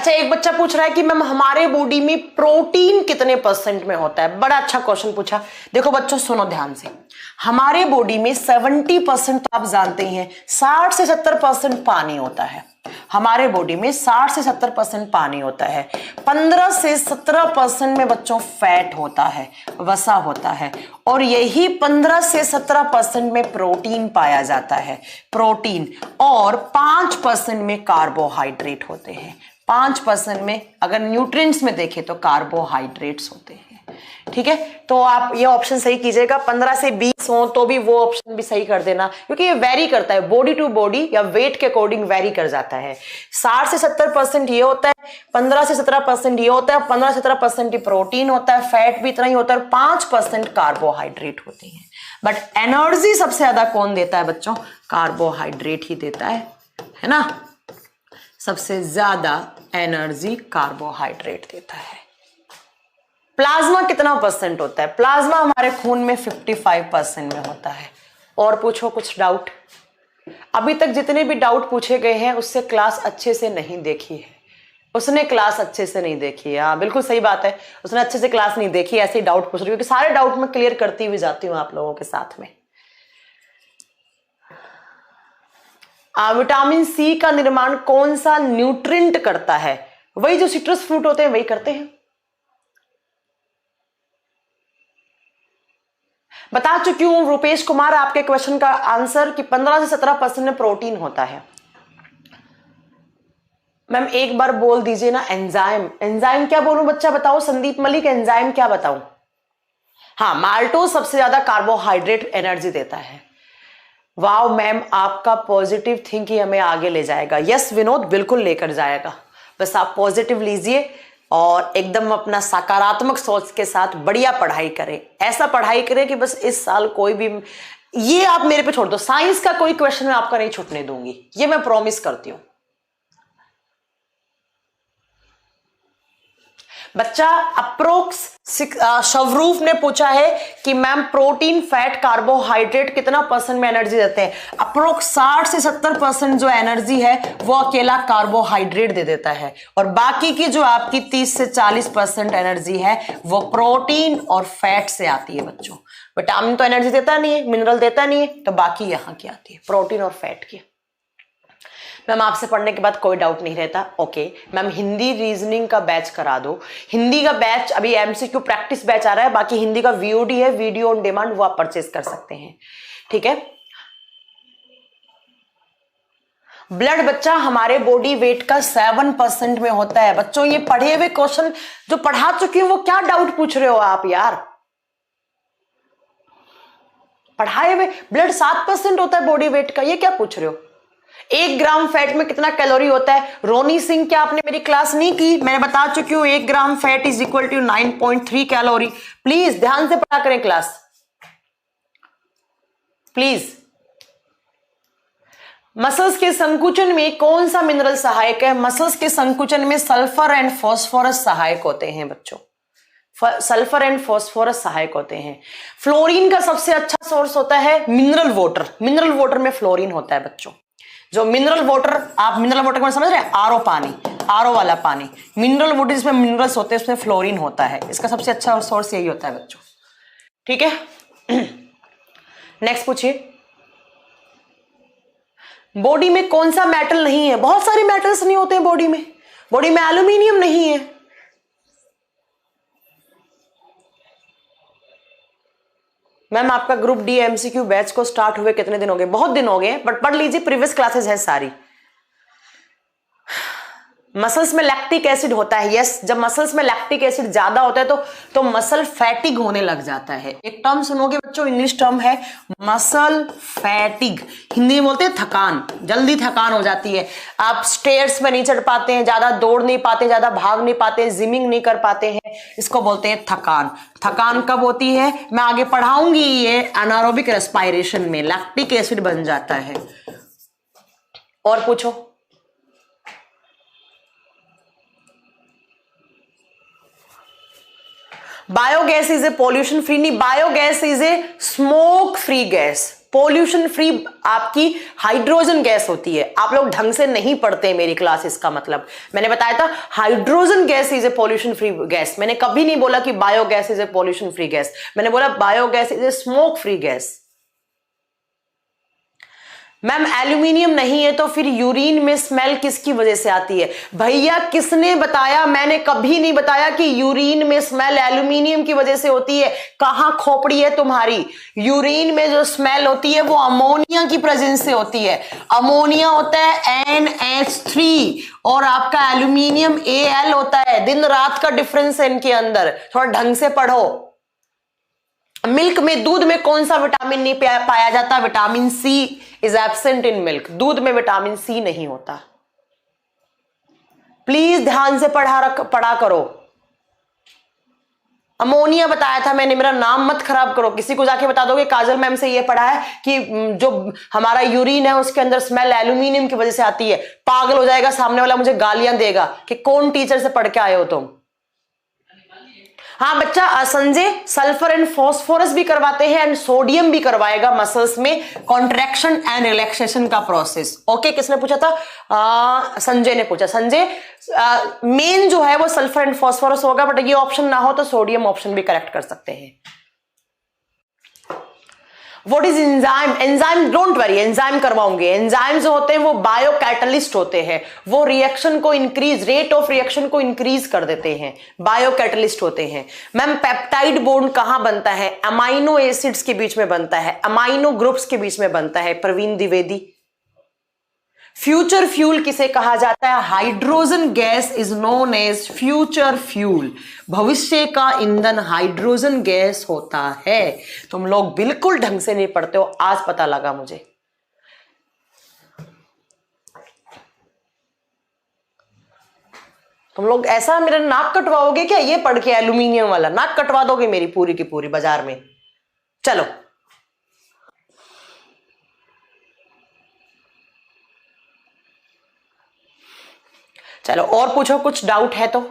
एक बच्चा पूछ रहा है कि मैम हमारे बॉडी में प्रोटीन कितने % में होता है? बड़ा अच्छा क्वेश्चन पूछा। देखो बच्चों सुनो ध्यान से, हमारे बॉडी में 70% तो आप जानते ही हैं, 60 से 70% पानी होता है। हमारे बॉडी में 60 से 70% पानी होता है। 15 से 17% में बच्चों फैट होता है, वसा होता है। और यही 15 से 17% में प्रोटीन पाया जाता है, प्रोटीन। और 5% में कार्बोहाइड्रेट होते हैं। 5% में अगर न्यूट्रिएंट्स में देखें तो कार्बोहाइड्रेट्स होते हैं। ठीक है, तो आप ये ऑप्शन सही कीजिएगा। 15 से 20 हो तो भी वो ऑप्शन भी सही कर देना, क्योंकि ये वेरी करता है, बॉडी टू बॉडी या वेट के अकॉर्डिंग वेरी कर जाता है। 60 से 70% ये होता है, 15 से 17% ये होता है, 15 से 17% ही प्रोटीन होता है, फैट भी इतना ही होता है, और 5% कार्बोहाइड्रेट होते हैं। बट एनर्जी सबसे ज्यादा कौन देता है बच्चों? कार्बोहाइड्रेट ही देता है ना। सबसे ज्यादा एनर्जी कार्बोहाइड्रेट देता है। प्लाज्मा कितना % होता है? प्लाज्मा हमारे खून में 55% में होता है। और पूछो कुछ डाउट। अभी तक जितने भी डाउट पूछे गए हैं उससे क्लास अच्छे से नहीं देखी है, उसने क्लास अच्छे से नहीं देखी है। हाँ बिल्कुल सही बात है, उसने अच्छे से क्लास नहीं देखी, ऐसे ही डाउट पूछ रही हूँ, क्योंकि सारे डाउट मैं क्लियर करती हुई जाती हूँ आप लोगों के साथ में। विटामिन सी का निर्माण कौन सा न्यूट्रिएंट करता है? वही जो सिट्रस फ्रूट होते हैं वही करते हैं। बता चुकी हूं रूपेश कुमार आपके क्वेश्चन का आंसर कि 15 से 17% में प्रोटीन होता है। मैम एक बार बोल दीजिए ना एंजाइम। एंजाइम क्या बोलूं बच्चा बताओ? संदीप मलिक एंजाइम क्या बताऊं? हाँ माल्टोज सबसे ज्यादा कार्बोहाइड्रेट एनर्जी देता है। वाओ मैम, आपका पॉजिटिव थिंक ही हमें आगे ले जाएगा। यस विनोद, बिल्कुल लेकर जाएगा, बस आप पॉजिटिव लीजिए। और एकदम अपना सकारात्मक सोच के साथ बढ़िया पढ़ाई करें। ऐसा पढ़ाई करें कि बस इस साल कोई भी, ये आप मेरे पे छोड़ दो, साइंस का कोई क्वेश्चन मैं आपका नहीं छूटने दूंगी, ये मैं प्रॉमिस करती हूं। बच्चा अप्रोक्स शवरूफ ने पूछा है कि मैम प्रोटीन, फैट, कार्बोहाइड्रेट कितना परसेंट में एनर्जी देते हैं? अप्रोक्स 60 से 70% जो एनर्जी है वो अकेला कार्बोहाइड्रेट दे देता है, और बाकी की जो आपकी 30 से 40% एनर्जी है वो प्रोटीन और फैट से आती है बच्चों। विटामिन तो एनर्जी देता नहीं है, मिनरल देता नहीं है, तो बाकी यहां की आती है प्रोटीन और फैट की। मैम आपसे पढ़ने के बाद कोई डाउट नहीं रहता, ओके मैम हिंदी रीजनिंग का बैच करा दो। हिंदी का बैच अभी एमसीक्यू प्रैक्टिस बैच आ रहा है, बाकी हिंदी का वीओडी है, वीडियो ऑन डिमांड, वो आप परचेज कर सकते हैं, ठीक है। ब्लड बच्चा हमारे बॉडी वेट का 7% में होता है बच्चों। ये पढ़े हुए क्वेश्चन जो पढ़ा चुकी हूं वो क्या डाउट पूछ रहे हो आप यार? पढ़ाए हुए ब्लड 7% होता है बॉडी वेट का, ये क्या पूछ रहे हो? 1 ग्राम फैट में कितना कैलोरी होता है? रोनी सिंह, क्या आपने मेरी क्लास नहीं की? मैंने बता चुकी हूं 1 gram fat is equal to 9.3 calorie. Please ध्यान से पढ़ा करें क्लास, प्लीज। मसल्स के संकुचन में कौन सा मिनरल सहायक है? मसल्स के संकुचन में सल्फर एंड फास्फोरस सहायक होते हैं बच्चों, सल्फर एंड फास्फोरस सहायक होते हैं। फ्लोरीन का सबसे अच्छा सोर्स होता है मिनरल वाटर, मिनरल वाटर में फ्लोरीन होता है बच्चों। जो मिनरल वाटर, आप मिनरल वाटर को समझ रहे हैं? आरओ पानी, आरओ वाला पानी, मिनरल वाटर जिसमें मिनरल्स होते हैं उसमें फ्लोरीन होता है, इसका सबसे अच्छा सोर्स यही होता है बच्चों, ठीक है। नेक्स्ट पूछिए, बॉडी में कौन सा मेटल नहीं है? बहुत सारे मेटल्स नहीं होते हैं बॉडी में। बॉडी में एल्यूमिनियम नहीं है, मैम आपका ग्रुप डी एमसीक्यू बैच को स्टार्ट हुए कितने दिन हो गए? बहुत दिन हो गए, बट पढ़ लीजिए, प्रीवियस क्लासेस है सारी। मसल्स में लैक्टिक एसिड होता है, यस। जब मसल्स में लैक्टिक एसिड ज्यादा होता है तो मसल फैटिग होने लग जाता है। एक टर्म सुनोगे बच्चों, इंग्लिश टर्म है मसल फैटिग, हिंदी में बोलते हैं थकान, जल्दी थकान हो जाती है। आप स्टेयर्स में नहीं चढ़ पाते हैं, ज्यादा दौड़ नहीं पाते, ज्यादा भाग नहीं पाते, जिमिंग नहीं कर पाते हैं, इसको बोलते हैं थकान। थकान कब होती है? मैं आगे पढ़ाऊंगी, ये एनारोबिक रेस्पायरेशन में लैक्टिक एसिड बन जाता है। और पूछो, biogas is a pollution free, नहीं, biogas is a smoke free gas. Pollution free आपकी हाइड्रोजन गैस होती है। आप लोग ढंग से नहीं पढ़ते मेरी क्लास, इसका मतलब मैंने बताया था hydrogen gas is a pollution free gas. मैंने कभी नहीं बोला कि biogas is a pollution free gas, मैंने बोला biogas is a smoke free gas. Ma'am aluminium नहीं है तो फिर यूरिन में स्मेल किसकी वजह से आती है? भैया किसने बताया? मैंने कभी नहीं बताया कि यूरिन में स्मेल एल्यूमिनियम की वजह से होती है। कहां खोपड़ी है तुम्हारी? यूरिन में जो स्मेल होती है वो अमोनिया की प्रेजेंस से होती है। अमोनिया होता है NH3 और आपका एल्यूमिनियम Al होता है। दिन रात का डिफरेंस है इनके अंदर, थोड़ा ढंग से पढ़ो। मिल्क में, दूध में कौन सा विटामिन नहीं पाया जाता? Vitamin C is absent in milk. दूध में विटामिन सी नहीं होता। प्लीज ध्यान से पढ़ा करो। अमोनिया बताया था मैंने, मेरा नाम मत खराब करो। किसी को जाके बता दोगे काजल मैम से ये पढ़ा है कि जो हमारा यूरिन है उसके अंदर स्मेल एल्यूमिनियम की वजह से आती है, पागल हो जाएगा सामने वाला, मुझे गालियां देगा कि कौन टीचर से पढ़ के आए हो तुम। हाँ बच्चा, संजय सल्फर एंड फास्फोरस भी करवाते हैं एंड सोडियम भी करवाएगा मसल्स में, कॉन्ट्रैक्शन एंड रिलैक्सेशन का प्रोसेस। ओके, किसने पूछा था? संजय ने पूछा। संजय, मेन जो है वो सल्फर एंड फास्फोरस होगा, बट ये ऑप्शन ना हो तो सोडियम ऑप्शन भी करेक्ट कर सकते हैं। What is enzyme? Enzyme don't worry, enzyme करवाऊंगे। एंजाइम जो होते हैं वो बायो कैटलिस्ट होते हैं, वो रिएक्शन को इंक्रीज, रेट ऑफ रिएक्शन को इंक्रीज कर देते हैं, बायो कैटलिस्ट होते हैं। मैम पेप्टाइड बॉन्ड कहां बनता है? अमाइनो एसिड्स के बीच में बनता है, अमाइनो ग्रुप्स के बीच में बनता है। प्रवीण द्विवेदी। फ्यूचर फ्यूल किसे कहा जाता है? Hydrogen gas is known as future fuel. भविष्य का ईंधन हाइड्रोजन गैस होता है। तुम लोग बिल्कुल ढंग से नहीं पढ़ते हो, आज पता लगा मुझे। तुम लोग ऐसा मेरा नाक कटवाओगे क्या? ये पढ़ के एल्यूमिनियम वाला नाक कटवा दोगे मेरी पूरी की पूरी बाजार में। चलो चलो और पूछो, कुछ डाउट है तो।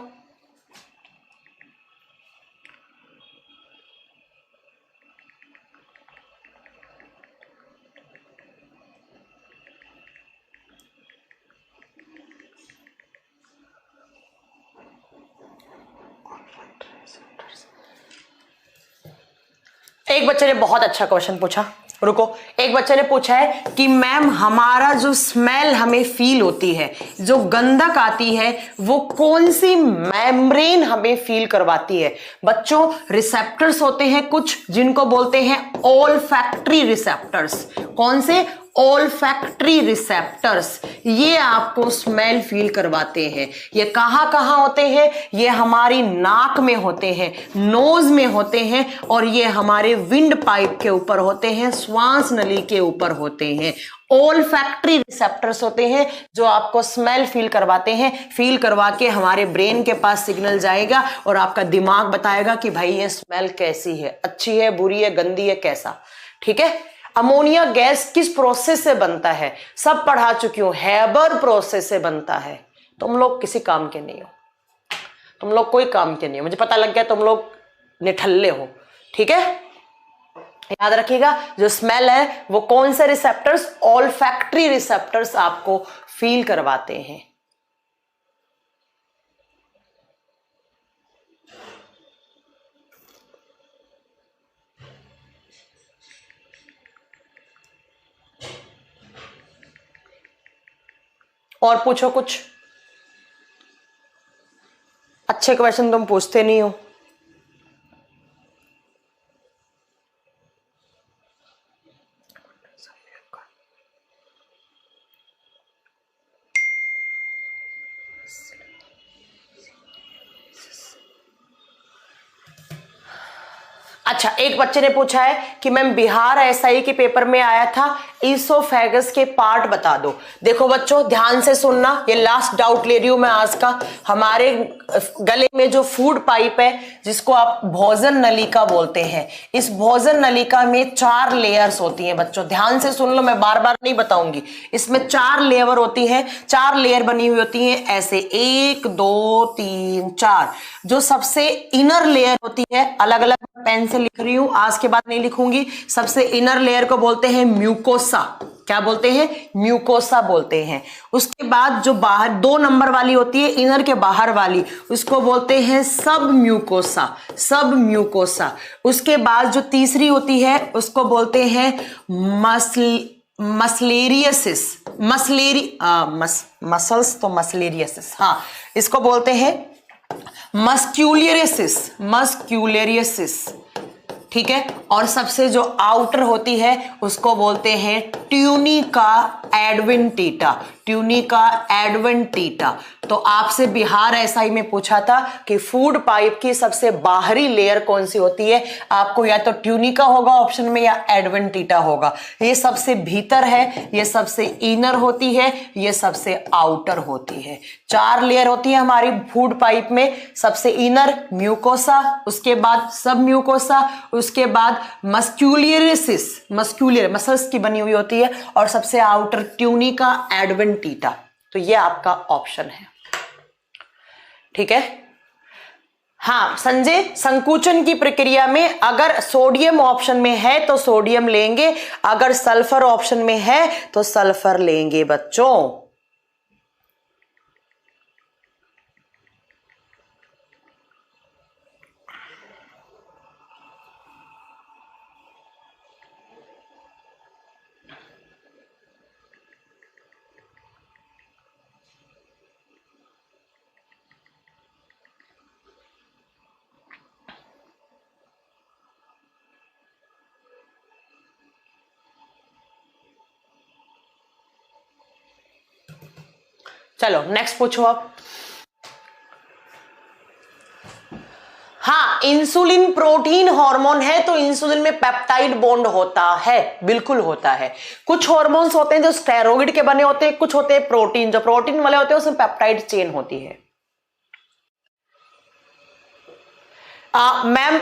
एक बच्चे ने बहुत अच्छा क्वेश्चन पूछा, रुको। एक बच्चे ने पूछा है कि मैम हमारा जो स्मेल हमें फील होती है, जो गंधक आती है, वो कौन सी मेम्ब्रेन हमें फील करवाती है? बच्चों रिसेप्टर्स होते हैं कुछ जिनको बोलते हैं ओल्फैक्टरी रिसेप्टर्स। कौन से? Olfactory receptors. ये आपको स्मेल फील करवाते हैं। ये कहां कहां होते हैं? ये हमारी नाक में होते हैं, नोज में होते हैं, और ये हमारे विंड पाइप के ऊपर होते हैं, श्वास नली के ऊपर होते हैं। ओल्फैक्टरी रिसेप्टर्स होते हैं जो आपको स्मेल फील करवाते हैं। फील करवा के हमारे ब्रेन के पास सिग्नल जाएगा और आपका दिमाग बताएगा कि भाई ये स्मेल कैसी है, अच्छी है, बुरी है, गंदी है, कैसा। ठीक है। अमोनिया गैस किस प्रोसेस से बनता है? सब पढ़ा चुकी हूं, हेबर प्रोसेस से बनता है। तुम लोग किसी काम के नहीं हो, तुम लोग कोई काम के नहीं हो, मुझे पता लग गया तुम लोग निठल्ले हो। ठीक है, याद रखिएगा जो स्मेल है वो कौन से रिसेप्टर्स? ऑल्फैक्टरी रिसेप्टर्स आपको फील करवाते हैं। और पूछो कुछ। अच्छे क्वेश्चन तुम पूछते नहीं हो। अच्छा, एक बच्चे ने पूछा है कि मैम बिहार एसआई के पेपर में आया था, ईसोफेगस के पार्ट बता दो। देखो बच्चों ध्यान से सुनना, ये लास्ट डाउट ले रही हूं मैं आज का। हमारे गले में जो फूड पाइप है जिसको आप भोजन नलिका बोलते हैं, इस भोजन नलिका में 4 लेयर्स होती हैं। बच्चों ध्यान से सुन लो, मैं बार बार नहीं बताऊंगी। इसमें 4 लेयर होती हैं, 4 लेयर बनी हुई होती हैं ऐसे, 1 2 3 4। जो सबसे इनर लेयर होती है, अलग अलग पेन से लिख रही हूं, आज के बाद नहीं लिखूंगी। सबसे इनर लेयर को बोलते हैं म्यूकोसा। क्या बोलते हैं? म्यूकोसा बोलते हैं। उसके बाद जो बाहर 2 नंबर वाली होती है, इनर के बाहर वाली, उसको बोलते हैं सब म्यूकोसा, सब म्यूकोसा। उसके बाद जो तीसरी होती है उसको बोलते हैं मसलेरियसिस, मसल्स तो मसलेरियसिस, हाँ, इसको बोलते हैं मस्क्यूलेरियसिस, मस्क्यूलेरियसिस। ठीक है। और सबसे जो आउटर होती है उसको बोलते हैं ट्यूनिका एडवेंटिटा, ट्यूनिका एडवेंटिटा। तो आपसे बिहार एसआई में पूछा था कि फूड पाइप की सबसे बाहरी लेयर कौन सी होती है? आपको या तो ट्यूनिका होगा ऑप्शन में या एडवेंटिटा होगा। ये सबसे भीतर है, ये सबसे इनर होती है, ये सबसे आउटर होती है। 4 लेयर होती है हमारी फूड पाइप में। सबसे इनर म्यूकोसा, उसके बाद सब म्यूकोसा, उसके बाद मस्क्यूलेरियसिस, मस्क्यूलर मसल्स की बनी हुई होती है, और सबसे आउटर ट्यूनिका एडवेंटिटा। तो ये आपका ऑप्शन है। ठीक है। हाँ संजय, संकुचन की प्रक्रिया में अगर सोडियम ऑप्शन में है तो सोडियम लेंगे, अगर सल्फर ऑप्शन में है तो सल्फर लेंगे बच्चों। चलो नेक्स्ट पूछो आप। हाँ, इंसुलिन प्रोटीन हार्मोन है तो इंसुलिन में पेप्टाइड बॉन्ड होता है, बिल्कुल होता है। कुछ हार्मोन्स होते हैं जो स्टेरॉइड के बने होते हैं, कुछ होते हैं प्रोटीन, जो प्रोटीन वाले होते हैं उसमें पेप्टाइड चेन होती है। मैम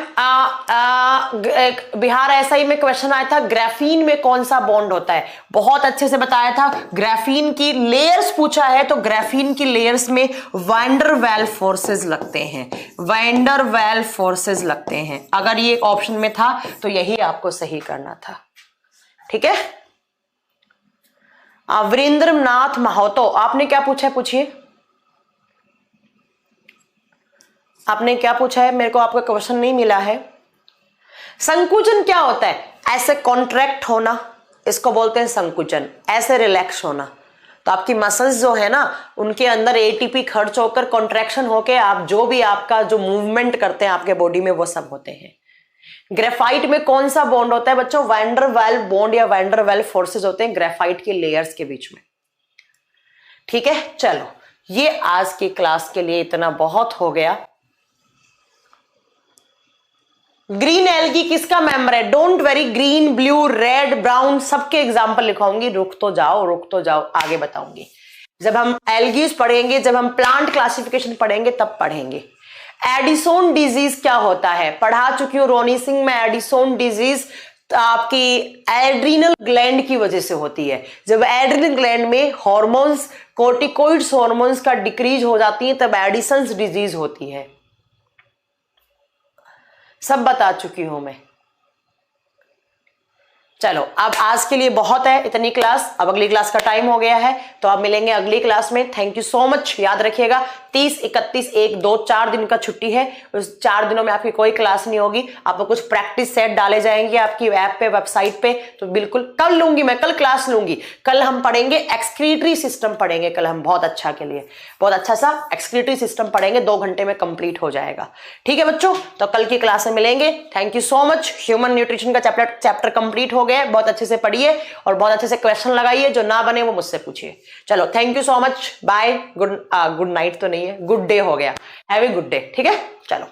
बिहार एसआई में क्वेश्चन आया था, ग्राफीन में कौन सा बॉन्ड होता है, बहुत अच्छे से बताया था। ग्राफीन की लेयर्स पूछा है तो ग्राफीन की लेयर्स में वैन डर वाल्स फोर्सेस लगते हैं, वैन डर वाल्स फोर्सेस लगते हैं। अगर ये ऑप्शन में था तो यही आपको सही करना था, ठीक है। वीरेंद्र नाथ महतो, आपने क्या पूछा है, पूछिए आपने क्या पूछा है, मेरे को आपका क्वेश्चन नहीं मिला है। संकुचन क्या होता है, ऐसे कॉन्ट्रैक्ट होना, इसको बोलते हैं संकुचन, ऐसे रिलैक्स होना। तो आपकी मसल्स जो है ना उनके अंदर एटीपी खर्च होकर कॉन्ट्रैक्शन होके आप जो भी आपका जो मूवमेंट करते हैं आपके बॉडी में वो सब होते हैं। ग्रेफाइट में कौन सा बॉन्ड होता है बच्चों, वैन डर वाल्स बॉन्ड या वैन डर वाल्स फोर्सेस होते हैं ग्रेफाइट के लेयर्स के बीच में, ठीक है। चलो ये आज की क्लास के लिए इतना बहुत हो गया। ग्रीन एल्गी किसका मेंबर है, don't very, green blue red brown सबके एग्जांपल लिखाऊंगी, रुक तो जाओ आगे बताऊंगी। जब हम एल्गीज पढ़ेंगे, जब हम प्लांट क्लासिफिकेशन पढ़ेंगे तब पढ़ेंगे। एडिसोन डिजीज क्या होता है पढ़ा चुकी हूं रोनी सिंह में। एडिसोन डिजीज आपकी एड्रीनल ग्लैंड की वजह से होती है। जब एड्रीनल ग्लैंड में हॉर्मोन्स, कोर्टिकोइड्स हॉर्मोन्स का डिक्रीज हो जाती है तब एडिसन्स डिजीज होती है, सब बता चुकी हूं मैं। चलो अब आज के लिए बहुत है, इतनी क्लास, अब अगली क्लास का टाइम हो गया है तो आप मिलेंगे अगली क्लास में। Thank you so much. याद रखिएगा 30, 31, 1, 2, 4 दिन का छुट्टी है, उस 4 दिनों में आपकी कोई क्लास नहीं होगी। आपको कुछ प्रैक्टिस सेट डाले जाएंगे आपकी ऐप पे, वेबसाइट पे, तो बिल्कुल कल लूंगी मैं, कल क्लास लूंगी। कल हम पढ़ेंगे एक्सक्रीटरी सिस्टम पढ़ेंगे कल हम, बहुत अच्छा के लिए, बहुत अच्छा सा एक्सक्रीटरी सिस्टम पढ़ेंगे, 2 घंटे में कंप्लीट हो जाएगा, ठीक है बच्चों। तो कल की क्लास में मिलेंगे। Thank you so much. Human nutrition का चैप्टर कंप्लीट हो गया, बहुत अच्छे से पढ़िए और बहुत अच्छे से क्वेश्चन लगाइए, जो ना बने वो मुझसे पूछिए। चलो thank you so much, bye, good night तो नहीं है, गुड डे हो गया, हैव ए गुड डे, ठीक है। चलो।